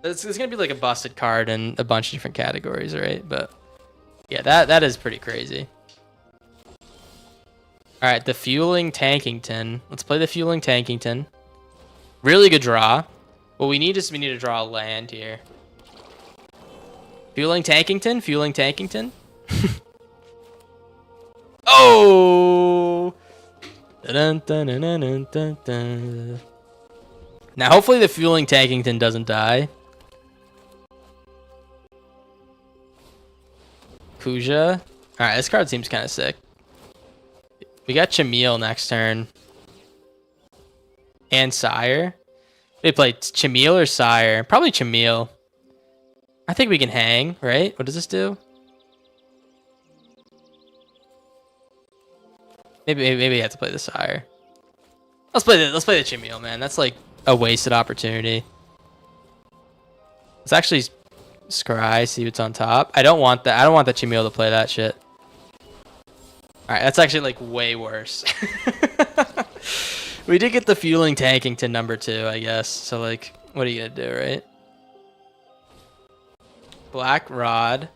It's going to be like a busted card in a bunch of different categories, right? But yeah, that is pretty crazy. All right, the Fueling Tankington. Let's play the Fueling Tankington. Really good draw. What we need is to draw a land here. Fueling Tankington. Fueling Tankington. Oh! Dun, dun, dun, dun, dun, dun, dun. Now, hopefully the Fueling Tankington doesn't die. Kuja. Alright, this card seems kind of sick. We got Chameel next turn. And Sire. They play Chameel or Sire? Probably Chameel. I think we can hang, right? What does this do? Maybe we have to play the Sire. Let's play the Chameel, man. That's like a wasted opportunity. Let's actually scry, see what's on top. I don't want that. I don't want the Chameel to play that shit. Alright, that's actually like way worse. We did get the Fueling Tankington number 2, I guess. So like, what are you gonna do, right? Black Rod.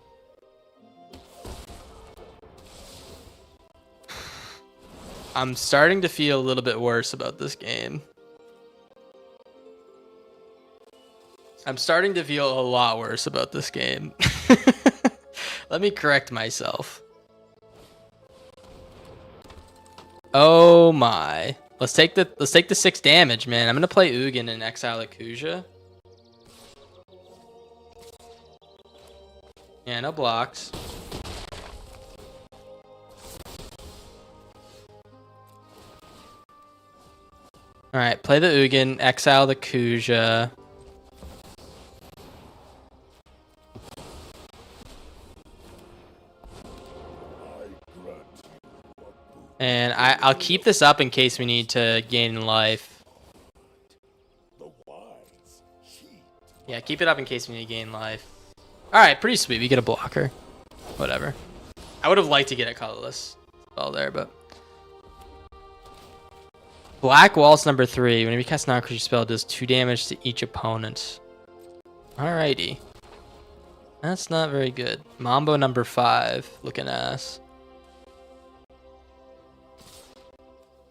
I'm starting to feel a little bit worse about this game. I'm starting to feel a lot worse about this game. Let me correct myself. Oh my. Let's take the 6 damage, man. I'm gonna play Ugin and exile Akuja. Yeah, no blocks. Alright, play the Ugin, exile the Kuja. And I'll keep this up in case we need to gain life. Yeah, keep it up in case we need to gain life. Alright, pretty sweet. We get a blocker. Whatever. I would have liked to get a colorless spell there, but... Black Waltz number 3. Whenever you cast non-creature spell, it does 2 damage to each opponent. Alrighty. That's not very good. Mambo number 5. Looking ass.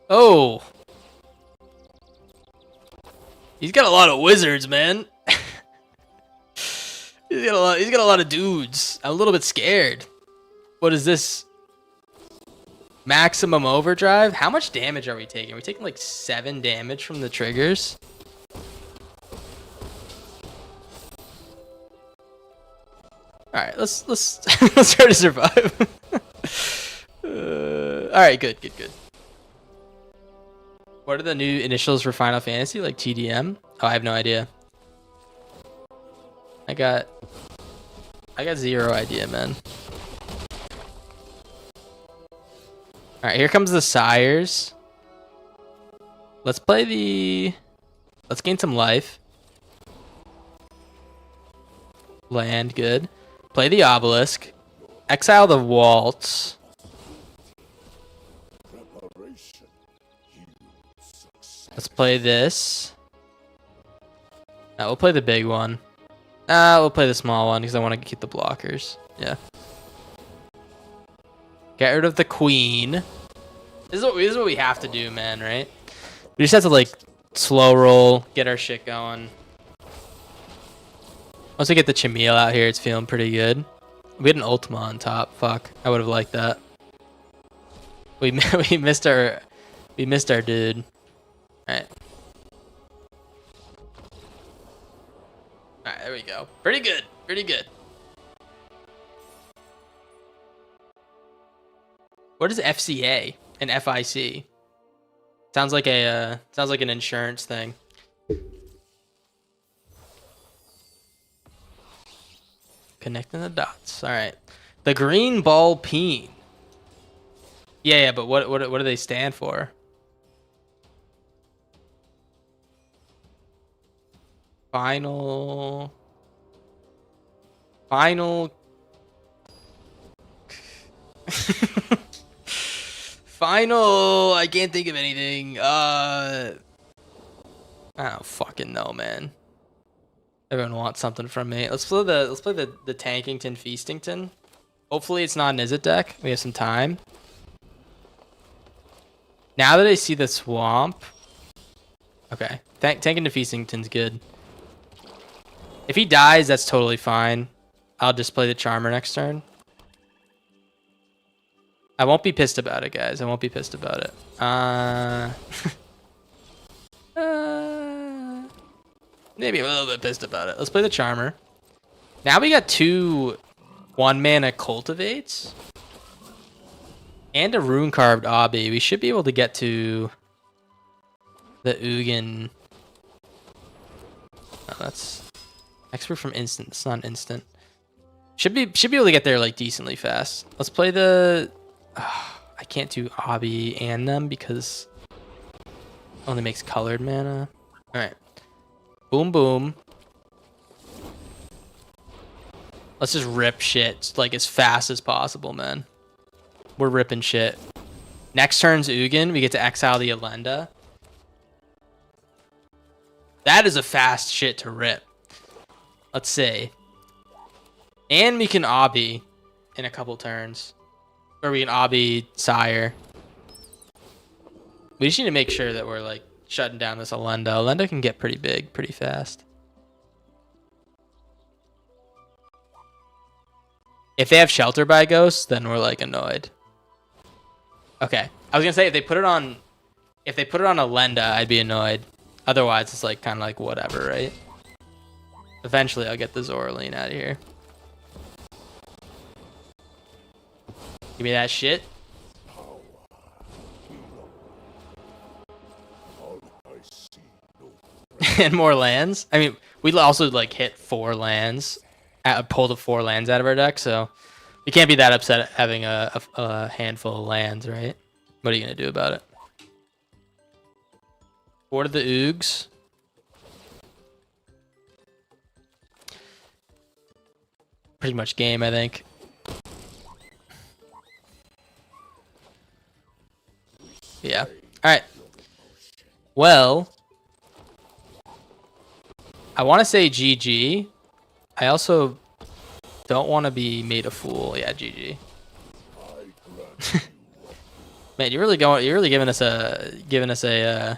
Oh! He's got a lot of wizards, man. He's got a lot of dudes. I'm a little bit scared. What is this? Maximum overdrive? How much damage are we taking? Are we taking like 7 damage from the triggers? Alright, let's let's try to survive. Alright, good. What are the new initials for Final Fantasy? Like TDM? Oh, I have no idea. I got 0 idea, man. Alright, here comes the Sires. Let's gain some life. Land, good. Play the Obelisk. Exile the Waltz. Let's play this. No, we'll play the big one. We'll play the small one because I want to keep the blockers. Yeah. Get rid of the queen. This is what we have to do, man, right? We just have to, like, slow roll, get our shit going. Once we get the Chameel out here, it's feeling pretty good. We had an Ultima on top. Fuck. I would have liked that. We missed our dude. Alright. Alright, there we go. Pretty good. What is FCA and FIC? Sounds like an insurance thing. Connecting the dots. All right. The green ball peen. Yeah, but what do they stand for? Final. Final. I can't think of anything. I don't fucking know, man. Everyone wants something from me. Let's play the Tankington Feastington. Hopefully it's not an Izzet deck. We have some time. Now that I see the swamp. Okay. Tankington Feastington's good. If he dies, that's totally fine. I'll just play the Charmer next turn. I won't be pissed about it, guys. I won't be pissed about it. Maybe I'm a little bit pissed about it. Let's play the Charmer. Now we got 2 1-mana Cultivates and a Rune-Carved Obby. We should be able to get to the Ugin. Oh, that's expert from instant. It's not instant. Should be able to get there like decently fast. Let's play the. I can't do Obby and them because it only makes colored mana. All right, boom boom. Let's just rip shit like as fast as possible, man. We're ripping shit. Next turn's Ugin. We get to exile the Elenda. That is a fast shit to rip. Let's see. And we can Obby in a couple turns. Or we can Obby Sire. We just need to make sure that we're like shutting down this Elenda. Elenda can get pretty big pretty fast. If they have Shelter by Ghosts, then we're like annoyed. Okay. I was gonna say if they put it on Elenda, I'd be annoyed. Otherwise it's like kinda like whatever, right? Eventually I'll get the Zoraline out of here. Give me that shit. And more lands. I mean, we also like hit 4 lands. Pulled the 4 lands out of our deck, so we can't be that upset at having a handful of lands, right? What are you gonna do about it? Board of the Oogs. Pretty much game, I think. Yeah. All right. Well, I want to say GG. I also don't want to be made a fool. Yeah, GG. Man, you're really giving us a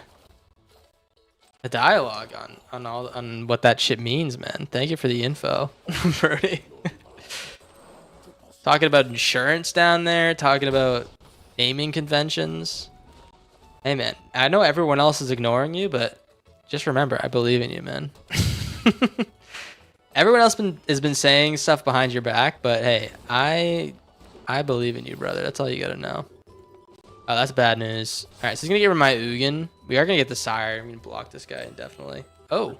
dialogue on what that shit means, man. Thank you for the info, Birdie. Talking about insurance down there, talking about naming conventions. Hey, man, I know everyone else is ignoring you, but just remember, I believe in you, man. Everyone else has been saying stuff behind your back, but hey, I believe in you, brother. That's all you gotta know. Oh, that's bad news. All right, so he's gonna get rid of my Ugin. We are gonna get the Sire. I'm gonna block this guy indefinitely. Oh,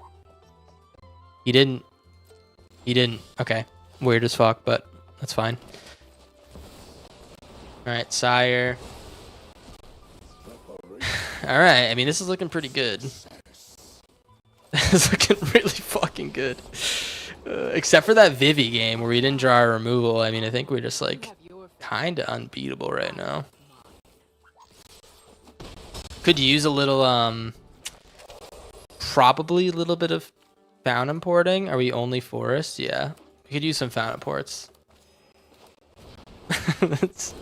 he didn't. He didn't. Okay, weird as fuck, but that's fine. All right, Sire. All right. I mean, this is looking pretty good. This is looking really fucking good. Except for that Vivi game where we didn't draw a removal. I mean, I think we're just like kind of unbeatable right now. Could use a little, probably a little bit of fountain porting. Are we only forest? Yeah. We could use some fountain ports. That's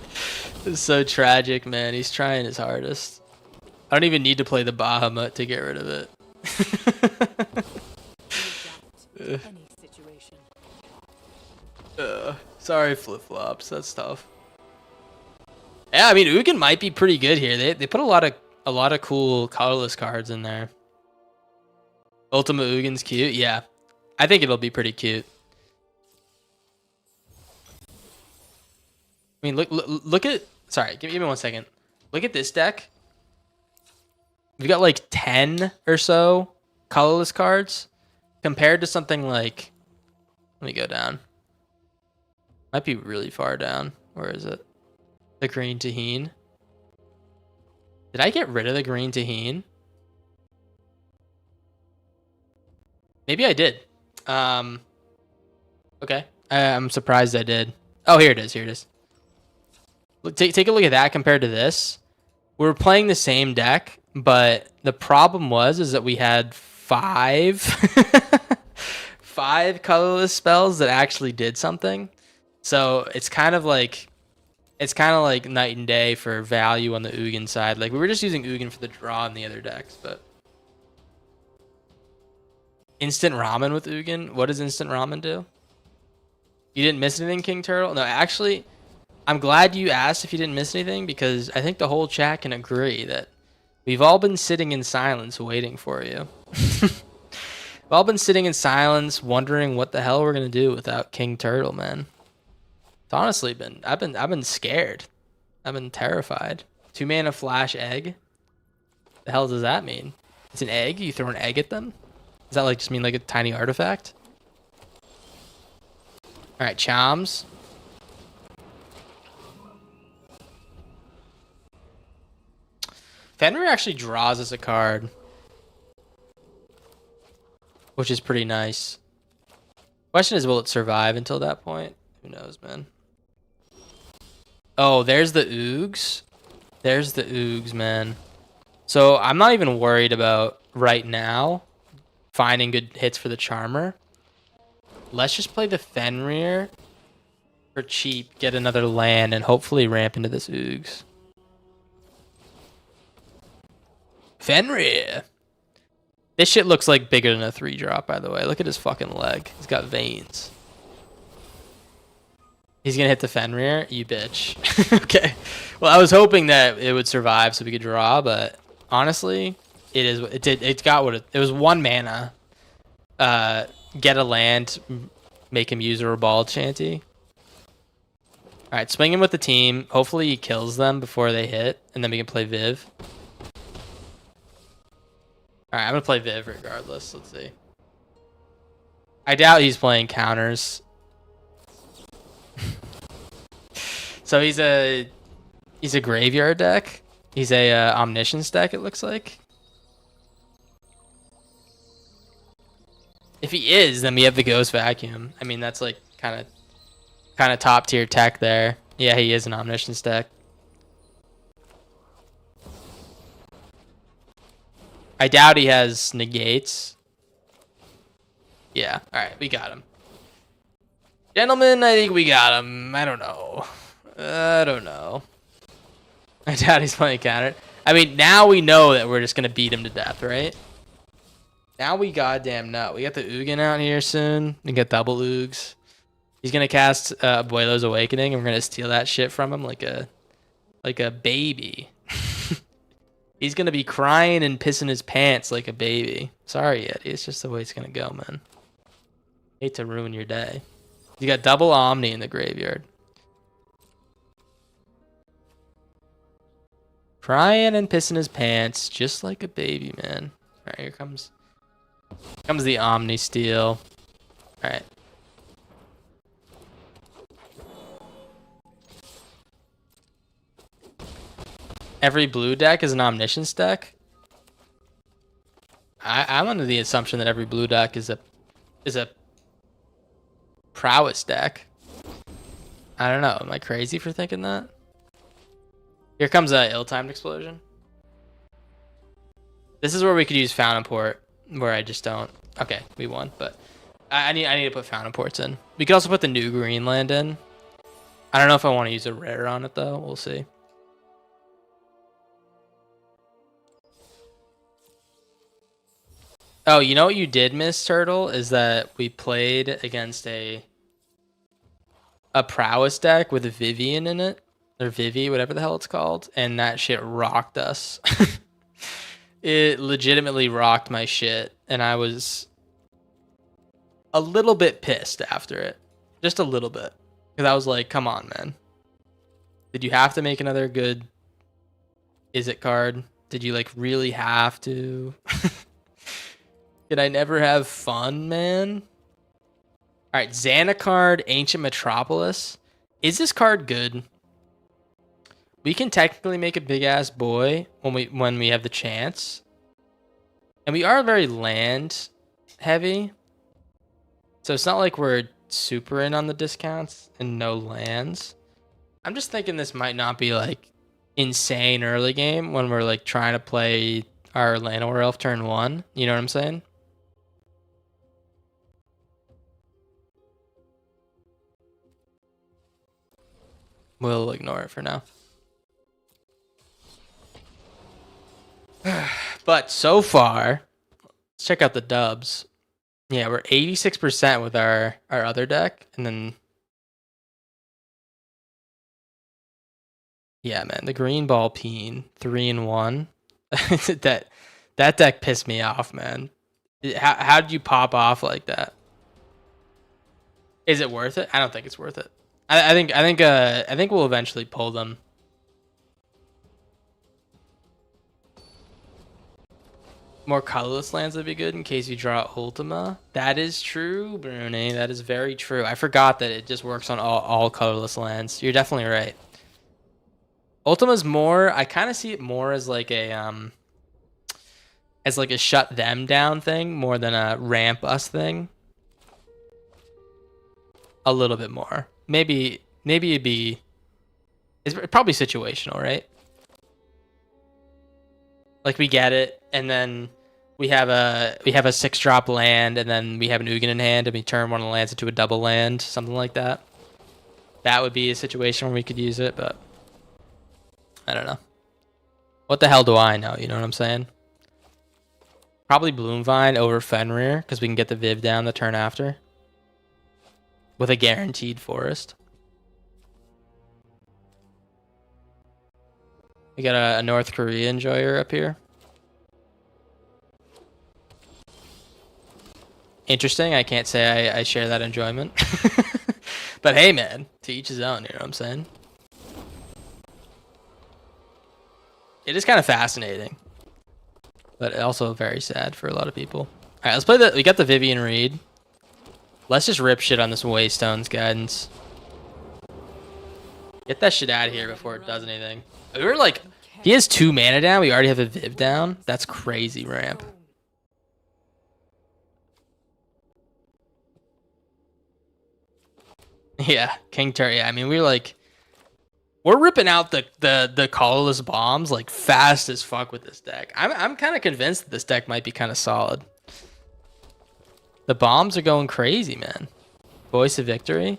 so tragic, man. He's trying his hardest. I don't even need to play the Bahamut to get rid of it. Sorry, flip-flops. That's tough. Yeah, I mean, Ugin might be pretty good here. They put a lot of cool colorless cards in there. Ultimate Ugin's cute. Yeah, I think it'll be pretty cute. I mean, look at. Sorry, give me 1 second. Look at this deck. We've got like 10 or so colorless cards compared to something like. Let me go down. Might be really far down. Where is it? The green Tahine. Did I get rid of the green Tahine? Maybe I did. Okay. I'm surprised I did. Oh, here it is. Here it is. Look, take a look at that compared to this. We were playing the same deck, but the problem is that we had 5 5 colorless spells that actually did something. So it's kind of like night and day for value on the Ugin side. Like we were just using Ugin for the draw in the other decks, but instant ramen with Ugin. What does instant ramen do? You didn't miss anything, King Turtle? No, actually, I'm glad you asked if you didn't miss anything, because I think the whole chat can agree that we've all been sitting in silence waiting for you. We've all been sitting in silence wondering what the hell we're going to do without King Turtle, man. It's honestly I've been scared. I've been terrified. 2-mana flash egg? The hell does that mean? It's an egg? You throw an egg at them? Does that like just mean like a tiny artifact? Alright, Choms. Fenrir actually draws us a card, which is pretty nice. Question is, will it survive until that point? Who knows, man. Oh, there's the Oogs. There's the Oogs, man. So I'm not even worried about right now finding good hits for the Charmer. Let's just play the Fenrir for cheap, get another land, and hopefully ramp into this Oogs. Fenrir. This shit looks like bigger than a 3-drop, by the way. Look at his fucking leg. He's got veins. He's gonna hit the Fenrir? You bitch. Okay. Well, I was hoping that it would survive so we could draw, but honestly, it got what it was. 1 mana. Get a land, make him use a Ribald Shanty. Alright, swing him with the team. Hopefully he kills them before they hit, and then we can play Viv. Alright, I'm gonna play Viv regardless. Let's see. I doubt he's playing counters. So he's a graveyard deck. He's a omniscience deck, it looks like. If he is, then we have the Ghost Vacuum. I mean, that's like kind of top tier tech there. Yeah, he is an omniscience deck. I doubt he has negates. Yeah, alright, we got him. Gentlemen, I think we got him. I don't know. I doubt he's playing counter. I mean, now we know that we're just going to beat him to death, right? Now we goddamn know. We got the Ugin out here soon. We got double Oogs. He's going to cast Abuelo's Awakening, and we're going to steal that shit from him like a baby. He's going to be crying and pissing his pants like a baby. Sorry, Eddie. It's just the way it's going to go, man. Hate to ruin your day. You got double Omni in the graveyard. Crying and pissing his pants just like a baby, man. All right, here comes the Omni steal. All right. Every blue deck is an omniscience deck. I'm under the assumption that every blue deck is a prowess deck. I don't know. Am I crazy for thinking that? Here comes a ill-timed explosion. This is where we could use Fountain Port, where I just don't. Okay, we won, but I need to put Fountain Ports in. We could also put the new Greenland in. I don't know if I want to use a rare on it though. We'll see. Oh, you know what you did miss, Turtle, is that we played against a prowess deck with a Vivian in it, or Vivi, whatever the hell it's called, and that shit rocked us. It legitimately rocked my shit, and I was a little bit pissed after it. Just a little bit. Because I was like, come on, man. Did you have to make another good Is It card? Did you, like, really have to? Did I never have fun, man? Alright, Xana card, Ancient Metropolis. Is this card good? We can technically make a big-ass boy when we have the chance. And we are very land-heavy. So it's not like we're super in on the discounts and no lands. I'm just thinking this might not be, like, insane early game when we're, like, trying to play our Llanowar Elf turn 1. You know what I'm saying? We'll ignore it for now. But so far, let's check out the dubs. Yeah, we're 86% with our other deck, and then Yeah, man, the green ball peen 3-1. that deck pissed me off, man. How did you pop off like that? Is it worth it? I don't think it's worth it. I think we'll eventually pull them. More colorless lands would be good in case you draw Ultima. That is true, Bruni. That is very true. I forgot that it just works on all colorless lands. You're definitely right. Ultima's more, I kind of see it more as like a shut them down thing more than a ramp us thing. A little bit more. Maybe it'd be, it's probably situational, right? Like we get it, and then we have a 6-drop land, and then we have an Ugin in hand, and we turn one of the lands into a double land, something like that. That would be a situation where we could use it, but I don't know. What the hell do I know? You know what I'm saying? Probably Bloomvine over Fenrir, because we can get the Viv down the turn after. With a guaranteed forest. We got a North Korea enjoyer up here. Interesting. I can't say I share that enjoyment. But hey, man, to each his own, you know what I'm saying? It is kind of fascinating. But also very sad for a lot of people. Alright, let's play we got the Vivian Reed. Let's just rip shit on this Waystone's Guidance. Get that shit out of here before it does anything. We were like, he has 2 mana down. We already have a Viv down. That's crazy ramp. Yeah, King Tur. Yeah, I mean, we're ripping out the colorless bombs like fast as fuck with this deck. I'm kind of convinced that this deck might be kind of solid. The bombs are going crazy, man. Voice of Victory.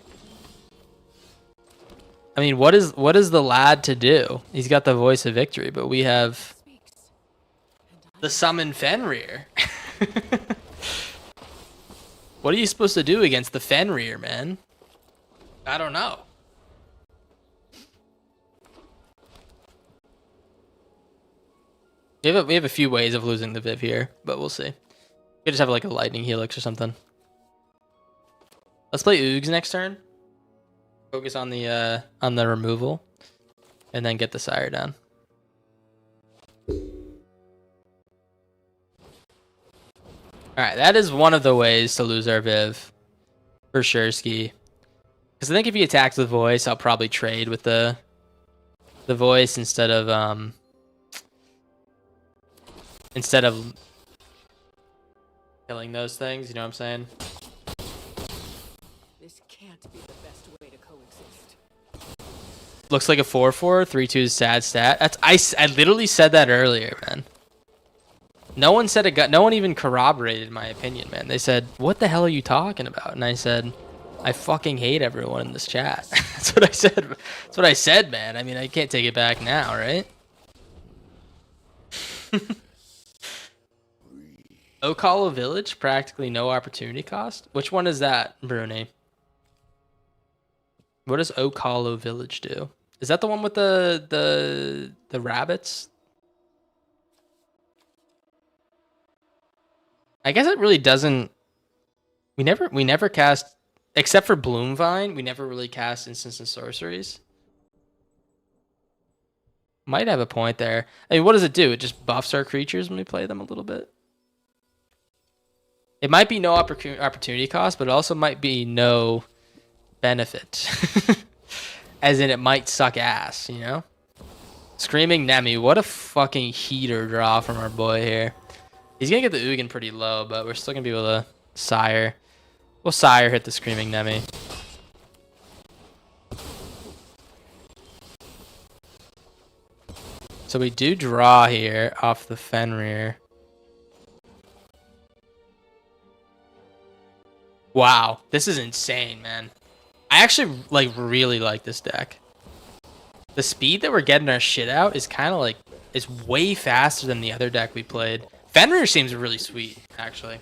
I mean, what is the lad to do? He's got the Voice of Victory, but we have the Summon Fenrir. What are you supposed to do against the Fenrir, man? I don't know. We have a few ways of losing the Viv here, but we'll see. We just have like a Lightning Helix or something. Let's play Oogs next turn. Focus on the removal, and then get the Sire down. All right, that is one of the ways to lose our Viv, for sure, Ski. Because I think if he attacks with Voice, I'll probably trade with the Voice instead of killing those things. You know what I'm saying? This can't be the best way to coexist. Looks like a 4/4, 3/2 sad stat. I literally said that earlier, man. No one said it got. No one even corroborated my opinion, man. They said, "What the hell are you talking about?" And I said, "I fucking hate everyone in this chat." That's what I said. That's what I said, man. I mean, I can't take it back now, right? Okalo Village, practically no opportunity cost. Which one is that, Bruni? What does Okalo Village do? Is that the one with the rabbits? I guess it really doesn't. We never cast, except for Bloomvine. We never really cast instants and sorceries. Might have a point there. I mean, what does it do? It just buffs our creatures when we play them a little bit. It might be no opportunity cost, but it also might be no benefit. As in, it might suck ass, you know? Screaming Nemi, what a fucking heater draw from our boy here. He's gonna get the Ugin pretty low, but we're still gonna be able to Sire. We'll Sire hit the Screaming Nemi. So we do draw here off the Fenrir. Wow, this is insane, man. I actually really like this deck. The speed that we're getting our shit out is kind of like, is way faster than the other deck we played. Fenrir seems really sweet, actually.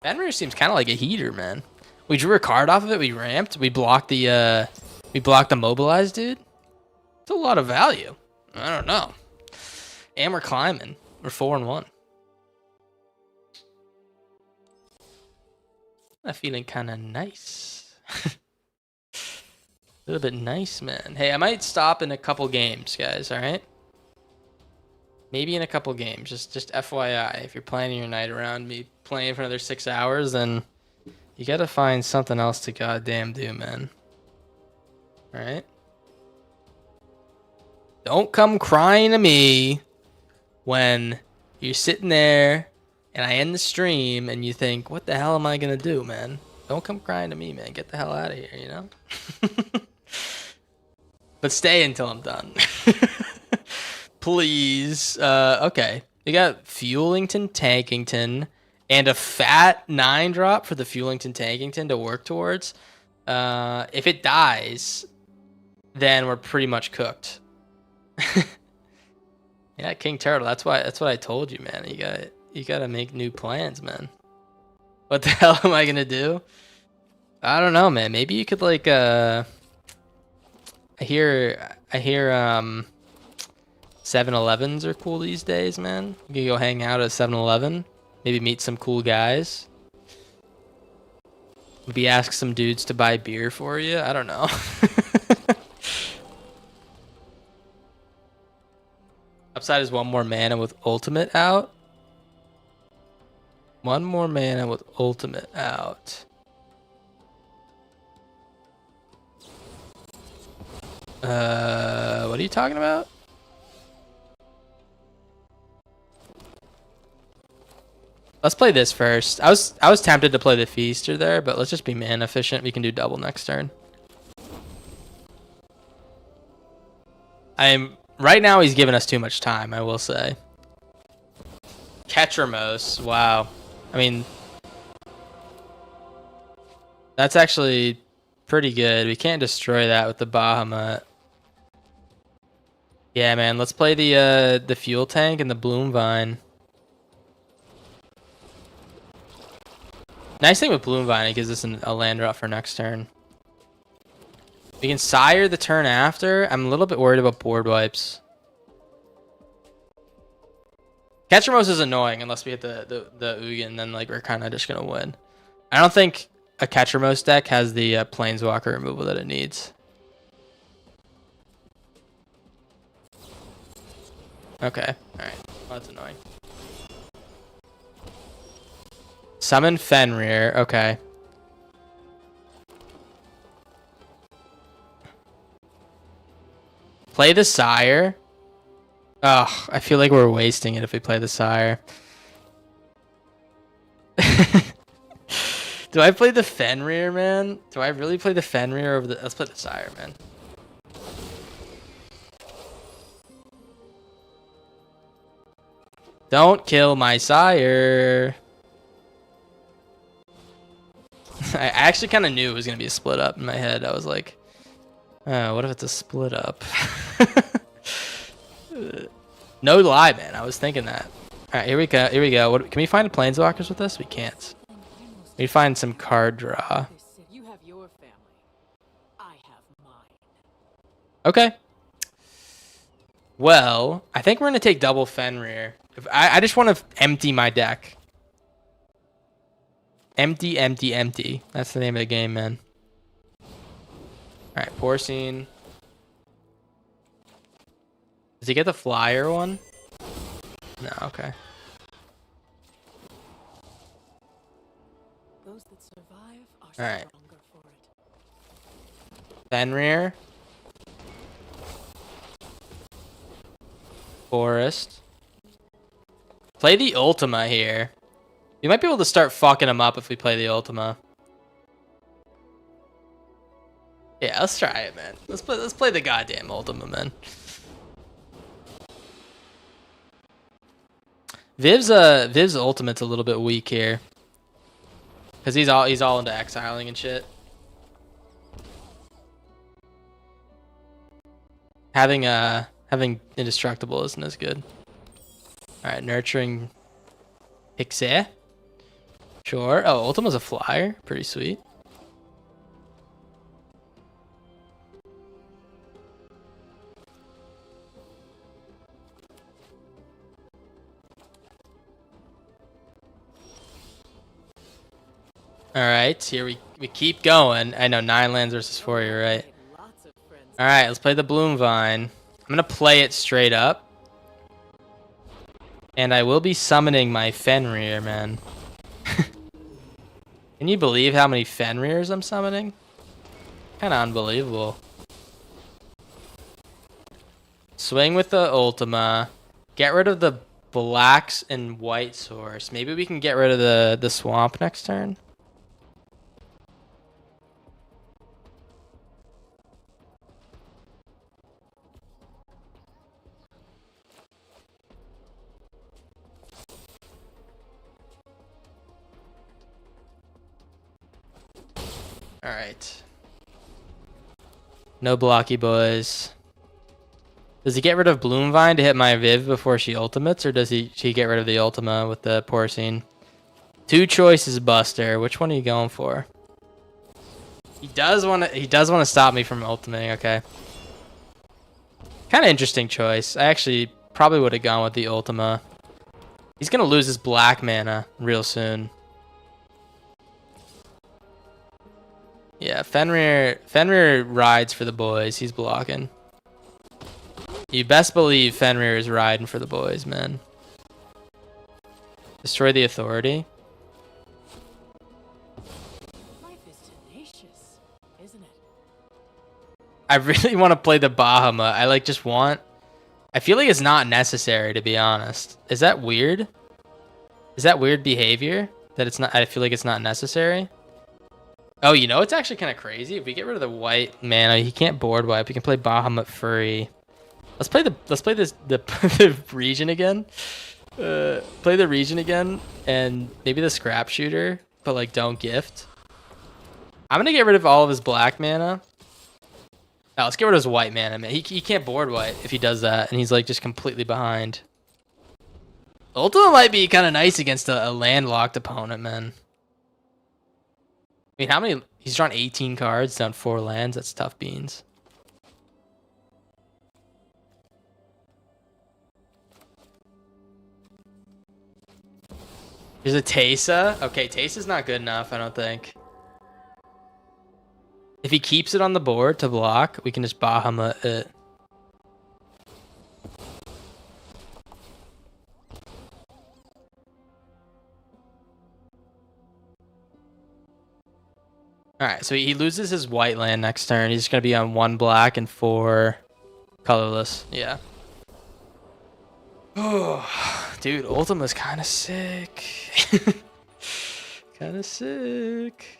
Fenrir seems kind of like a heater, man. We drew a card off of it, we ramped, we blocked the We blocked the mobilize, dude. It's a lot of value. I don't know. And we're climbing. We're 4-1. I'm feeling kind of nice. A little bit nice, man. Hey, I might stop in a couple games, guys. All right. Maybe in a couple games. Just FYI, if you're planning your night around me playing for another 6 hours, then you gotta find something else to goddamn do, man. All right. Don't come crying to me when you're sitting there and I end the stream and you think, what the hell am I gonna do, man? Don't come crying to me, man. Get the hell out of here, you know? But stay until I'm done. Please. Okay. You got Fuelington, Tankington, and a fat 9 drop for the Fuelington, Tankington to work towards. If it dies, then we're pretty much cooked. Yeah, King Turtle. That's what I told you, man. You gotta make new plans, man. What the hell am I gonna do? I don't know, man. Maybe you could like I hear 7-Elevens are cool these days, man. You can go hang out at 7-Eleven, maybe meet some cool guys. Maybe ask some dudes to buy beer for you. I don't know. Upside is 1 more mana with ultimate out. 1 more mana with ultimate out. What are you talking about? Let's play this first. I was tempted to play the Feaster there, but let's just be mana efficient. We can do double next turn. Right now he's giving us too much time, I will say. Ketramos, wow. I mean, that's actually pretty good. We can't destroy that with the Bahamut. Yeah, man, let's play the fuel tank and the Bloom Vine. Nice thing with Bloom Vine, it gives us a land drop for next turn. We can sire the turn after. I'm a little bit worried about board wipes. Ketramos is annoying unless we hit the Ugin, then like we're kind of just gonna win. I don't think a Ketramos deck has the Planeswalker removal that it needs. Okay, alright. Well, that's annoying. Summon Fenrir, okay. Play the Sire. Ugh, I feel like we're wasting it if we play the Sire. Do I play the Fenrir, man? Do I really play the Fenrir over the... Let's play the Sire, man. Don't kill my Sire. I actually kind of knew it was going to be a split up in my head. I was like, oh, what if it's a split up? No lie, man. I was thinking that. All right, here we go. Here we go. Can we find Planeswalkers with this? We can't. We find some card draw. You have your family. I have mine. Okay. Well, I think we're going to take double Fenrir. I just want to empty my deck. Empty, empty, empty. That's the name of the game, man. Alright, Porcine. Does he get the flyer one? No, okay. Those that survive are Alright. stronger for it. Fenrir. Forest. Play the Ultima here. We might be able to start fucking him up if we play the Ultima. Yeah, let's try it, man. Let's play the goddamn Ultima, man. Viv's Ultimate's a little bit weak here. Cause he's all into exiling and shit. Having Indestructible isn't as good. Alright, Nurturing Pixie. Sure. Oh, Ultima's a flyer. Pretty sweet. All right, here we keep going. I know 9 lands versus 4. You're right. Lots of friends. All right, let's play the Bloom Vine. I'm gonna play it straight up, and I will be summoning my Fenrir, man. Can you believe how many Fenrirs I'm summoning? Kind of unbelievable. Swing with the Ultima. Get rid of the blacks and white source. Maybe we can get rid of the swamp next turn. All right. No blocky boys. Does he get rid of Bloomvine to hit my Viv before she ultimates, or does he get rid of the Ultima with the Porcine? 2 choices, Buster. Which one are you going for? He does want to stop me from ultimating. Okay. Kind of interesting choice. I actually probably would have gone with the Ultima. He's gonna lose his black mana real soon. Yeah, Fenrir rides for the boys. He's blocking. You best believe Fenrir is riding for the boys, man. Destroy the authority. Life is tenacious, isn't it? I really want to play the Bahamut. I feel like it's not necessary, to be honest. Is that weird? Is that weird behavior? That it's not, I feel like it's not necessary? Oh, you know, it's actually kind of crazy. If we get rid of the white mana, he can't board wipe. We can play Bahamut free. Let's play the region again. Play the region again, and maybe the scrap shooter, but like don't gift. I'm gonna get rid of all of his black mana. Oh, let's get rid of his white mana, man. He can't board white if he does that, and he's like just completely behind. Ultima might be kind of nice against a landlocked opponent, man. I mean, how many? He's drawn 18 cards, down 4 lands. That's tough beans. There's a Teysa. Okay, Teysa's not good enough, I don't think. If he keeps it on the board to block, we can just Bahamut it. Alright, so he loses his white land next turn. He's just going to be on 1 black and 4 colorless. Yeah. Oh, dude, Ultima's kind of sick. Kind of sick.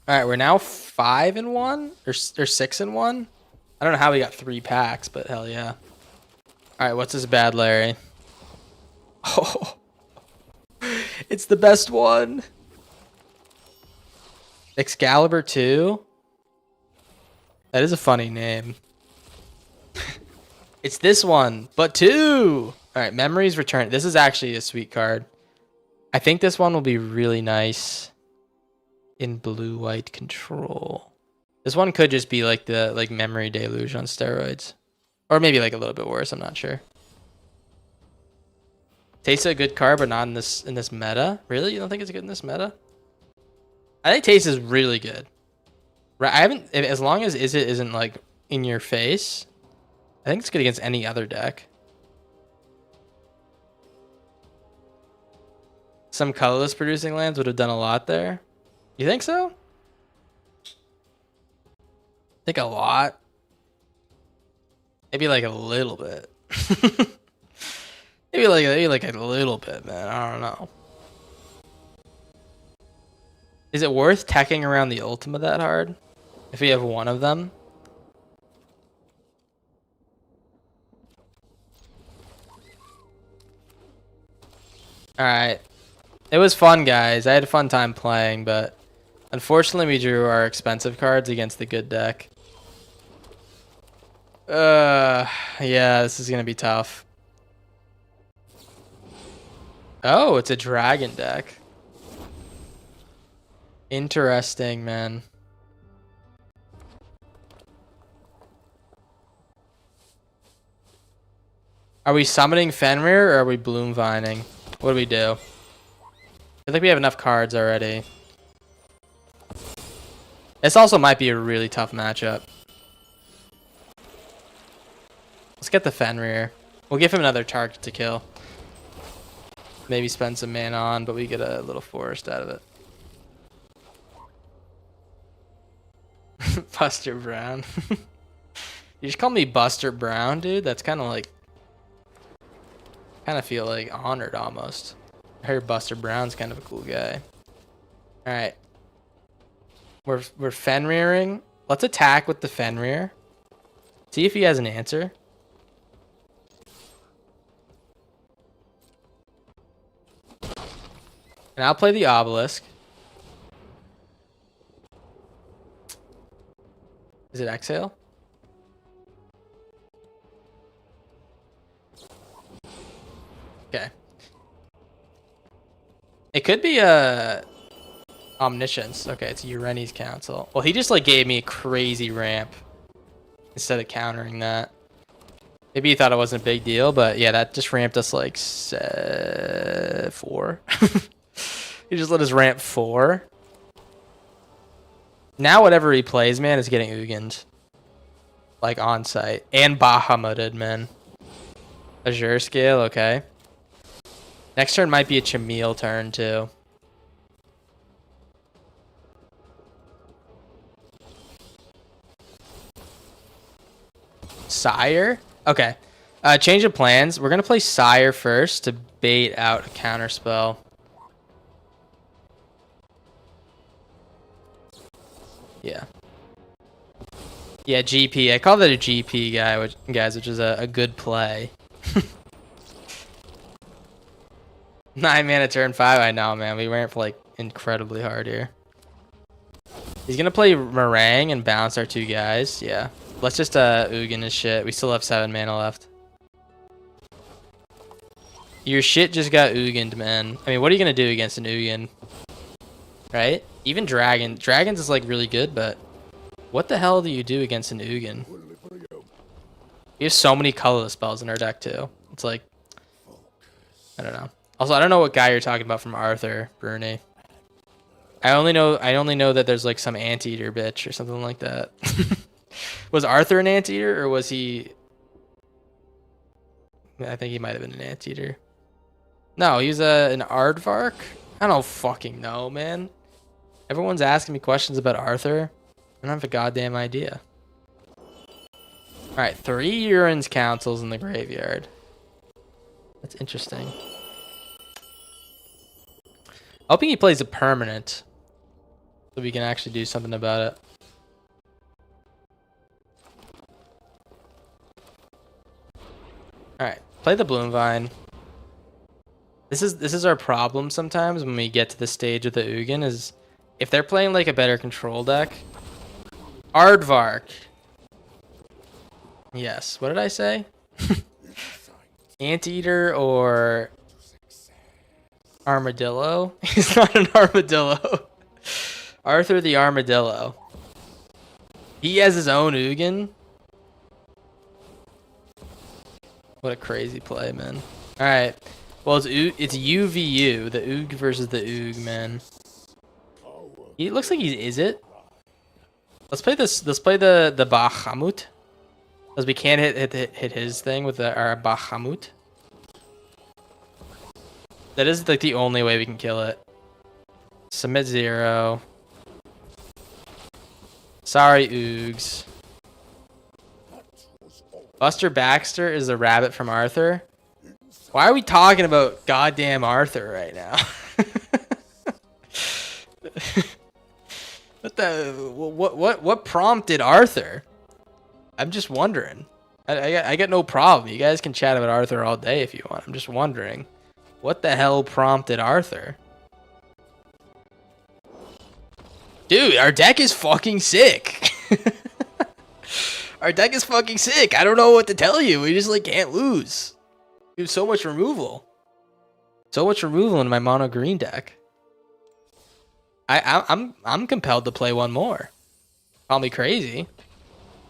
All right, we're now 5-1 or 6-1. I don't know how we got 3 packs, but hell yeah. All right, what's this bad Larry? Oh, it's the best one. Excalibur 2. That is a funny name. It's this one, but 2. All right, Memories Return. This is actually a sweet card. I think this one will be really nice in blue-white control. This one could just be like the Memory Deluge on steroids. Or maybe like a little bit worse, I'm not sure. Tastes a good card, but not in this meta. Really? You don't think it's good in this meta? I think Taste is really good. Right? I haven't, as long as it isn't like in your face, I think it's good against any other deck. Some colorless producing lands would have done a lot there. You think so? I think a lot. Maybe like a little bit. maybe like a little bit, man. I don't know. Is it worth teching around the Ultima that hard? If we have one of them? Alright. It was fun, guys. I had a fun time playing, but unfortunately we drew our expensive cards against the good deck. Yeah, this is gonna be tough. Oh, it's a dragon deck. Interesting, man. Are we summoning Fenrir or are we Bloom Vining? What do we do? I think we have enough cards already. This also might be a really tough matchup. Let's get the Fenrir. We'll give him another target to kill. Maybe spend some mana on, but we get a little forest out of it. Buster Brown. You just call me Buster Brown, dude? That's kind of like... kind of feel like honored almost. I heard Buster Brown's kind of a cool guy. Alright. We're Fenriring. Let's attack with the Fenrir. See if he has an answer. And I'll play the Obelisk. Is it Exhale? Okay. It could be Omniscience. Okay, it's Ureni's Council. Well, he just like gave me a crazy ramp instead of countering that. Maybe he thought it wasn't a big deal, but yeah, that just ramped us like 4. He just let us ramp 4. Now whatever he plays, man, is getting Ugin'd. Like on site. And Bahamutted, man. Azure Scale, okay. Next turn might be a Chameel turn too. Sire? Okay. Change of plans. We're going to play Sire first to bait out a counter spell. Yeah. Yeah, GP. I call that a GP guy, which is a good play. 9 mana turn 5. I know, man. We went for like incredibly hard here. He's going to play Meringue and bounce our 2 guys. Yeah. Let's just Ugin his shit. We still have 7 mana left. Your shit just got Ugin'd, man. I mean, what are you going to do against an Ugin? Right? Even Dragons is like really good, but what the hell do you do against an Ugin? We have so many colorless spells in our deck too. It's like, I don't know. Also, I don't know what guy you're talking about from Arthur, Bruni. I only know that there's like some anteater bitch or something like that. Was Arthur an anteater or was he? I think he might have been an anteater. No, he was an aardvark. I don't fucking know, man. Everyone's asking me questions about Arthur. I don't have a goddamn idea. Alright, 3 Urine's Councils in the graveyard. That's interesting. Hoping he plays a permanent. So we can actually do something about it. Alright, play the Bloom Vine. This is our problem sometimes when we get to the stage with the Ugin is if they're playing like a better control deck. Aardvark. Yes, what did I say? Anteater or Armadillo? He's not an armadillo. Arthur the Armadillo. He has his own Ugin. What a crazy play, man. Alright. Well, it's UVU, the Oog versus the Oog, man. He looks like is it? Let's play this. Let's play the Bahamut. Because we can't hit his thing with our Bahamut. That is like the only way we can kill it. Submit 0. Sorry, Oogs. Buster Baxter is the rabbit from Arthur. Why are we talking about goddamn Arthur right now? What prompted Arthur? I'm just wondering. I got no problem. You guys can chat about Arthur all day if you want. I'm just wondering. What the hell prompted Arthur? Dude, our deck is fucking sick. Our deck is fucking sick. I don't know what to tell you. We just like can't lose. Dude, so much removal. So much removal in my mono green deck. I'm compelled to play one more. Call me crazy.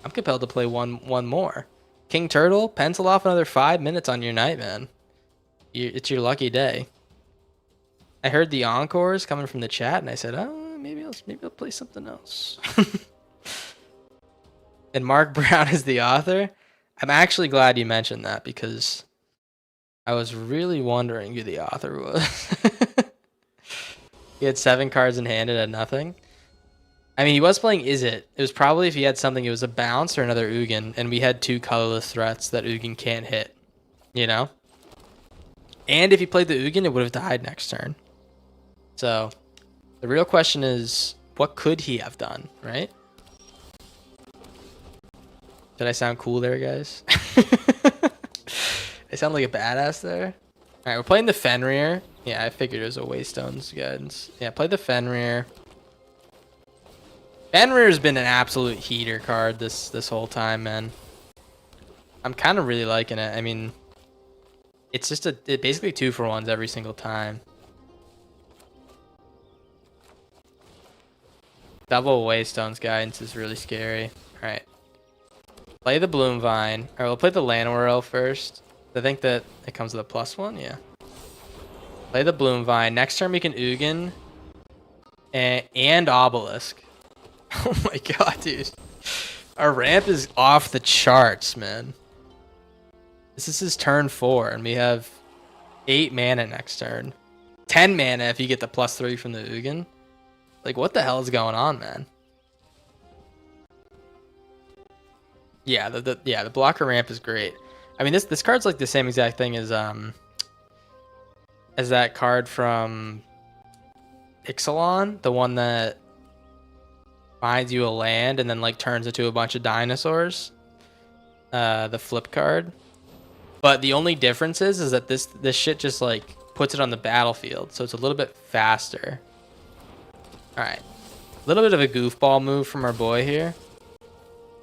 I'm compelled to play one more. King Turtle, pencil off another 5 minutes on your night, man. It's your lucky day. I heard the encores coming from the chat, and I said, oh, maybe I'll play something else. And Mark Brown is the author. I'm actually glad you mentioned that because I was really wondering who the author was. He had 7 cards in hand and had nothing. I mean, he was playing Is It. It was probably if he had something, it was a bounce or another Ugin, and we had 2 colorless threats that Ugin can't hit, you know? And if he played the Ugin, it would have died next turn. So, the real question is, what could he have done, right? Did I sound cool there, guys? I sound like a badass there. All right, we're playing the Fenrir. Yeah, I figured it was a Waystone's guidance. Yeah, play the Fenrir. Fenrir's been an absolute heater card this whole time, man. I'm kind of really liking it. I mean, it's just basically 2-for-1s every single time. Double Waystone's guidance is really scary. All right. Play the Bloom Vine. All right, we'll play the Llanowar first. I think that it comes with a +1, yeah. Play the Bloom Vine. Next turn we can Ugin and Obelisk. Oh my god, dude. Our ramp is off the charts, man. This is his turn 4, and we have 8 mana next turn. 10 mana if you get the +3 from the Ugin. Like, what the hell is going on, man? Yeah, the blocker ramp is great. I mean, this card's like the same exact thing as that card from Ixalan, the one that finds you a land and then like turns into a bunch of dinosaurs. The flip card. But the only difference is that this shit just like puts it on the battlefield, so it's a little bit faster. All right, a little bit of a goofball move from our boy here.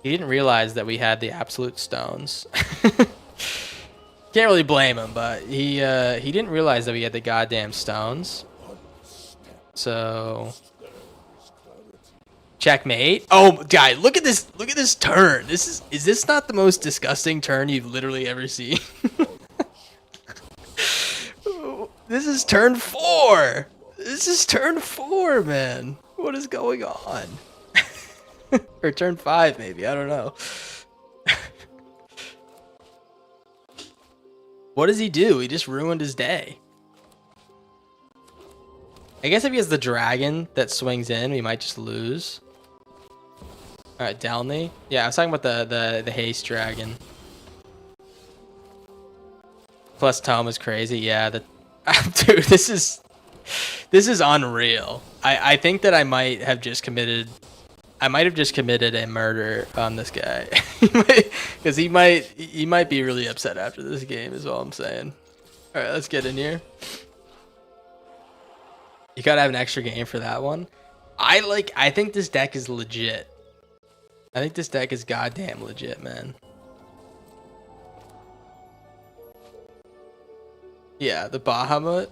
He didn't realize that we had the absolute stones. Can't really blame him, but he didn't realize that we had the goddamn stones. So checkmate. Oh, guy, look at this! Look at this turn. Is this not the most disgusting turn you've literally ever seen? This is turn 4. This is turn 4, man. What is going on? Or turn 5, maybe. I don't know. What does he do? He just ruined his day. I guess if he has the dragon that swings in, we might just lose. All right, Delny. Yeah, I was talking about the haste dragon. Plus Tome is crazy. Yeah, dude, this is unreal. I think that I might have just committed a murder on this guy. Because he might be really upset after this game is all I'm saying. All right, let's get in here. You gotta have an extra game for that one. I think this deck is legit. I think this deck is goddamn legit, man. Yeah, the Bahamut.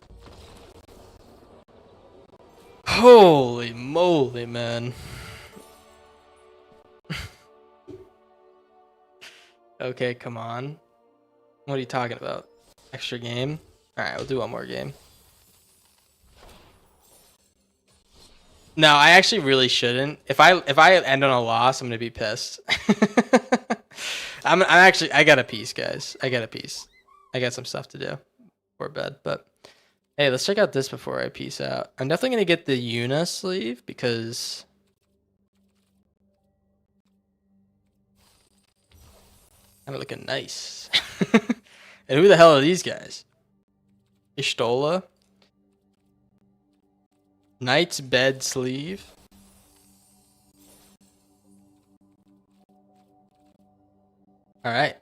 Holy moly, man. Okay, come on. What are you talking about? Extra game? Alright, we'll do one more game. No, I actually really shouldn't. If I end on a loss, I'm gonna be pissed. I got a piece, guys. I got a piece. I got some stuff to do before bed, but hey, let's check out this before I peace out. I'm definitely gonna get the Yuna sleeve because kind of looking nice. And who the hell are these guys? Ishtola. Knight's Bed sleeve. All right.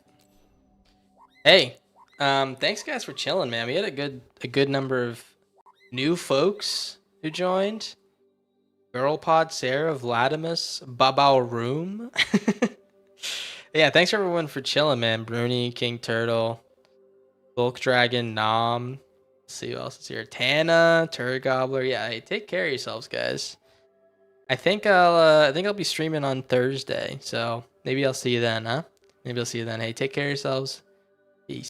Hey, thanks guys for chilling, man. We had a good number of new folks who joined. Girl Pod, Sarah, Vladimus, Babao Room. Yeah, thanks everyone for chilling, man. Bruni, King Turtle, Bulk Dragon, Nom. Let's see who else is here. Tana, Turd Gobbler. Yeah, hey, take care of yourselves, guys. I think I'll be streaming on Thursday, so maybe I'll see you then, huh? Maybe I'll see you then. Hey, take care of yourselves.